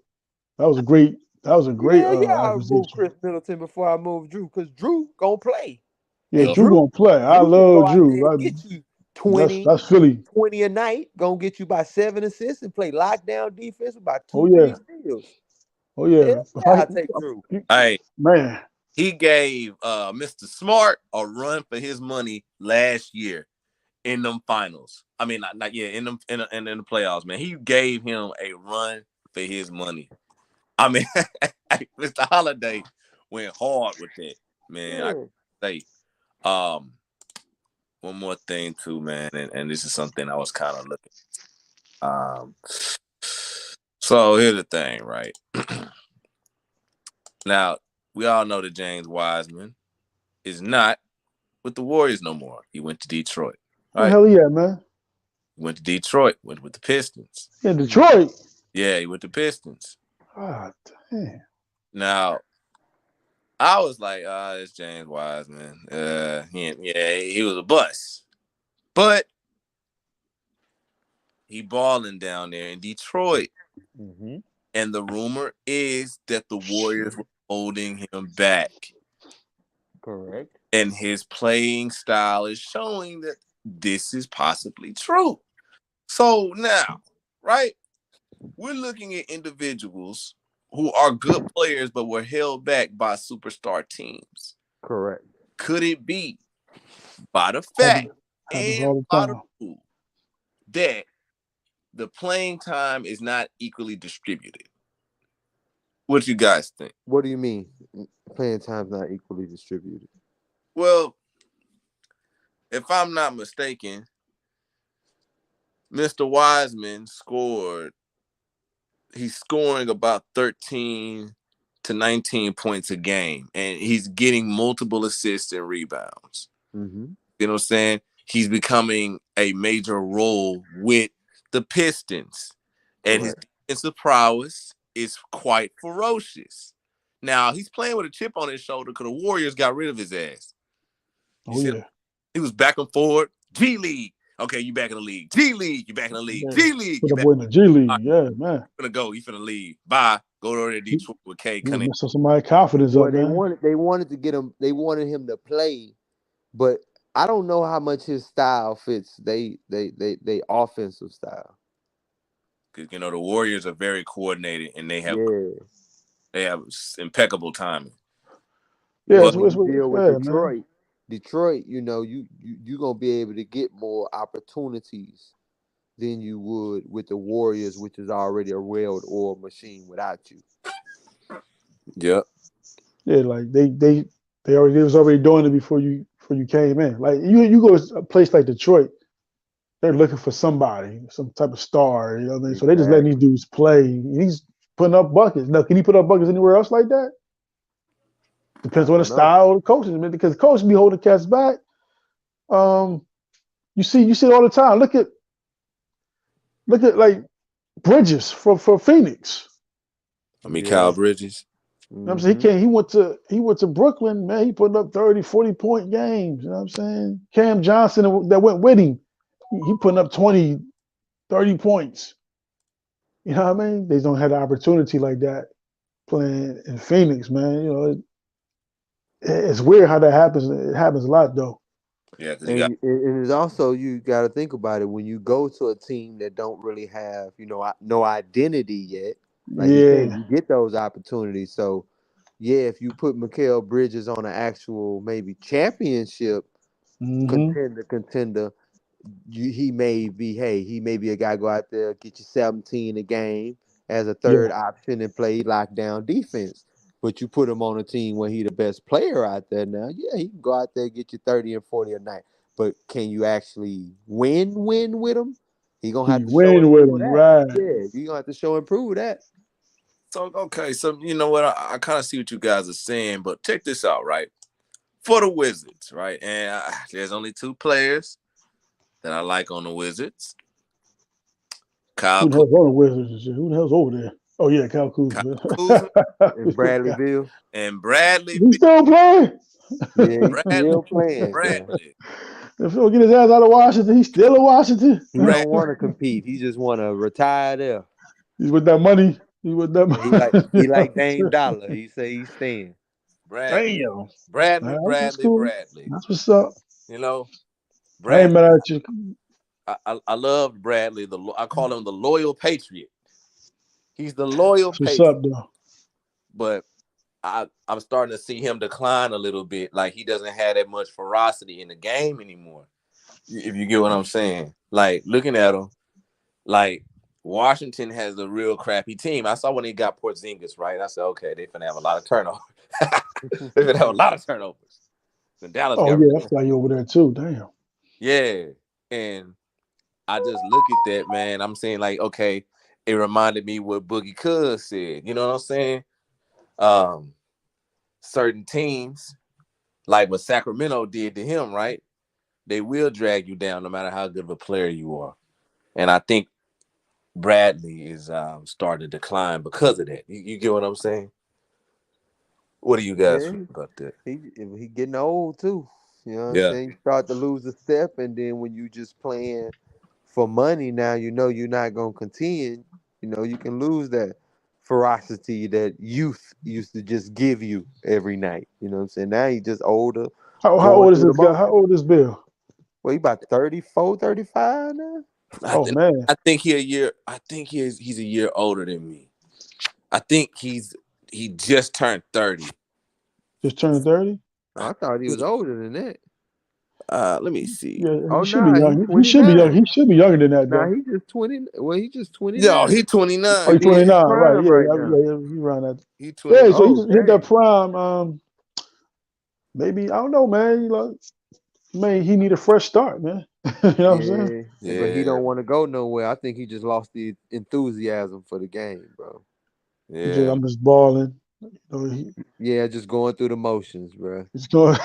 That was a great That was a great I moved acquisition. Chris Middleton before I moved Drew, because Drew gonna play. Yeah, And Drew gonna play. I Drew can love go out there Drew. and get you 20, That's Philly. 20 a night, gonna get you by 7 assists and play lockdown defense with about Oh 2-3 yeah. steals. Oh yeah. I'll take Drew. Hey, Man. he gave Mr. Smart a run for his money last year in them finals. I mean, not in them in the playoffs, man. He gave him a run for his money. I mean, Mr. Holiday went hard with that, man. Yeah. I can say, one more thing too, man, and this is something I was kind of looking. So here's the thing, right? Now we all know that James Wiseman is not with the Warriors no more. He went to Detroit. Where the Right? hell he at, man? He went to Detroit. Went with the Pistons. In Detroit. Yeah, he went to Pistons. God damn. Now, I was like, it's James Wiseman. He was a bust. But he balling down there in Detroit. Mm-hmm. And the rumor is that the Warriors were holding him back. Correct. And his playing style is showing that this is possibly true. So now, right, we're looking at individuals who are good players but were held back by superstar teams. Correct. Could it be by the fact happens and all the by time. the rule that the playing time is not equally distributed? What you guys think? What do you mean? Playing time's not equally distributed. Well, if I'm not mistaken, Mr. Wiseman he's scoring about 13 to 19 points a game, and he's getting multiple assists and rebounds. Mm-hmm. You know what I'm saying? He's becoming a major role with the Pistons, and his defensive prowess is quite ferocious. Now, he's playing with a chip on his shoulder because the Warriors got rid of his ass. He was back and forth. G League. Okay, you back in the league. G League. You back in the league. Yeah. G League. Put the boy in the G League. Right. Yeah, man. You finna go. You finna leave. Bye. Go over to Detroit with K. So somebody confidence up, they man. They wanted to get him. They wanted him to play, but I don't know how much his style fits. They offensive style. Because the Warriors are very coordinated and they have impeccable timing. Yeah, it's deal with Detroit. Man. Detroit, you gonna be able to get more opportunities than you would with the Warriors, which is already a well-oiled machine without you. Yep. Yeah, like they was already doing it before you came in. Like you go to a place like Detroit, they're looking for somebody, some type of star. You know what I mean? Exactly. So they just letting these dudes play. He's putting up buckets. Now, can he put up buckets anywhere else like that? Depends on the style of the coaches, man. Because the coaches be holding cats back. You see it all the time. Look at like Bridges for Phoenix. Kyle Bridges. You know what I'm saying? He went to Brooklyn, man. He put up 30, 40-point games. You know what I'm saying? Cam Johnson that went with him, he putting up 20, 30 points. You know what I mean? They don't have the opportunity like that playing in Phoenix, man. It's weird how that happens. It happens a lot, though. Yeah, and it's also, you got to think about it, when you go to a team that don't really have, no identity yet. Like you said, you get those opportunities. So, if you put Mikal Bridges on an actual maybe championship contender, he may be a guy go out there, get you 17 a game as a third option and play lockdown defense. But you put him on a team where he's the best player out there now, he can go out there and get you 30 and 40 a night. But can you actually win with him? He gonna have to win with him, right? Yeah, you gonna have to show and prove that. So you know what? I kind of see what you guys are saying, but check this out, right? For the Wizards, right? And there's only two players that I like on the Wizards. Who the hell's on the Wizards? Who the hell's over there? Oh yeah, Kyle Kuzma. And Bradley Beal. He's still playing. Yeah, he's still playing. Bradley. If he'll get his ass out of Washington, he's still in Washington. He don't want to compete. He just want to retire there. He's with that money. He would never. He like Dame Dollar. He say he's staying. Bradley, Damn. Bradley, That's Bradley, cool. Bradley. That's what's up. You know, I ain't mad Bradley. at you. I love Bradley. I call him the loyal patriot. He's the loyal That's what's up, patriot. though. But I'm starting to see him decline a little bit. Like he doesn't have that much ferocity in the game anymore. If you get what I'm saying. Like looking at him, like Washington has a real crappy team. I saw when he got Porzingis, right? I said, okay, they're gonna have a lot of turnovers. They're gonna have a lot of turnovers. And Dallas Oh, got yeah, that's why you over there, too. Damn. yeah. And I just look at that, man. I'm saying, like, okay, it reminded me what Boogie Cuz said. You know what I'm saying? Certain teams, like what Sacramento did to him, right? They will drag you down no matter how good of a player you are. And I think Bradley is starting to decline because of that. You get what I'm saying? What do you guys feel about that? He getting old too. You know what I'm Yeah. saying? You start to lose a step, and then when you just playing for money, now you know you're not gonna continue. You know you can lose that ferocity that youth used to just give you every night. You know what I'm saying? Now he just older, How going old is through the this guy? motions. How old is Bill? Well, he about 34, 35 now. Oh, man. I think he's a year older than me. I think he just turned 30. Just turned 30? Oh, I thought he was older than that. Let me see. Yeah, Oh he should be nah, he's young. He should be young. 29. He should be younger than that, Nah, though. he just 20. Well, he just Yo, 29. he Oh, 29, he's He in his man. 29, right? prime Yeah, right yeah, now. yeah, he around that. He 29. Yeah, so he Oh, just hit that dang. prime. Maybe I don't know, man. Man, he need a fresh start, man. You know what I'm saying? Yeah, but he Yeah, don't want to go nowhere. I think he just lost the enthusiasm for the game, bro. yeah. I'm just balling. You know, Yeah, just going through the motions, bro. he's going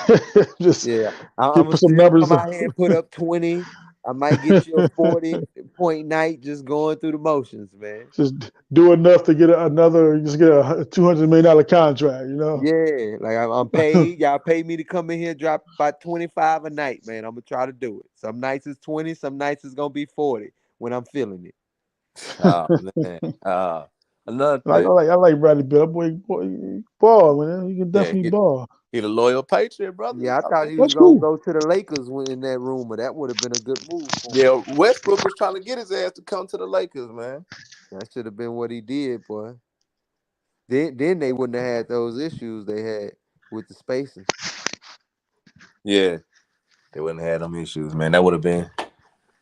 just Yeah, I'm get gonna put some still numbers come up. out here and put up 20. I might get you a 40-point night just going through the motions, man. Just do enough to get another. Just get a $200 million contract. You know. Yeah, like I'm paid. Y'all pay me to come in here, drop about 25 a night, man. I'm gonna try to do it. Some nights it's 20, some nights it's gonna be 40 when I'm feeling it. Oh man. Another I thing. like Bradley Bill. That boy ball, man. He can Yeah, definitely ball. he the loyal patriot, brother. Yeah, I thought he was That's gonna cool. go to the Lakers when in that rumor. That would have been a good move for him. Yeah, Westbrook was trying to get his ass to come to the Lakers, man. That should have been what he did, boy. Then they wouldn't have had those issues they had with the spacing. Yeah, they wouldn't have had them issues, man. That would have been.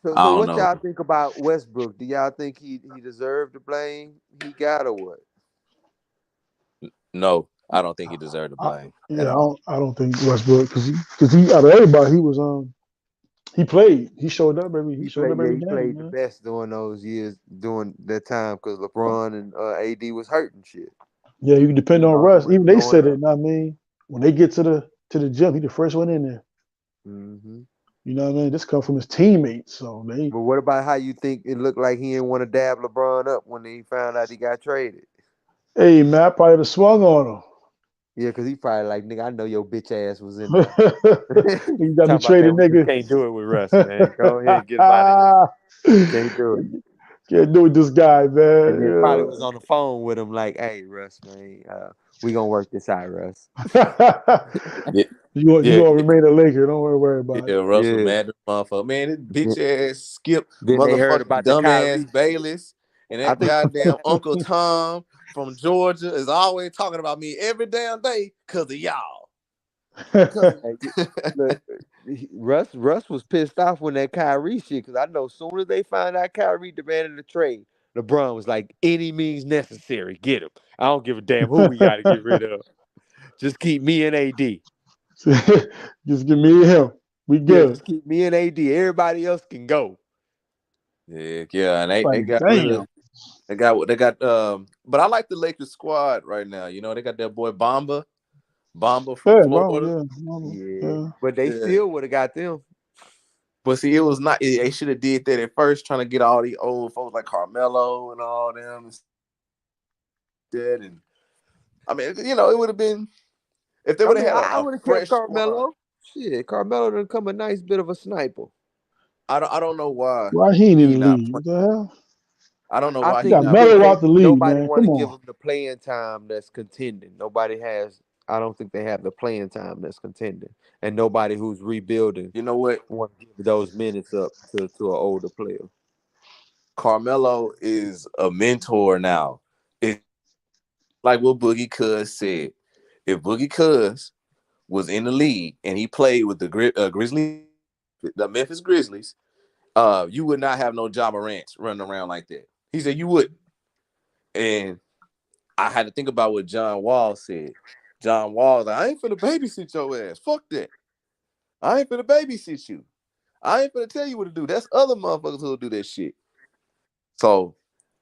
So, I so don't what know. y'all think about Westbrook? Do y'all think he deserved the blame he got or what? No, I don't think he deserved the blame at Yeah, all. I don't think Westbrook because he out of everybody he was he played. He showed up He showed played, up yeah, every he game, played the man. best during those years, during that time, because LeBron and AD was hurting shit. Yeah, you can depend He on Russ. always Even they showing said it. up. You know what I mean, when they get to the gym, he the first one in there. Hmm. You know what I mean? This come from his teammates, so they. But what about how you think it looked like he didn't want to dab LeBron up when he found out he got traded? Hey, man, I probably have swung on Yeah, because he probably like, nigga, I know your bitch ass was in him. there. You got me Talking about, man, traded, we just nigga. can't do it with Russ, man. Go ahead and get him out of here. Can't do it. Can't do it with this guy, And then probably was man. on the phone with him like, hey, Russ, man, we gonna work this out, Russ. Yeah, You yeah, gonna remain a Laker? Don't worry about yeah. it. Russell Yeah. mad motherfucker, man. This bitch Then, ass Skip, then they heard motherfucking about the dumbass Kyrie shit. Bayless, and I that think goddamn Uncle Tom from Georgia is always talking about me every damn day because of y'all. Cause hey, look, Russ was pissed off when that Kyrie shit, because I know as soon as they found out Kyrie demanded a trade, LeBron was like, any means necessary, get him. I don't give a damn who we got to get rid of. Just keep me and AD. Just give me and him. We Yeah, good. just keep me and AD. Everybody else can go. yeah, and they Like, got rid damn. of they got but I like the Lakers squad right now. You know, they got that boy Bomba from Yeah, bro. Florida. Yeah, Yeah, yeah. but they Yeah. still would have got them. But see, it was not. They should have did that at first, trying to get all the old folks like Carmelo and all them instead. And I mean, you know, it would have been if they I would have mean, had I a would have kept fresh squad. Carmelo. Shit, Carmelo done come a nice bit of a sniper. I don't know why Why he ain't in he the not league? playing. What the hell? I don't know I why You he think got it's not Melo playing. because out the league, nobody man. want Come to give on. him the playing time that's contending. Nobody has. I don't think they have the playing time that's contending, and nobody who's rebuilding You know what? want to give those minutes up to an older player. Carmelo is a mentor now. It's like what Boogie Cuz said. If Boogie Cuz was in the league and he played with the Grizzlies, the Memphis Grizzlies, you would not have no Ja Morant running around like that. He said you wouldn't. And I had to think about what John Wall said. John Wall was like, I ain't finna babysit your ass. Fuck that. I ain't finna babysit you. I ain't finna tell you what to do. That's other motherfuckers who'll do that shit. So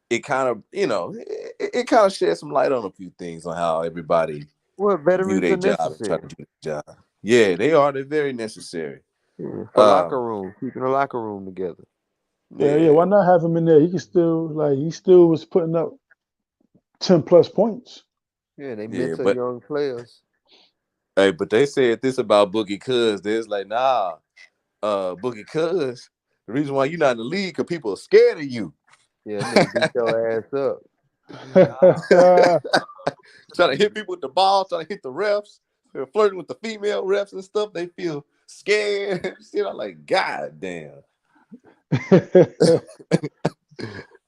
it kind of, it kind of sheds some light on a few things on how everybody Well, view veterans their are job and try necessary. to do their job. Yeah, they are. They're very necessary. For locker Um, room, keeping the locker room together. Yeah. yeah, Why not have him in there? He still was putting up 10+ points. Yeah, they yeah. mentor But young players. hey, but they said this about Boogie Cuz. They're like, nah, Boogie Cuz. The reason why you're not in the league because people are scared of you. Yeah, nigga beat your ass up. Trying to hit people with the ball, trying to hit the refs, they're flirting with the female refs and stuff. They feel scared. Shit, I'm like, God damn.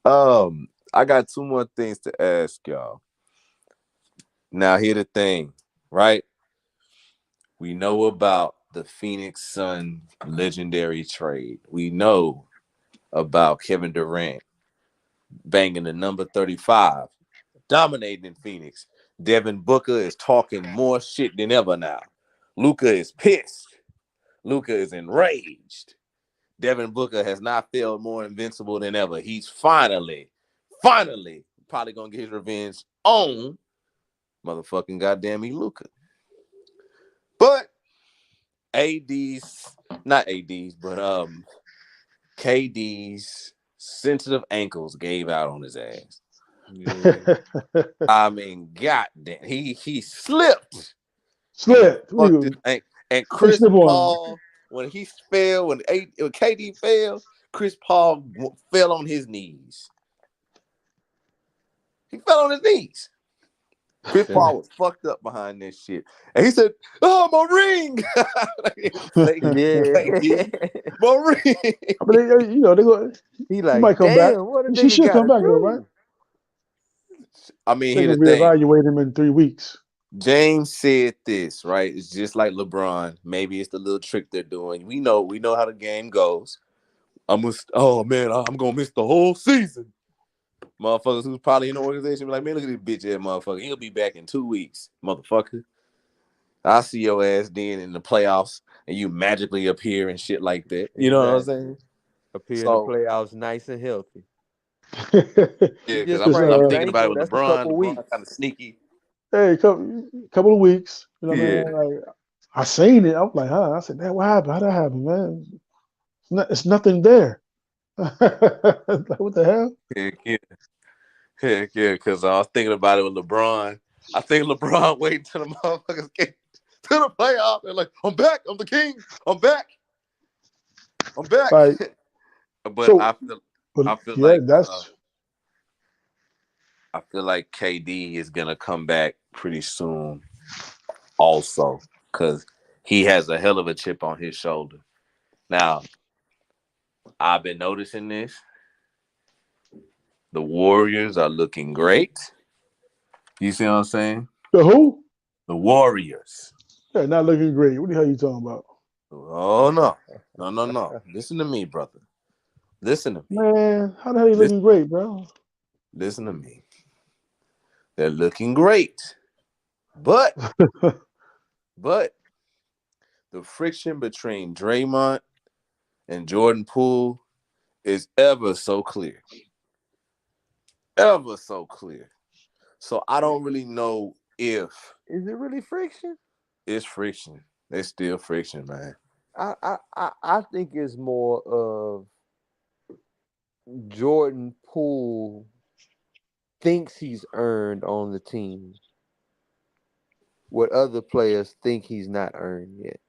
I got two more things to ask y'all. Now, here the thing, right? We know about the Phoenix Sun legendary trade. We know about Kevin Durant banging the number 35, dominating in Phoenix. Devin Booker is talking more shit than ever now. Luka is pissed. Luka is enraged. Devin Booker has not felt more invincible than ever. He's finally probably gonna get his revenge on motherfucking goddamn Luka. But AD's not AD's, but KD's sensitive ankles gave out on his ass. Yeah. I mean, goddamn, he slipped and Slip. fucked his ankle. And They Chris slip on. Paul, when he fell, when KD fell, Chris Paul fell on his knees. He fell on his knees. Chris Paul was fucked up behind this shit. And he said, oh, my ring. Yeah. My ring. But they go. He He might like, come back. damn, what a She nigga should come gotta back though, right? do? I mean, They're here's gonna the thing. reevaluate him in 3 weeks. James said this, right? It's just like LeBron. Maybe it's the little trick they're doing. We know how the game goes. I'm gonna miss the whole season. Motherfuckers who's probably in the organization be like, man, look at this bitch ass motherfucker. He'll be back in 2 weeks, motherfucker. I'll see your ass then in the playoffs and you magically appear and shit like that. You know what I'm Exactly. saying? Appear in the So playoffs nice and healthy. He yeah, because just I'm Just sprained his thinking about it ankle. with That's a LeBron. couple LeBron weeks. kind of sneaky. hey, couple of weeks. You know what Yeah. I mean? Like I seen it. I'm like, huh? I said, man, what happened? How that happen, man? It's nothing there. Like, what the hell? Heck yeah. Heck yeah. Because I was thinking about it with LeBron. I think LeBron waiting till the motherfuckers get to the playoff. They're like, I'm back. I'm the king. I'm back. I'm back. Like But so. But I feel yeah, like that's KD is gonna come back pretty soon, also, because he has a hell of a chip on his shoulder. Now, I've been noticing this. The Warriors are looking great. You see what I'm saying? the who? The Warriors. Yeah, not looking great. What the hell you talking about? Oh no. No. Listen to me, brother. Listen to me. Man, how the hell you Listen, looking great, bro? listen to me. They're looking great. But the friction between Draymond and Jordan Poole is ever so clear. Ever so clear. So I don't really know if Is it really friction? it's friction. It's still friction, man. I think it's more of Jordan Poole thinks he's earned on the team what other players think he's not earned yet.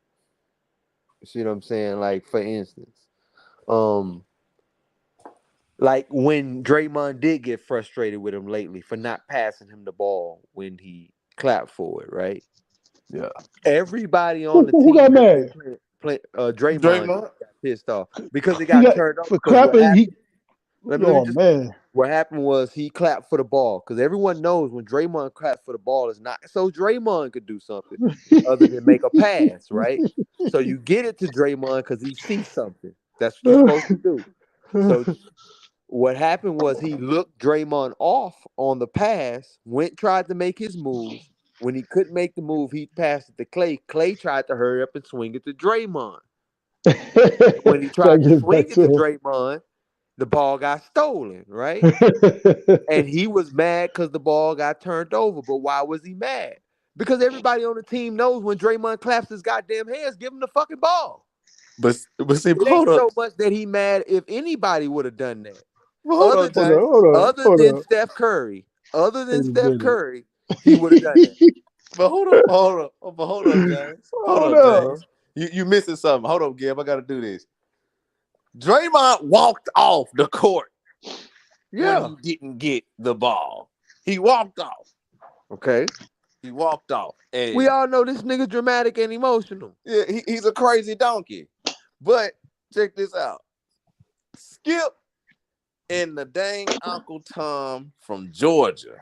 You see what I'm saying? Like for instance, um, Like when Draymond did get frustrated with him lately for not passing him the ball when he clapped for it, right? Yeah. Everybody on the Who got team that they mad? Draymond Draymond. got pissed off because it He got got turned over. for Because what clapping. happened? Let me Oh just man. what happened was he clapped for the ball because everyone knows when Draymond claps for the ball is not so Draymond could do something other than make a pass, right? So you get it to Draymond because he sees something. That's what you're supposed to do. So what happened was he looked Draymond off on the pass, tried to make his move. When he couldn't make the move, he passed it to Clay. Clay tried to hurry up and swing it to Draymond. When he Try to tried to get it back swing it to to Draymond, the ball got stolen, right? him. And he was mad because the ball got turned over. But why was he mad? Because everybody on the team knows when Draymond claps his goddamn hands, give him the fucking ball. But see, It hold ain't up. so much that he mad if anybody would have done that. Well, hold Other up, than James. Hold other than up. Steph Curry, Wait a minute. he would have done that. But hold up, James. Hold Hold up, up. James. You missing something. Hold up, Gib. I gotta do this. Draymond walked off the court when Yeah. he didn't get the ball. He walked off. Okay. He walked off. And We all know this nigga dramatic and emotional. yeah, he's a crazy donkey. But check this out. Skip and the dang Uncle Tom from Georgia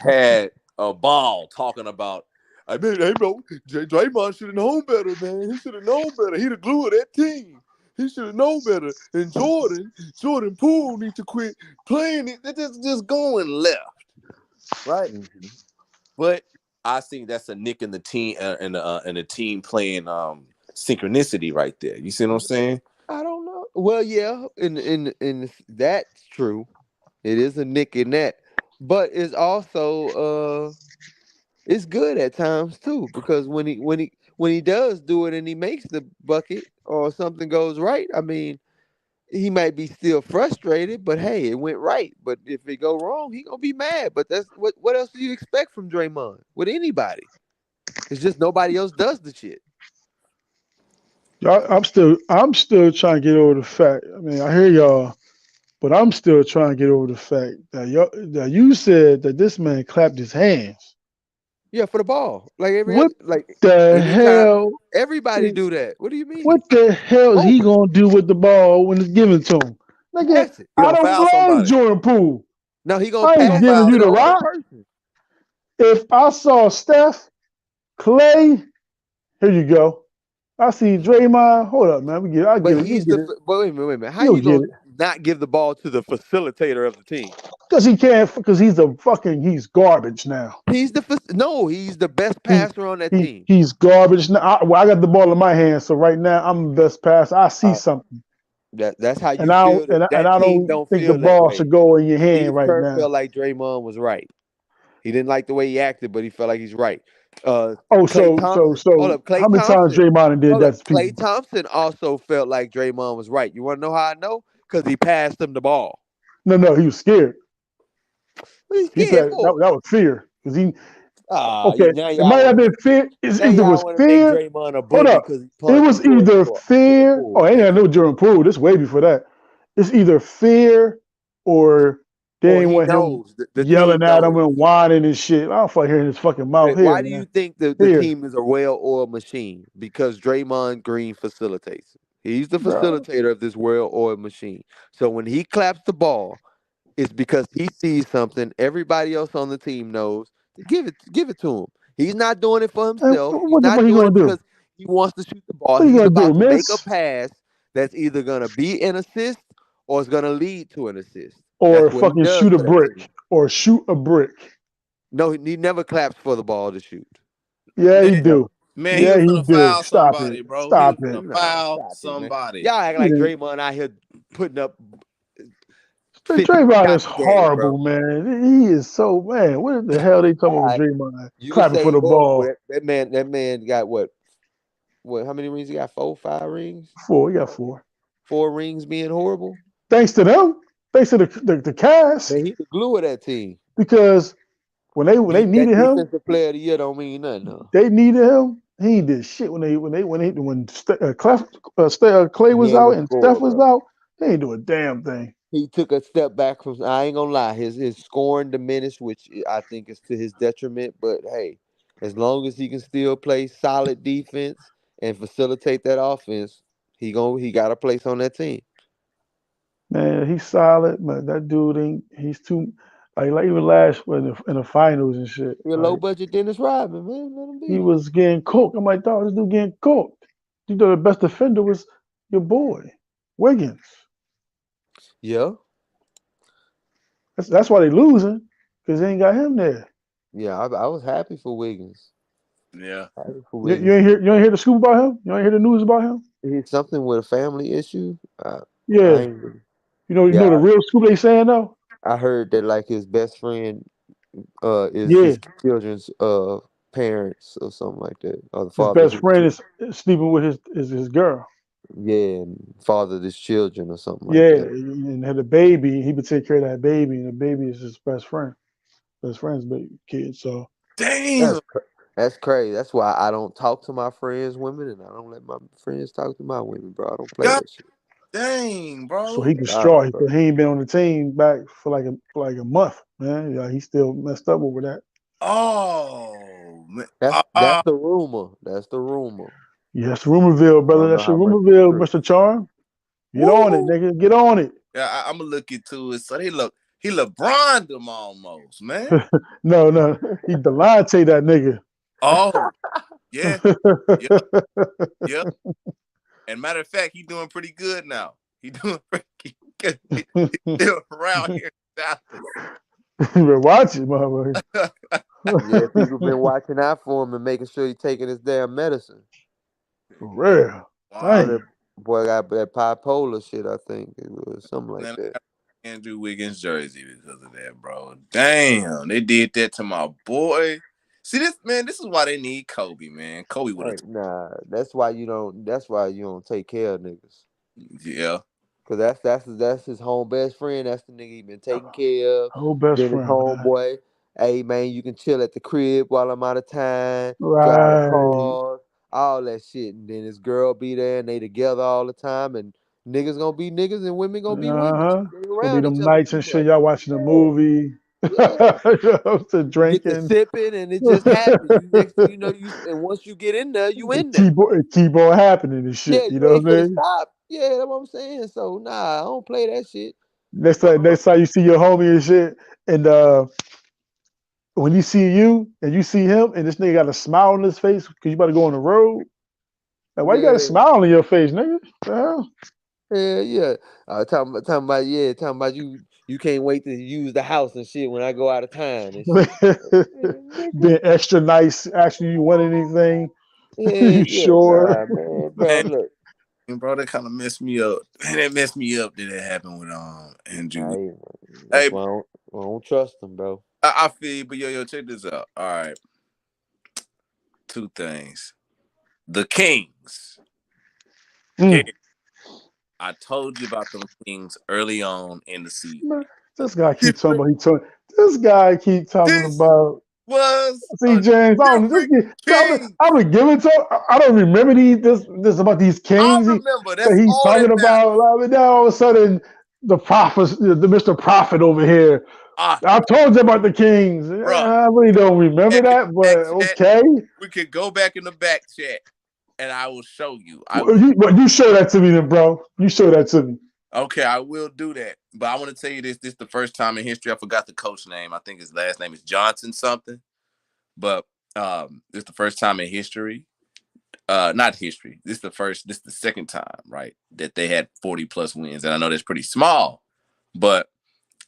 had a ball talking about, I mean, hey, bro, Draymond should have known better, man. He should have known better. He the glue of that team. He should have known better. And Jordan Poole need to quit playing it. They're just going left, right? Mm-hmm. But I think that's a nick in the team and the team playing synchronicity right there. You see what I'm saying? I don't know. Well, yeah, in that's true. It is a nick in that, but it's also it's good at times too because when he does do it and he makes the bucket or something goes right. I mean, he might be still frustrated, but hey, it went right. But if it go wrong, he gonna be mad. But that's what else do you expect from Draymond with anybody? It's just nobody else does the shit. I'm still trying to get over the fact. I mean, I hear y'all, but I'm still trying to get over the fact that you said that this man clapped his hands. Yeah, for the ball. What Like the anytime hell? everybody do that. What do you What mean? the hell is he Open. gonna do with the ball when it's given to him? Nigga, Pass it. He I gonna don't foul blame somebody. Jordan Poole. No, he gonna I He ain't gonna pass it giving foul you to the the other somebody. rock. person. If I saw Steph, Clay, here you go. I see Draymond. Hold up, man. I But get it. You he's get the it. but wait a minute. How You'll you get gonna it. not give the ball to the facilitator of the team? Because he can't. Because he's garbage now. No, he's the best He passer on that he team. he's garbage now. I got the ball in my hand, so right now I'm the best passer. I see Uh, something, that's how and you I feel. don't, and That I team don't don't think the feel that ball way. should go in your hand Steve right Kerr now. felt like Draymond was right. He didn't like the way he acted, but he felt like he's right. Oh, Clay so so Thompson. Hold so up, Clay how many times Thompson. Draymond did Hold that up, to Clay people? Thompson also felt like Draymond was right. You want to know how I know? Because he passed him the ball. No, he was scared. What are you He scared said for? that was fear because he. Ah, Okay, now it y'all might want have to been make fear. It now either y'all was want to make fear. Draymond a Hold boogie up. because he It punched was Jordan either fear. Oh, Poole. I ain't got no Jordan Poole. This way before that. It's either fear or they Or ain't he want him knows the team yelling at him knows. and whining and shit. I don't fucking hearing his fucking mouth here, Why do man. you think the Here, team is a well-oiled machine? Because Draymond Green facilitates it. He's the bro. facilitator of this well-oiled machine. So when he claps the ball, it's because he sees something everybody else on the team knows to give it to him. He's not doing it for And himself. He's what the fuck not he doing gonna it do? because he wants to shoot the ball. What he He's gonna do? about to make a Miss pass that's either gonna be an assist or it's gonna lead to an assist. or That's what he fucking does shoot a for that brick team. or shoot a brick? No, he never claps for the ball to shoot. Yeah, he Man, do. he Yeah, was he gonna do. foul Stop it. somebody, bro. He was Stop gonna it. Nah, foul stop it, man. somebody. Y'all act He like didn't. Draymond out here putting up 50 Draymond is shots a game, bro. horrible, man. He is so man. What the hell they talking All about right. Draymond You can clapping say for he the horrible, ball? but that man got what, how many rings he got? 4, 5 rings? Four, he got four. 4 rings being horrible? Thanks to them. Thanks to the cast Man, he's the glue of that team. because when they That needed him, defensive player of the year don't mean nothing, huh? they needed him. He did shit when Clay He was ain't out gonna and score, Steph was bro. out. He ain't do a damn thing. he took a step back from. I ain't gonna lie, his scoring diminished, which I think is to his detriment. But hey, as long as he can still play solid defense and facilitate that offense, he got a place on that team. Man, he's solid, but that dude ain't. He's too like even last in the finals and shit. He a low Like budget Dennis Rodman, man. Let him he be. was getting cooked. I'm like, dog, this dude getting cooked. You know, the best defender was your boy Wiggins. Yeah, That's why they losing because they ain't got him there. yeah. I was happy for Wiggins. Yeah. Happy for You Wiggins. ain't hear the scoop about him. You ain't hear the news about him. He's something with a family issue. I Yeah, ain't. Really- you know the Yeah, real scoop they saying though. I heard that like his best friend is Yeah, his children's parents or something like that, or the his father of best his friend is sleeping with his girl. yeah, and father of his children or something like Yeah, that. and had a baby. He would take care of that baby, and the baby is his best friend's baby kid. So Damn. That's that's crazy. That's why I don't talk to my friends' women, and I don't let my friends talk to my women, bro. I don't play God that shit. dang, so bro. he Nah, distraught. bro. He ain't been on the team back for like a month, man. Yeah, he still messed up over that. Oh man. That's the rumor. That's the rumor. Yes, Rumorville, I brother. don't know That's your how much is Rumorville, true. Mr. Charm. Get on it, Woo. nigga. Get on it. Yeah, I'm gonna look into it. So he LeBron them almost, man. No, he Delonte that nigga. Oh, yeah, yep, yep. And matter of fact, he doing pretty good now. He doing pretty good. He's still around here in Dallas. You better watch it, motherfucker. Yeah, people been watching out for him and making sure he taking his damn medicine. For real. Wow. Know that Dang. boy got that bipolar shit. I think it was something like Man, that. I got Andrew Wiggins jersey because of that, bro. Damn, they did that to my boy. See this, man. This is why they need Kobe, man. Kobe would have. Hey, nah, that's why you don't. That's why you don't take care of niggas. Yeah. Cause that's his home best friend. That's the nigga he been taking care of. Whole best Then his friend, man. homeboy. Hey man, you can chill at the crib while I'm out of town. Drive the Right. cars, all that shit. And then his girl be there, and they together all the time. And niggas gonna be niggas, and women gonna be women. Uh-huh. They Gonna be around each them other nights too and shit. much. Y'all watching a Yeah, movie. yeah. To You get to drinking. sipping, and it just happens. You next thing you know, and once you get in there, you in there. It keep on happening and Yeah, shit. You you know ain't what I finna mean? stop. Yeah, that's what I'm saying. So nah, I don't play that shit. Next time you see your homie and shit, and when you see you and you see him, and this nigga got a smile on his face because you about to go on the road. Like, why you got a Yeah, smile on your face, nigga? The hell? yeah. Talking about you. You can't wait to use the house and shit when I go out of town and shit. Nigga. Being extra nice, asking you want anything. Yeah, You yeah, sure? nah, man, bro. Man, Look, bro, that kind of messed me up. Man, that messed me up that it happened with Andrew. hey, Hey, that's why I don't trust him, bro. I feel you, but yo, check this out. All right, two things. The Kings. Yeah, Mm. I told you about them Kings early on in the season. Man, A this guy keep talking different. about this guy keep talking This about was see a James. I don't different King. I would give it to I don't remember this about these I kings remember. that That's he's all that talking matters. about. I mean, now all of a sudden the prophet, the Mr. Prophet over here. Ah, I told you about the kings. bruh. I really don't remember Back in that, the but back chat. okay. We could go back in the back chat, and I will show you. I will. But you show that to me then, bro. You show that to me. Okay, I will do that. But I want to tell you this. This is the first time in history. I forgot the coach name. I think his last name is Johnson something. But this is the first time in history. Not history. This is the second time, right? That they had 40 plus wins. And I know that's pretty small. But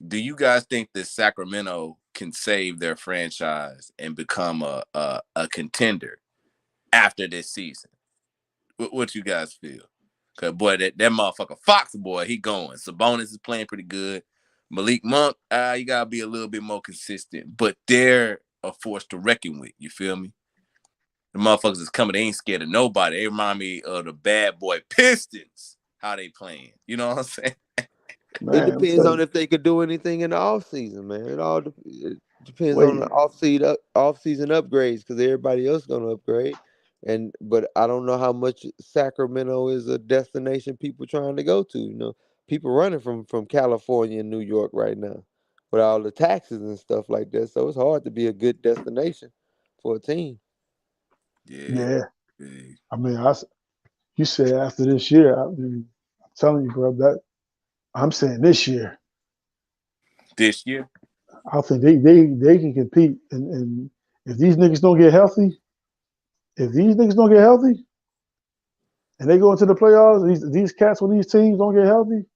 do you guys think that Sacramento can save their franchise and become a contender after this season? What you guys feel? Cause boy, that motherfucker Fox boy, he going. Sabonis is playing pretty good. Malik Monk, you gotta be a little bit more consistent. But they're a force to reckon with. You feel me? The motherfuckers is coming. They ain't scared of nobody. They remind me of the bad boy Pistons. How they playing? You know what I'm saying? It Man, I'm depends telling on you. if they could do anything in the off season, man. It depends on the Wait. off season upgrades because everybody else gonna upgrade. But I don't know how much Sacramento is a destination people trying to go to. You know, people running from California and New York right now with all the taxes and stuff like that. So it's hard to be a good destination for a team. Yeah. I mean, you said after this year. I mean, I'm telling you, bro. I'm saying this year. This year, I think they can compete, and if these niggas don't get healthy, and they go into the playoffs, these cats with these teams don't get healthy,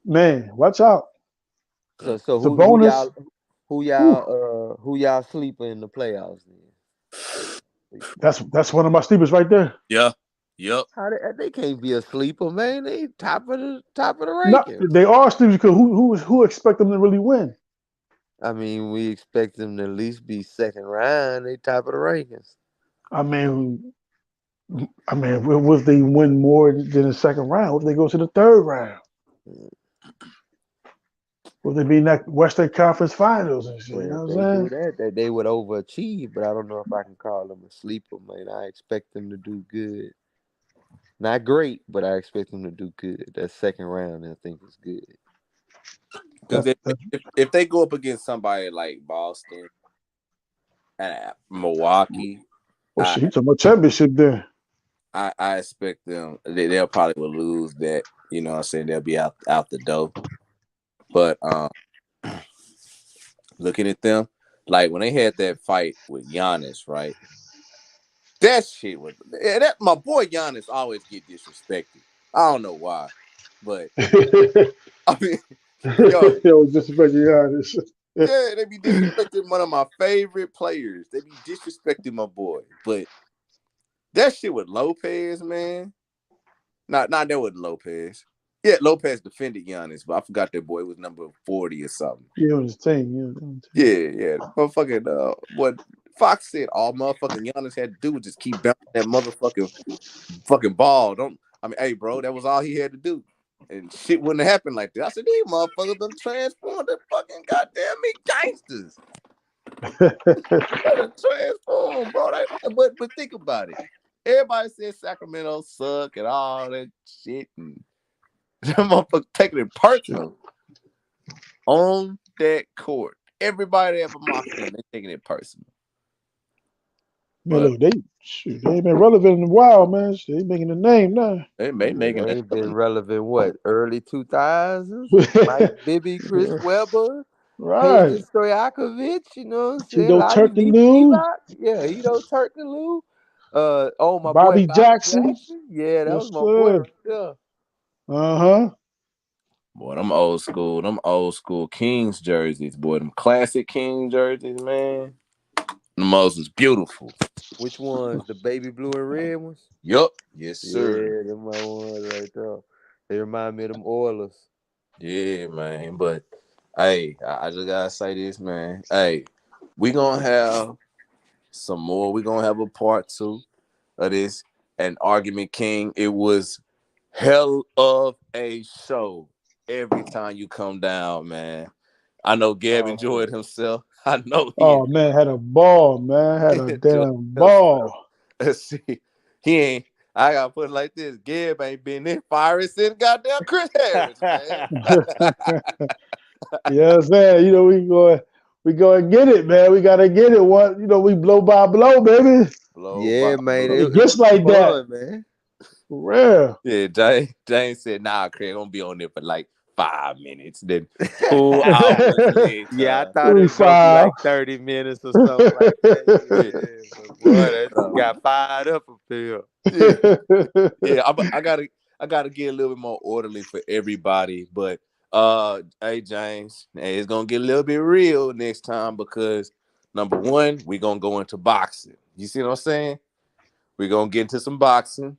man, watch out. So It's a who bonus. Whew. who y'all sleeping in the playoffs then? That's one of my sleepers right there. yeah, yep. How they can't be a sleeper, man. They top of the No, rankings. they are sleepers because who expect them to really win? I mean, we expect them to at least be second round. They top of the rankings. I mean, what if they win more than the second round? What if they go to the third round? What if they be in that Western Conference Finals and shit? Well, You know if what I'm they saying? do that, they would overachieve. But I don't know if I can call them a sleeper, man. I expect them to do good. Not great, but I expect them to do good. That second round, I think, is good. Because if they go up against somebody like Boston, Milwaukee, Well, shit, you talking about championship there? I expect them. They'll probably will lose that. You know what I'm saying? They'll be out the door. But looking at them, like when they had that fight with Giannis, right? That shit was that my boy Giannis always get disrespected. I don't know why, but I mean, yo, disrespecting Giannis. yeah, they be disrespecting one of my favorite players. They be disrespecting my boy, but that shit with Lopez, man. Not that with Lopez. Yeah, Lopez defended Giannis, but I forgot that boy was number 40 or something. Yeah, on his team. Yeah. Motherfucking what Fox said all motherfucking Giannis had to do was just keep bouncing that fucking ball. Hey, bro, that was all he had to do. And shit wouldn't have happened like that. I said, these motherfuckers done transformed the fucking goddamn me gangsters. Transform, bro. But think about it. Everybody says Sacramento suck and all that shit, and them motherfuckers taking it personal on that court. Everybody ever mocked them, they taking it personal. Man, look, they ain't been relevant in a while, man. They making a name now. They ain't been relevant. What, early 2000s? Mike Bibby, Chris Webber, Right. Peja Stojakovic. You know what I'm saying? Tito Turkoglu. Yeah, Hito Turkoglu. My Bobby boy Bobby Jackson. Yeah, that Yes, was my boy right there. Boy, them old school Kings jerseys, boy. Them classic King jerseys, man. The most is beautiful. Which ones? The baby blue and red ones? Yup. Yes, sir. Yeah, them my ones right there. They remind me of them Oilers. Yeah, man. But hey, I just gotta say this, man. Hey, we gonna have some more. We gonna have a part 2 of this. An Argument King. It was hell of a show every time you come down, man. I know Gab enjoyed himself. I know he man, had a ball, man. Had a damn ball. Let's see. He ain't. I gotta put it like this. Gab ain't been this fiery since goddamn Chris Harris, man. Yes, man. You know, we go and get it, man. We gotta get it. What we blow by blow, baby. Man. It gets like fun, that, man. For real. Yeah, James said, "Nah, Craig, gonna be on there for like 5 minutes, then 2 hours later." Yeah, I thought it was gonna be like 30 minutes or something like that. But boy, that got fired up a bit. Yeah. I gotta get a little bit more orderly for everybody. But hey James, it's gonna get a little bit real next time because number one, we're gonna go into boxing. You see what I'm saying? We're gonna get into some boxing.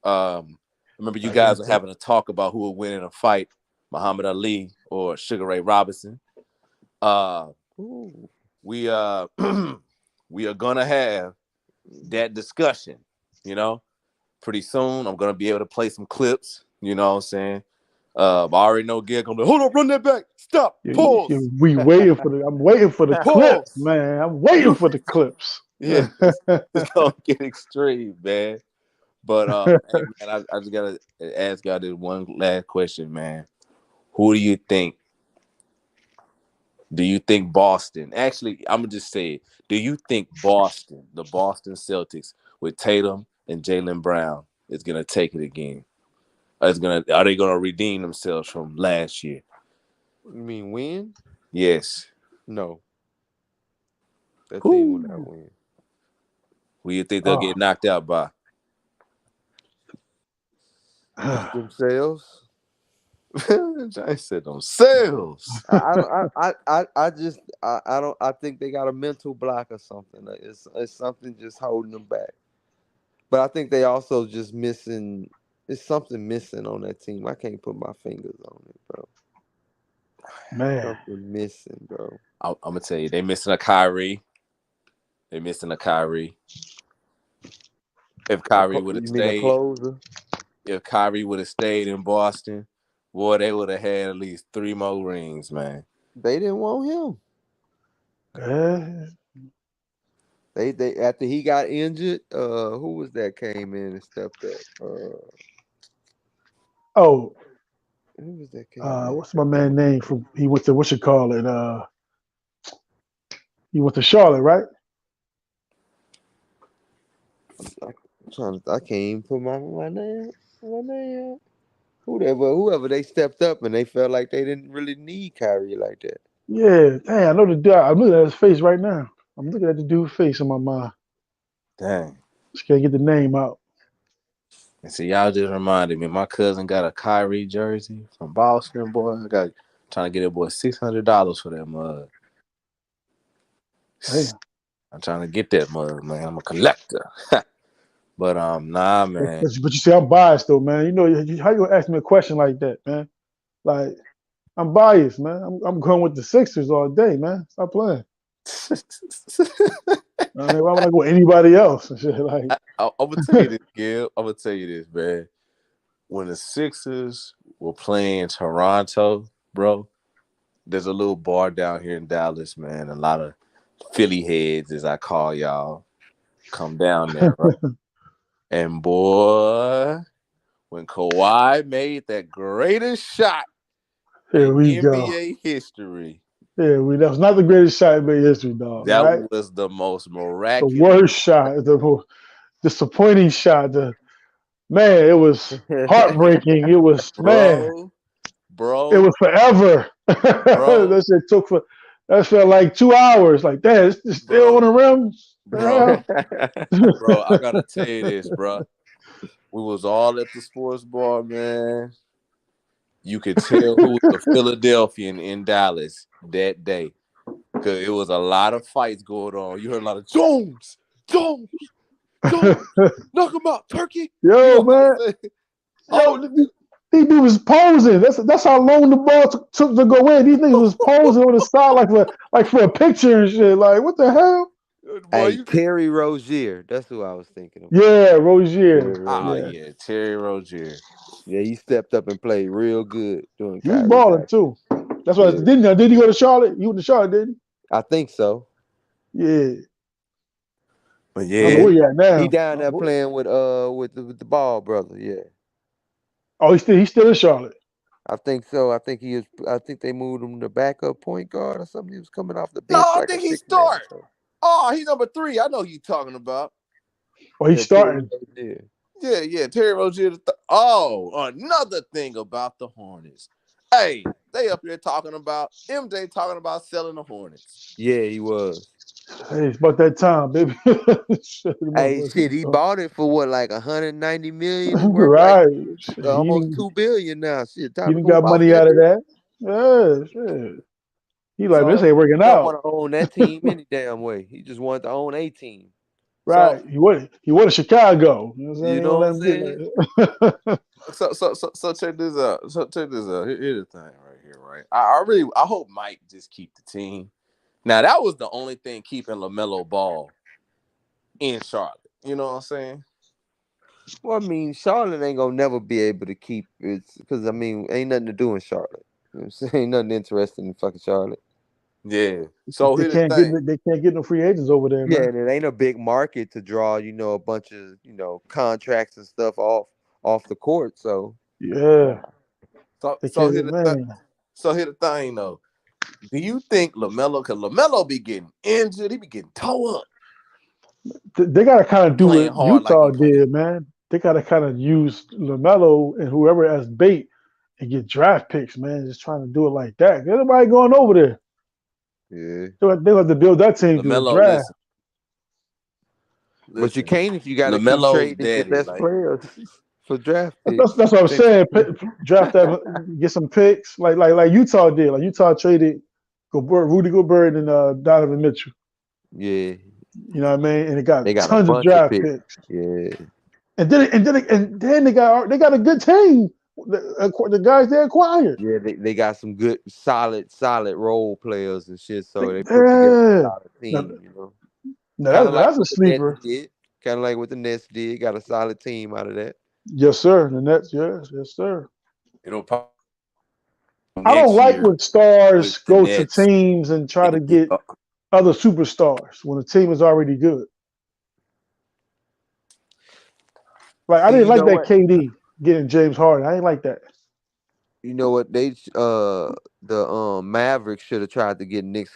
Remember you guys are having a talk about who will win in a fight, Muhammad Ali or Sugar Ray Robinson. We we are gonna have that discussion, pretty soon. I'm gonna be able to play some clips, you know what I'm saying? I already know Gil gonna be, hold on, run that back, stop, pause. I'm waiting for the clips, man. I'm waiting for the clips. Yeah, it's gonna get extreme, man. But hey man, I just gotta ask y'all this one last question, man. Who do you think? Do you think Boston? Actually, I'm gonna just say it. Do you think Boston, the Boston Celtics, with Tatum and Jaylen Brown, is gonna take it again? Are they gonna redeem themselves from last year? You mean win? Yes. No, that team will not Who? win. Who you think they'll get knocked out by? Just themselves. I said themselves. I don't. I think they got a mental block or something. Like, it's something just holding them back. But I think they also just missing. It's something missing on that team. I can't put my fingers on it, bro. Man. Something missing, bro. I'm gonna tell you, they missing a Kyrie. They missing a Kyrie. If Kyrie would have You mean a stayed, closer? if Kyrie would have stayed in Boston, boy, they would have had at least 3 more rings, man. They didn't want him. They after he got injured, who was that came in and stepped up? Oh, Who was that came in? what's my man name from? He went to what you call it? He went to Charlotte, right? I can't even put my name. Whoever they stepped up and they felt like they didn't really need Kyrie like that. Yeah, dang, I know the dude. I'm looking at his face right now. I'm looking at the dude's face in my mind. Dang. Just can't get the name out. And see, y'all just reminded me. My cousin got a Kyrie jersey from Boston, boy. I got trying to get a boy $600 for that mug. Damn. I'm trying to get that mug, man. I'm a collector. But nah, man. But you see, I'm biased though, man. You know how you gonna ask me a question like that, man? Like I'm biased, man. I'm going with the Sixers all day, man. Stop playing. I mean, why would I go with anybody else and shit? Like, I'm gonna tell you this, Gil. I'm gonna tell you this, man. When the Sixers were playing Toronto, bro, there's a little bar down here in Dallas, man. A lot of Philly heads, as I call y'all, come down there, right? And boy, when Kawhi made that greatest shot here in we go. NBA history, That was not the greatest shot in NBA history, dog. that Right? was the most The miraculous. worst shot, the most disappointing shot. Man, it was heartbreaking. It was bro. It was forever. Bro. That felt like 2 hours. Like that, it's still on the rim. Bro, bro, I gotta tell you this, bro. We was all at the sports bar, man. You could tell who was the Philadelphian in Dallas that day. Because it was a lot of fights going on. You heard a lot of Jones, knock him out, Turkey. Yo, You know man. These dudes was posing. That's how long the ball took to go in. These niggas was posing on the side like for a picture and shit. Like, what the hell? Boy, Terry Rozier. That's who I was thinking of. Yeah, Rozier. Yeah, Terry Rozier. Yeah, he stepped up and played real good doing. He was balling too. That's why. Didn't he go to Charlotte? You went to Charlotte, didn't he? I think so. Yeah. But I don't know where he at now. He down there playing with the Ball brother. Yeah. Oh, he's still in Charlotte. I think so. I think he is. I think they moved him to backup point guard or something. He was coming off the bench. No, I think he started. Oh, he's number 3. I know who you're talking about. Oh, he's starting. Yeah, Terry Rozier. Another thing about the Hornets. Hey, they up here talking about MJ talking about selling the Hornets. Yeah, he was. Hey, it's about that time, baby. Shit, he bought it for what, like 190 million? It's worth right. like almost $2 billion now. Shit, he even got money out of that. Yeah, shit. He like, this ain't working out. He don't want to own that team any damn way. He just wanted to own a team. Right. So, he wanted Chicago. You know what I'm saying? So check this out. Here's the thing right here, right? I hope Mike just keep the team. Now that was the only thing keeping LaMelo Ball in Charlotte. You know what I'm saying? Well, I mean, Charlotte ain't gonna never be able to keep it because I mean, ain't nothing to do in Charlotte. You know what I'm saying? Ain't nothing interesting in fucking Charlotte. Yeah. So They here's the can't thing. get no free agents over there, Yeah, man. and it ain't a big market to draw, a bunch of, contracts and stuff off the court. So Yeah, So they so can't, here's the man. so here's the thing though. Do you think LaMelo? Because LaMelo be getting injured, he be getting tore up They got to kind of do playing what hard like he Utah playing. did, man. They got to kind of use LaMelo and whoever as bait and get draft picks, man. Just trying to do it like that. Get everybody going over there. yeah, They have to build that team through the LaMelo, draft. but you listen. can't if you got to keep LaMelo's trading your daddy, best like players for draft picks. That's what I'm since saying. Draft that, get some picks, like Utah did. Like Utah traded Rudy Gobert and Donovan Mitchell. Yeah, You know what I mean? And it they got got a tons of bunch of draft picks. picks. Yeah, And then they got a good team. The guys they acquired. yeah, they got some good, solid role players and shit. So they put together a Yeah. solid Now, team. now Kind of like that's a what the Nets sleeper. did. Kind of like what the Nets did. Got a solid team out of that. Yes, sir. The Nets, yes, sir. it'll probably I don't next like year when stars with the go to Nets. teams and try to get other superstars when the team is already good. Like I See, didn't you like know that what? KD getting James Harden. I didn't like that. You know what? The Mavericks should have tried to get Nick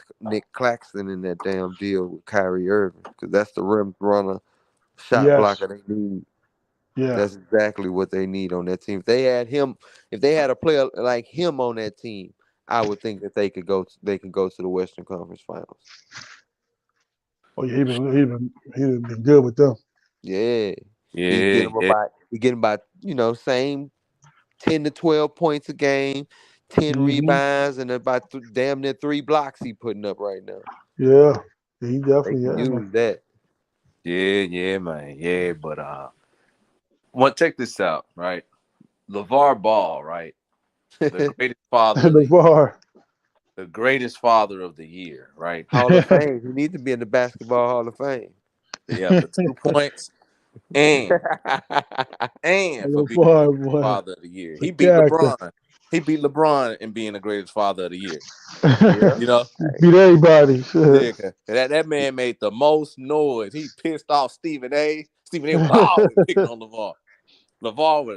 Claxton in that damn deal with Kyrie Irving because that's the rim runner, shot Yes. blocker they need. Yeah. That's exactly what they need on that team. If they had a player like him on that team, I would think that they could go to the Western Conference Finals. Oh yeah, he been good with them. Yeah. He Yeah, get him yeah. about same 10 to 12 points a game, 10 Hmm. rebounds, and about damn near 3 blocks he putting up right now. Yeah. He They definitely, can yeah, man. use that. Yeah, man. Yeah, but check this out, right? LeVar Ball, right? The greatest father of The the bar. the greatest father of the year, right? Hall of Fame. He needs to be in the Basketball Hall of Fame. Yeah, for 2 points and for The being the bar, greatest boy. father of the year. The He beat character. LeBron. He beat LeBron in being the greatest father of the year. Yeah. You know? Beat everybody. Yeah, 'cause that man made the most noise. He pissed off Stephen A. Stephen A was always picking on LeVar.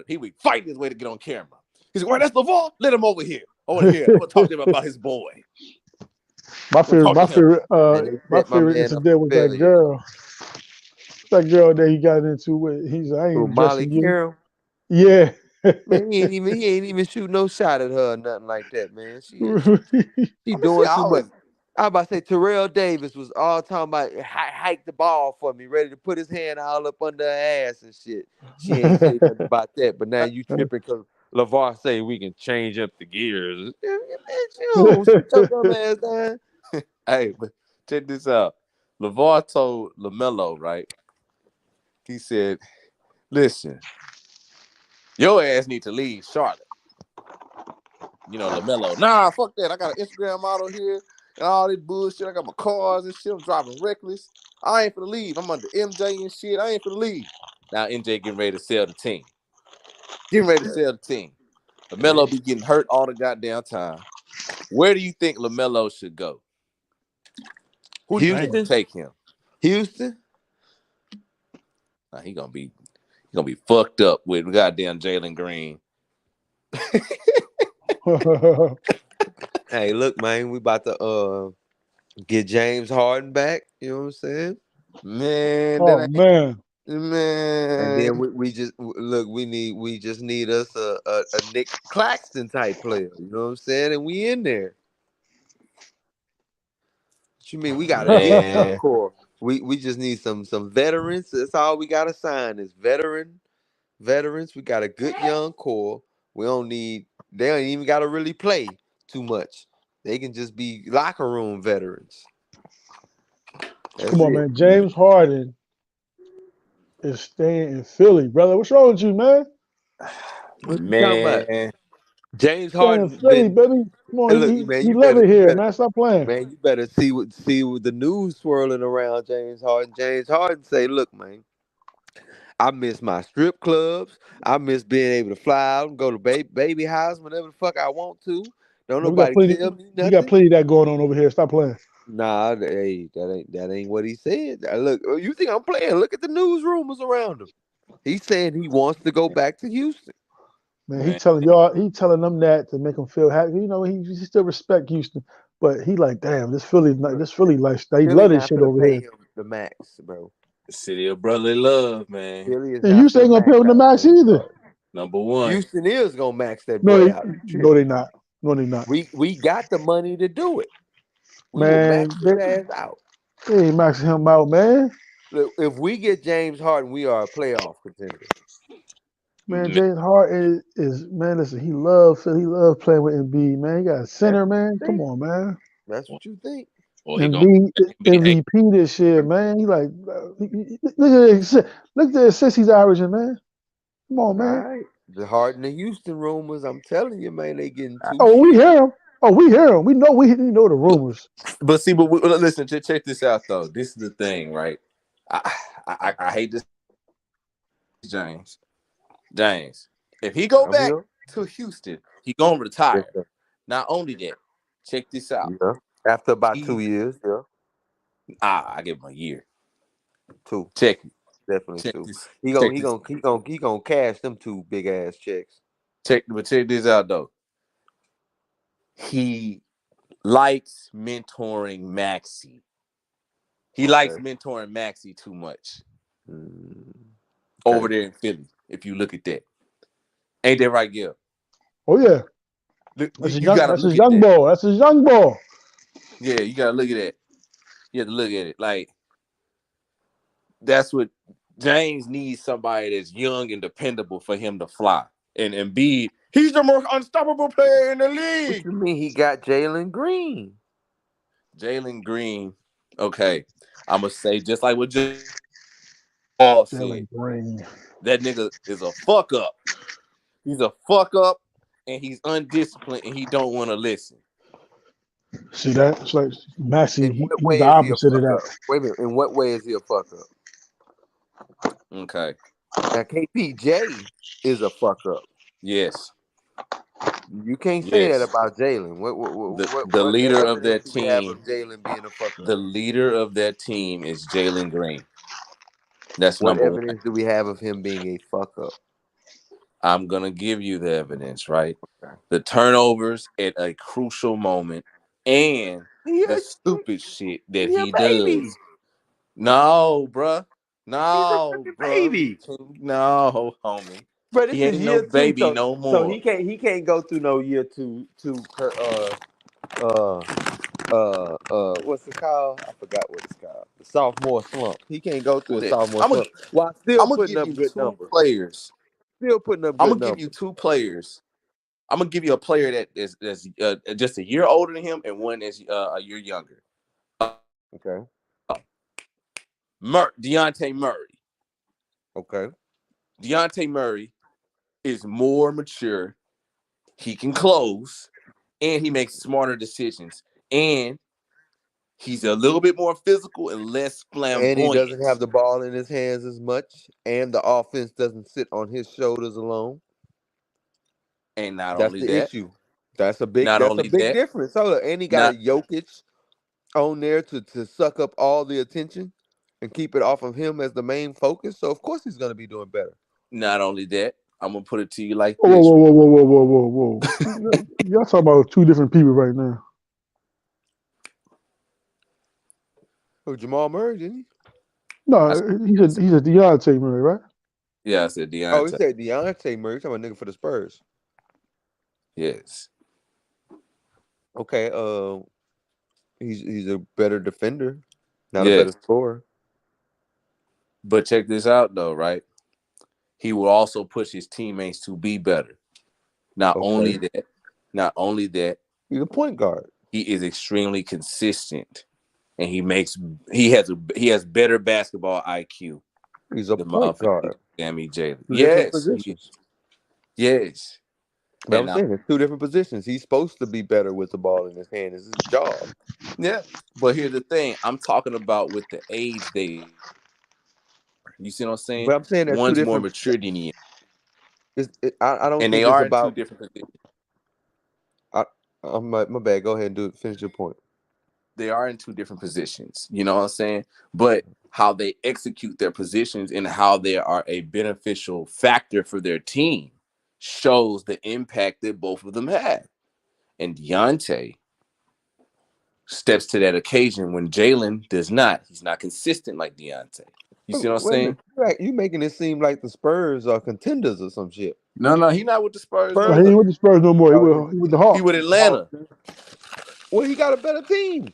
He would fight his way to get on camera. He said, "Well, that's LeVar. Let him over here. I want to hear. I want to talk to him about his boy. my I want to favorite, talk to my him." favorite, And they my set my favorite man up for incident was that failure. girl. That girl that he got into with. He's like, I ain't Who, Molly addressing you. Carroll? Yeah. Man, he ain't even shoot no shot at her or nothing like that, man. She I mean, she doing too always. much. I was about to say Terrell Davis was all talking about hike the ball for me, ready to put his hand all up under her ass and shit. She ain't say nothing about that, but now you tripping because LeVar say we can change up the gears. Man, you sit your dumb ass down. Hey, but check this out. LeVar told LaMelo, right? He said, "Listen, your ass need to leave Charlotte." LaMelo. Nah, fuck that. I got an Instagram model here and all this bullshit. I got my cars and shit. I'm driving reckless. I ain't finna leave. I'm under MJ and shit. I ain't finna leave. Now MJ getting ready to sell the team. LaMelo be getting hurt all the goddamn time. Where do you think LaMelo should go? Who do you think will Houston? take him? Houston? Nah, he gonna be fucked up with goddamn Jalen Green. Hey, look, man, we about to get James Harden back. You know what I'm saying? Man, Oh that ain't man. And then man. we just look. We just need us a Nick Claxton type player. You know what I'm saying? And we in there. What you mean? We got a good young Man. core. We just need some veterans. That's all we gotta sign is veterans. We got a good young core. We don't need. They don't even gotta really play too much. They can just be locker room veterans. Come That's on, it. man. James Harden is staying in Philly, brother. What's wrong with you, man? What you talking about? Man. James Staying in Harden Philly, been. baby. Come Hey, on, look, he, man, he love it you here, better, man. Stop playing. man, you better see what the news swirling around James Harden. James Harden say, look, man, I miss my strip clubs. I miss being able to fly out and go to baby house whenever the fuck I want to. Don't We got nobody plenty. tell me We got nothing. plenty of that going on over here. Stop playing. Nah, hey, that ain't what he said. Look, you think I'm playing? Look at the news rumors around him. He's saying he wants to go back to Houston. Man, he Man, telling y'all, he telling them that to make them feel happy. You know, he still respect Houston, but he like, damn, this Philly lifestyle. He Philly love this not shit gonna over pay here. him the max, bro. the city of brotherly love, man. Philly is And not Houston finna ain't gonna pay max him the out max James either. Harden. Number one. Houston is gonna max that No, boy they out. no, they not. No, they not. We got the money to do it. We will Man, max his ass out. they ain't maxing him out, man. Look, if we get James Harden, we are a playoff contender. Man, Man, James Harden is man. Listen, he love Philly. He love playing with Embiid, man. He got a That's center, what man. you Come think. on, man. That's what you think. or he gonna Embiid be a MVP this year, man. He like look at the assists he's averaging, man. Come on, All man. right. The Harden and Houston rumors, I'm telling you, man, they getting too Oh, we shit. hear him. Oh, we hear him. We know the rumors. But see, listen, check this out though. This is the thing, right? I hate this, James. James, if he go I'm back here. to Houston, he gonna Yes, retire. sir. Not only that, check this out. Yeah. After about He 2 years, yeah. I give him a year. Two. Check it. Definitely Check two. this. He gonna Check he this. gonna he gonna he gonna cash them two big ass checks. Check this out though. He likes mentoring Maxie. He likes Okay. mentoring Maxie too much over Okay. there in Philly. If you look at that, ain't that right, Gil? Oh yeah, Look, that's his you young. got to That's his look at young that. ball. That's his young ball. Yeah, you got to look at that. You have to look at it like that's what James needs, somebody that's young and dependable for him to fly. And Embiid, he's the most unstoppable player in the What league. you mean he got Jalen Green? Jalen Green, okay. I'm gonna say just like what Paul said, Jalen Green. that nigga is a fuck up. He's a fuck up and he's undisciplined and he don't want to listen. See that? It's like Maxie. In what He's way the is he a opposite of fuck up? that. Wait a minute. In what way is he a fuck up? Okay. Now KPJ is a fuck up. Yes. You can't say that Yes. about Jalen. What what what what The what leader of evidence that do we have of team, Jalen being a fuck up? the leader of that team is Jalen Green. That's What number one. evidence do we have of him being a fuck up? I'm gonna give you the evidence, right? Okay. The turnovers at a crucial moment and He the a, stupid shit that he a he baby. does. No, bruh. He's a No, fucking bruh. baby. No, homie. But this He is ain't no year two, baby no so more. he can't go through no year uh what's it called? I forgot what it's called. The sophomore slump. He can't go through a sophomore I'm gonna slump while still I'm gonna putting give up you good two numbers. players. Still putting up I'm good gonna give you numbers. two players. I'm gonna give you a player that's just a year older than him and one that's a year younger. Okay. Deontay Murray. Okay. Deontay Murray is more mature. He can close, and he makes smarter decisions. And he's a little bit more physical and less And he doesn't flamboyant. have the ball in his hands as much, and the offense doesn't sit on his shoulders alone. And not That's only the that, issue. That's a not only big that, difference. So look, and he got a not Jokic on there to suck up all the attention and keep it off of him as the main focus. So of course he's gonna be doing better. not only that, I'm gonna put it to you like Whoa, this. whoa, whoa, whoa, whoa, whoa, whoa, whoa, whoa. Y'all talking about two different people right now. Oh, Jamal Murray, didn't he? No, I, he's a Deontay Murray, right? yeah, I said Oh, he Deontay. said Deontay Murray. He's talking about nigga for the Spurs. Yes. Okay, he's a better defender, not a Yes. better scorer. But check this out though, right? He will also push his teammates to be better. Not only Okay, that, not only that, he's a point guard. he is extremely consistent and he has better basketball IQ He's a than point motherfucking guard. Sammy Jalen. Two different Yes, positions. yes. But And I'm saying it's two different positions. He's supposed to be better with the ball in his hand. It's his job. yeah, but here's the thing: I'm talking about with the age they. You see what I'm saying? But I'm saying they're two One's more different. mature than he is, I don't and they think it's are in two about. different positions. I My bad. Go ahead and finish your point. They are in two different positions. You know what I'm saying? But how they execute their positions and how they are a beneficial factor for their team shows the impact that both of them have. And Deontay steps to that occasion when Jalen does not. He's not consistent like Deontay. You see what I'm Wait a saying? minute. You making it seem like the Spurs are contenders or some shit. No, he's not with the Spurs. He ain't with the Spurs no more. He with the Hawks. He with Atlanta. Well, he got a better team.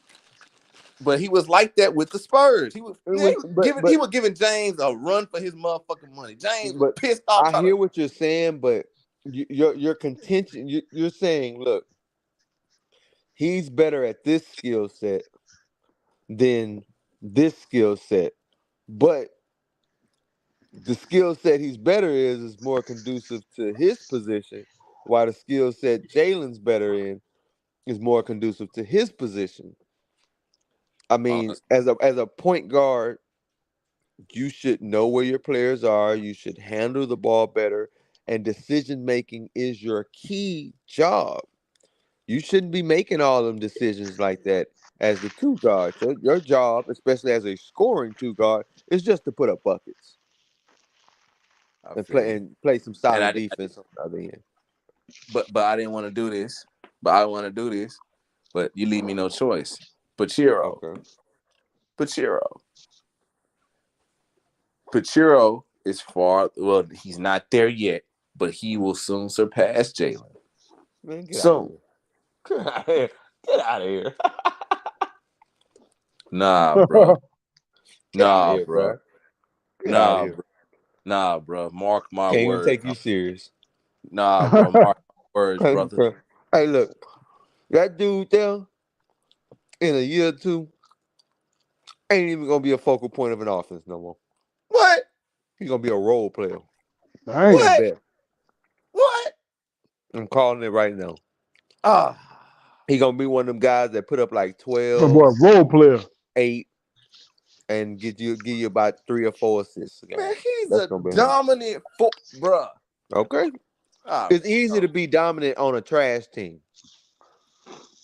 But he was like that with the Spurs. He was giving James a run for his motherfucking money. James was pissed off. I hear what you're saying, but your contention, you're saying, look, he's better at this skill set than this skill set, but the skill set he's better is more conducive to his position, while the skill set Jalen's better in is more conducive to his position. I mean, as a point guard, you should know where your players are. You should handle the ball better, and decision making is your key job. You shouldn't be making all them decisions like that as the two guard. Your job, especially as a scoring two guard, is just to put up buckets and play some solid defense on the other end. But I didn't want to do this. But you leave me no choice. Pachiro. Okay. Pachiro is far. Well, he's not there yet, but he will soon surpass Jalen. Man, get out of here. Get out of here. Nah, bro. Nah, bro. Nah, bro. Mark my words. Can't words. Even take you serious. Nah, bro. Mark my words, brother. Hey, look. That dude there, in a year or two, ain't even going to be a focal point of an offense no more. What? He's going to be a role player. What? I'm calling it right now. He going to be one of them guys that put up like 12. Role player. 8. And give you about 3 or 4 assists. Again. Man, he's a dominant bruh. Okay. It's easy to be dominant on a trash team.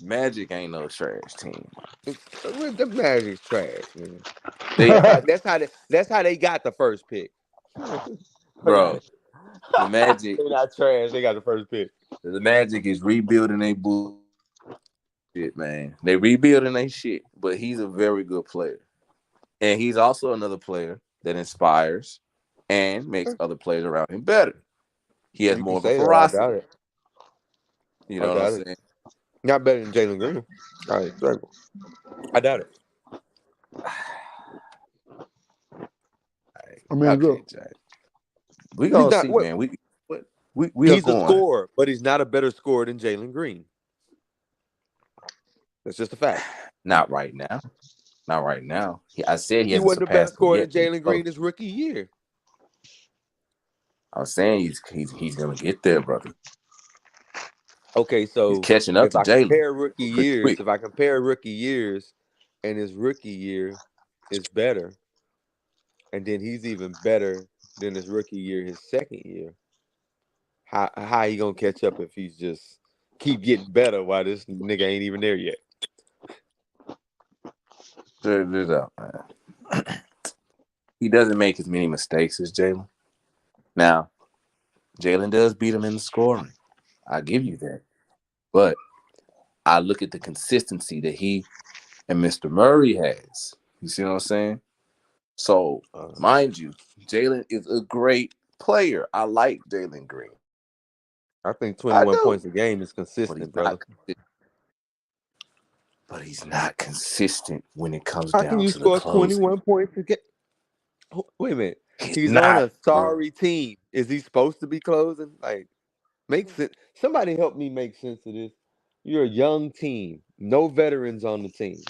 Magic ain't no trash team. The Magic's trash, man. That's how they got the first pick. Bro, the Magic. They're not trash. They got the first pick. The Magic is rebuilding their bullshit, man. They rebuilding their shit, but he's a very good player. And he's also another player that inspires and makes other players around him better. He has more of a ferocity. I doubt it. You know what I'm saying? Not better than Jalen Green. I doubt it. I mean, look. We gonna see, man. He's a scorer, but he's not a better scorer than Jalen Green. That's just a fact. Not right now. I said he wasn't the best scorer than Jalen Green his rookie year. I was saying he's gonna get there, brother. Okay, so he's catching up to Jalen. If I compare rookie years, and his rookie year is better, and then he's even better than his rookie year, his second year. How he gonna catch up if he's just keep getting better while this nigga ain't even there yet? Check this out, man. He doesn't make as many mistakes as Jalen. Now, Jalen does beat him in the scoring. I give you that. But I look at the consistency that he and Mr. Murray has. You see what I'm saying? So, mind you, Jalen is a great player. I like Jalen Green. I think 21 points a game is consistent, brother. But he's not consistent when it comes down to the closing. How can you score 21 points a game? Wait a minute. He's on a sorry team. Is he supposed to be closing? Like, make sense. Somebody help me make sense of this. You're a young team. No veterans on the team.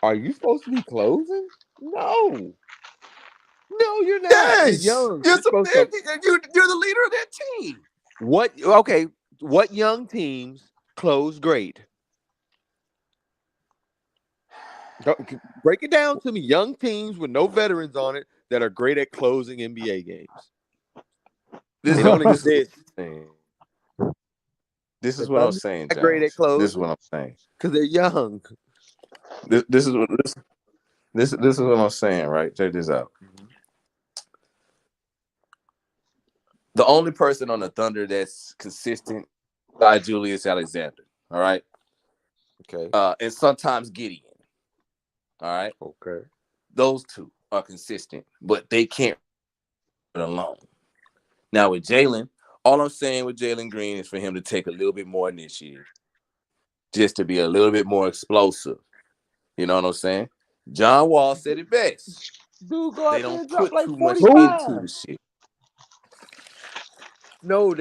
Are you supposed to be closing? No. No, you're not. Yes. You're young. You're the leader of that team. What young teams close great? Break it down to me. Young teams with no veterans on it that are great at closing NBA games. They don't exist. This is what I'm saying, Great at James. closing. This is what I'm saying. Because they're young. This is what I'm saying, right? Check this out. The only person on the Thunder that's consistent by Julius Alexander. All right. Okay. And sometimes Gideon. All right. Okay. Those two are consistent, but they can't run alone. Now with Jalen, all I'm saying with Jalen Green is for him to take a little bit more initiative, just to be a little bit more explosive. You know what I'm saying? John Wall said it best. Dude, go They out there don't and drop put like too much 45. into the shit. No.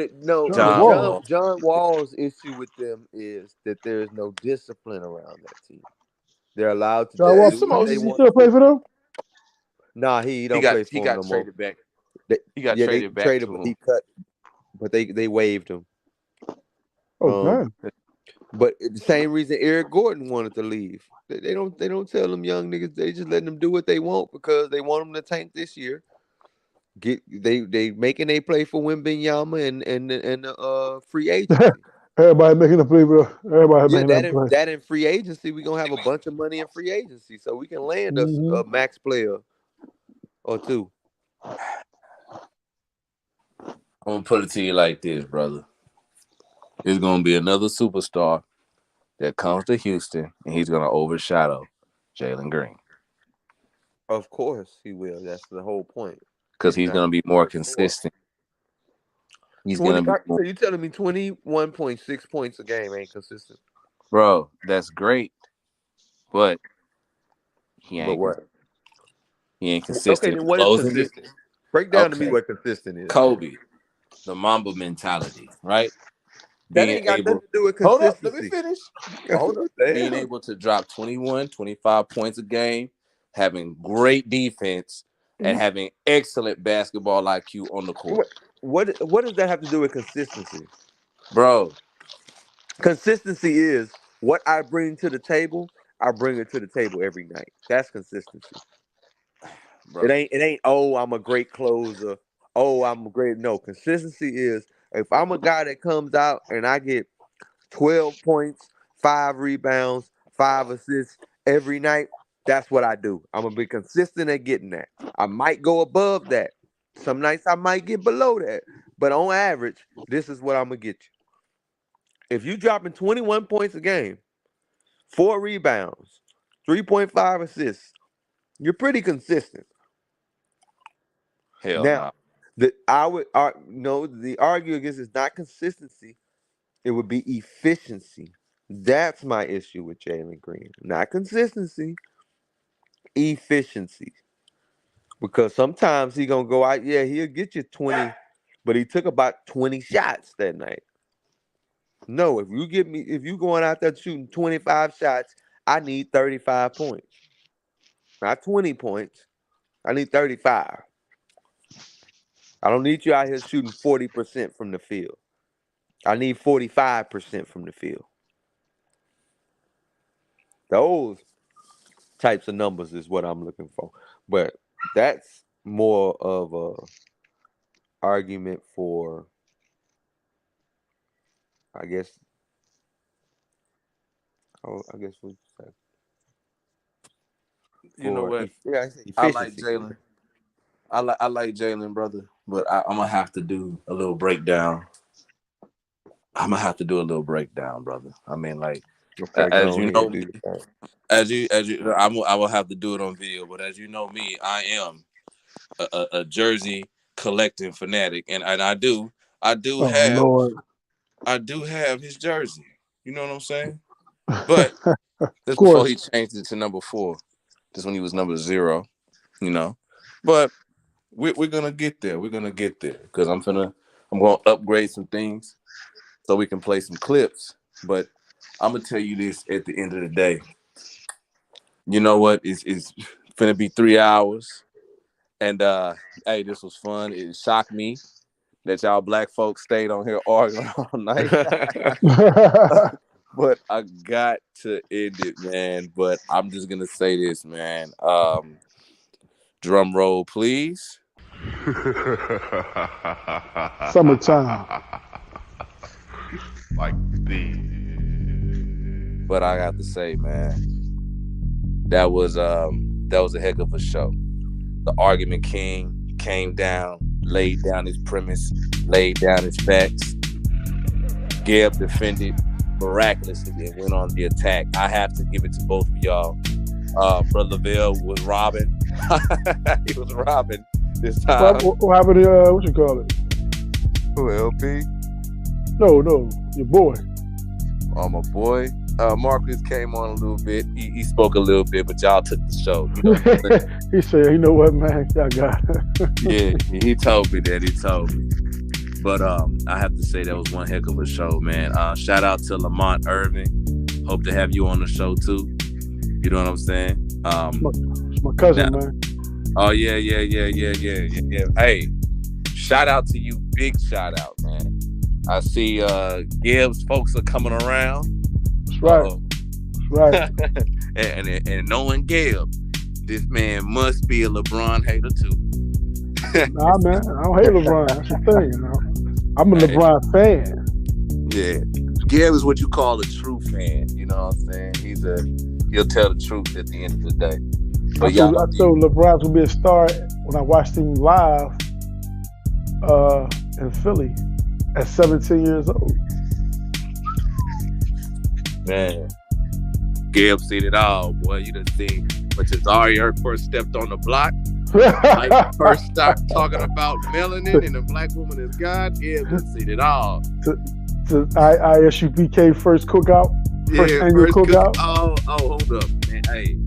John Wall. John Wall's issue with them is that there is no discipline around that team. They're allowed to John just do Wall, what they he want. still play for them? Nah, he don't play for them no more. Traded back. They, He got they traded back traded, to but him. he cut. But they waived him. Okay. But the same reason Eric Gordon wanted to leave. They don't tell them young niggas. They just letting them do what they want because they want them to tank this year. They making they play for Wembanyama and free agency. Everybody making a play, bro. Everybody Yeah, making a play. that in free agency, we gonna have a bunch of money in free agency, so we can land us a max player or two. I'm gonna put it to you like this, brother. There's gonna be another superstar that comes to Houston, and he's gonna overshadow Jalen Green. Of course he will. That's the whole point. Because he's gonna be more consistent. He's gonna be more... So you telling me 21.6 points a game ain't consistent? Bro, that's great, but he ain't. But what? He ain't consistent. Okay, then what is consistent? Break down to me what consistent is. Kobe, the Mamba mentality, right? That ain't got nothing to do with consistency. Hold up, let me finish. Hold up. Being able to drop 21, 25 points a game, having great defense, and having excellent basketball IQ on the court. What does that have to do with consistency? Bro. Consistency is what I bring to the table, I bring it to the table every night. That's consistency. Bro. It ain't, oh, I'm a great closer. Oh, I'm a great. No, consistency is if I'm a guy that comes out and I get 12 points, 5 rebounds, 5 assists every night, that's what I do. I'm going to be consistent at getting that. I might go above that. Some nights I might get below that. But on average, this is what I'm going to get you. If you dropping 21 points a game, 4 rebounds, 3.5 assists, you're pretty consistent. Hell now, no. The argue against is not consistency. It would be efficiency. That's my issue with Jalen Green. Not consistency, efficiency. Because sometimes he gonna go out, yeah, he'll get you 20, but he took about 20 shots that night. No, if you going out there shooting 25 shots, I need 35 points. Not 20 points. I need 35. I don't need you out here shooting 40% from the field. I need 45% from the field. Those types of numbers is what I'm looking for. But that's more of a argument for, I guess what you say. You know what? I like Jalen. I like Jalen, brother, but I'm gonna have to do a little breakdown. Brother. I mean, like, okay, as you know, I will have to do it on video. But as you know me, I am a jersey collecting fanatic, and I do have his jersey. You know what I'm saying? But that's before he changed it to number 4. Just when he was number 0. You know, but we're gonna get there. We're gonna get there because I'm gonna upgrade some things so we can play some clips. But I'm gonna tell you this at the end of the day. You know what? It's gonna be 3 hours, and hey, this was fun. It shocked me that y'all black folks stayed on here arguing all night. But I got to end it, man. But I'm just gonna say this, man. Drum roll, please. Summertime. like this. But I got to say, man, that was a heck of a show. The argument king came down, laid down his premise, laid down his facts. Geb defended miraculously and went on the attack. I have to give it to both of y'all. Brother Lavelle was robbing. He was robbing this time. What happened to, what you call it? Who, LP? No, your boy. Oh, my boy. Marcus came on a little bit. He spoke a little bit, but y'all took the show. You know he said, you know what, man? I got it. Yeah, he told me that. He told me. But I have to say that was one heck of a show, man. Shout out to Lamont Irving. Hope to have you on the show, too. You know what I'm saying? It's my cousin, man. Oh, yeah. Hey, shout out to you. Big shout out, man. I see Gibbs folks are coming around. That's right. That's right. and knowing Gib, this man must be a LeBron hater too. Nah, man, I don't hate LeBron. That's the thing, you know. I'm a LeBron fan. Yeah, Gib is what you call a true fan. You know what I'm saying? He'll tell the truth at the end of the day. But I told LeBron's gonna be a star when I watched him live in Philly at 17 years old. Man, Gib seen it all, boy. You done seen when Tazari first stepped on the block. Like first start talking about melanin and a black woman is God. Gib done seen it all. To ISUPK first cookout. First annual cookout. Oh, hold up, man. Hey,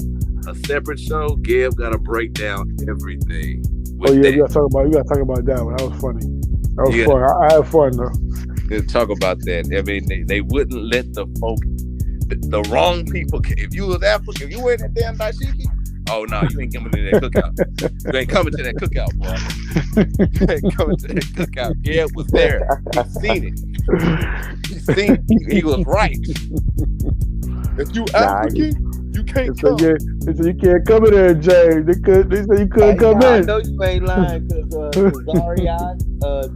a separate show. Gib got to break down everything. Oh yeah, you gotta talk about that one. That was funny. That was fun. I had fun though. Let's talk about that. I mean, they wouldn't let the folk, the wrong people. If you was African, if you were in that damn dashiki, oh no, you ain't coming to that cookout. You ain't coming to that cookout, boy. You ain't coming to that cookout. Geb was there. He seen it. He was right. If you African, you can't come. They said you can't come in there, James. They said you couldn't come in. I know you ain't lying because Zariat,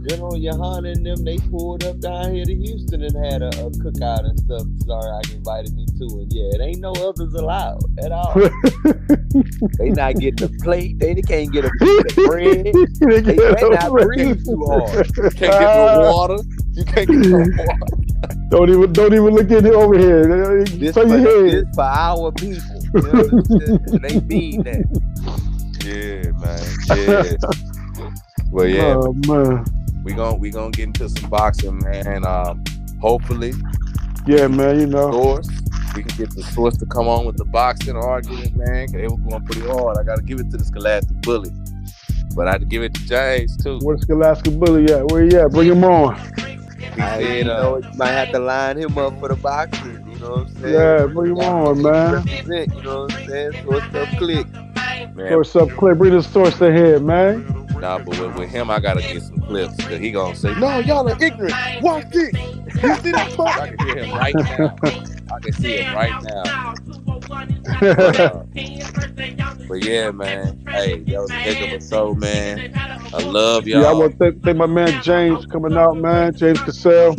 General Yohana and them, they pulled up down here to Houston and had a cookout and stuff. Zariat invited me to, and yeah, it ain't no others allowed at all. They not getting a plate. They can't get a piece of bread. They cannot breathe too hard. Can't get no water. You can't get no water. Don't even look at it over here. This for our people. You know, they mean that. Yeah, man. Yeah. Well, yeah. Oh, man. We gonna get into some boxing, man. Hopefully. Yeah, man. You know. Source. We can get the Source to come on with the boxing argument, man. Cause they were going pretty hard. I gotta give it to the Scholastic Bully, but I had to give it to James too. Where's Scholastic Bully at? Where he at? Bring him on. You might have to line him up for the boxing. You know what I'm saying? Yeah, bring him on, man. You know what I'm saying? Source up click. Source up click. Bring the Source ahead, man. Nah, but with him, I gotta get some clips because he gonna say, "No, y'all are ignorant. Watch this. You see that talk?" I can hear him right now. I can see him right now. But yeah, man. Hey, that was a heck of a show, man. I love y'all. Yeah, I want to thank my man James coming out, man. James Cassell.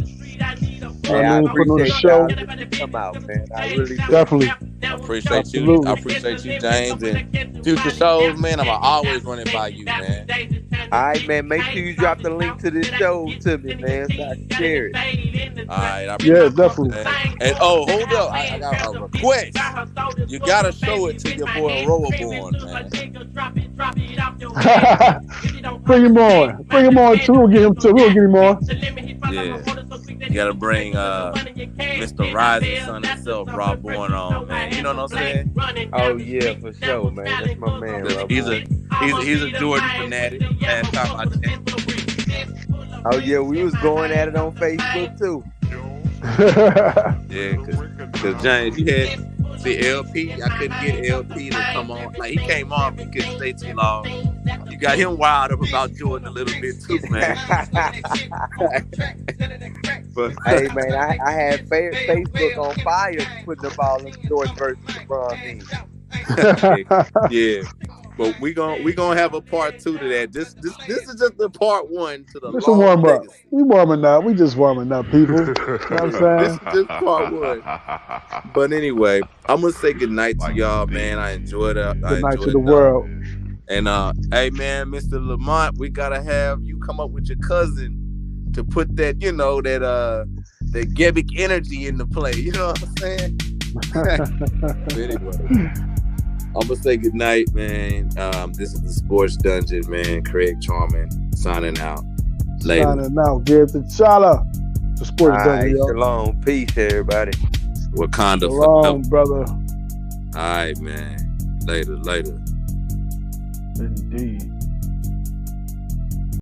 Hey, I appreciate y'all come out, man. I really do. Definitely. I appreciate you. I appreciate you, James. And future shows, man, I'm always running by you, man. All right, man. Make sure you drop the link to this show to me, man, so I can share it. All right. Yeah, definitely. And hold up. I got a request. You gotta show it to your boy Rowaborn, man. Bring him on. Bring him on too. We'll get him too. We'll get him on. Yeah. You gotta bring Mr. Rising Sun himself, Rob Bourne, on, man. You know what I'm saying? Oh yeah, for sure, man. That's my man. He's a Jordan fanatic. Last time I checked. Oh yeah, we was going at it on Facebook too. Yeah, cause James, you had LP. I couldn't get LP to come on. Like he came on, but he couldn't stay too long. You got him wild up about Jordan a little bit too, man. But hey, man, I had Facebook on fire putting up all them Jordan versus LeBron memes. Yeah. But we gonna have a part 2 to that. This is just the part 1 to the Just a long warm up. legacy. We warming up. We just warming up, people. You know what I'm saying? This is just part 1. But anyway, I'm gonna say good night to y'all, man. I enjoyed it. Good night to the world. And hey, man, Mr. Lamont, we gotta have you come up with your cousin to put that, that Gebic energy into play. You know what I'm saying? But anyway, I'm gonna say good night, man. This is the Sports Dungeon, man. Craig Charman signing out. Later. Signing out. Give the chala. The Sports Dungeon, y'all. Shalom. Peace, everybody. Wakanda Shalom, brother. All right, man. Later. Indeed.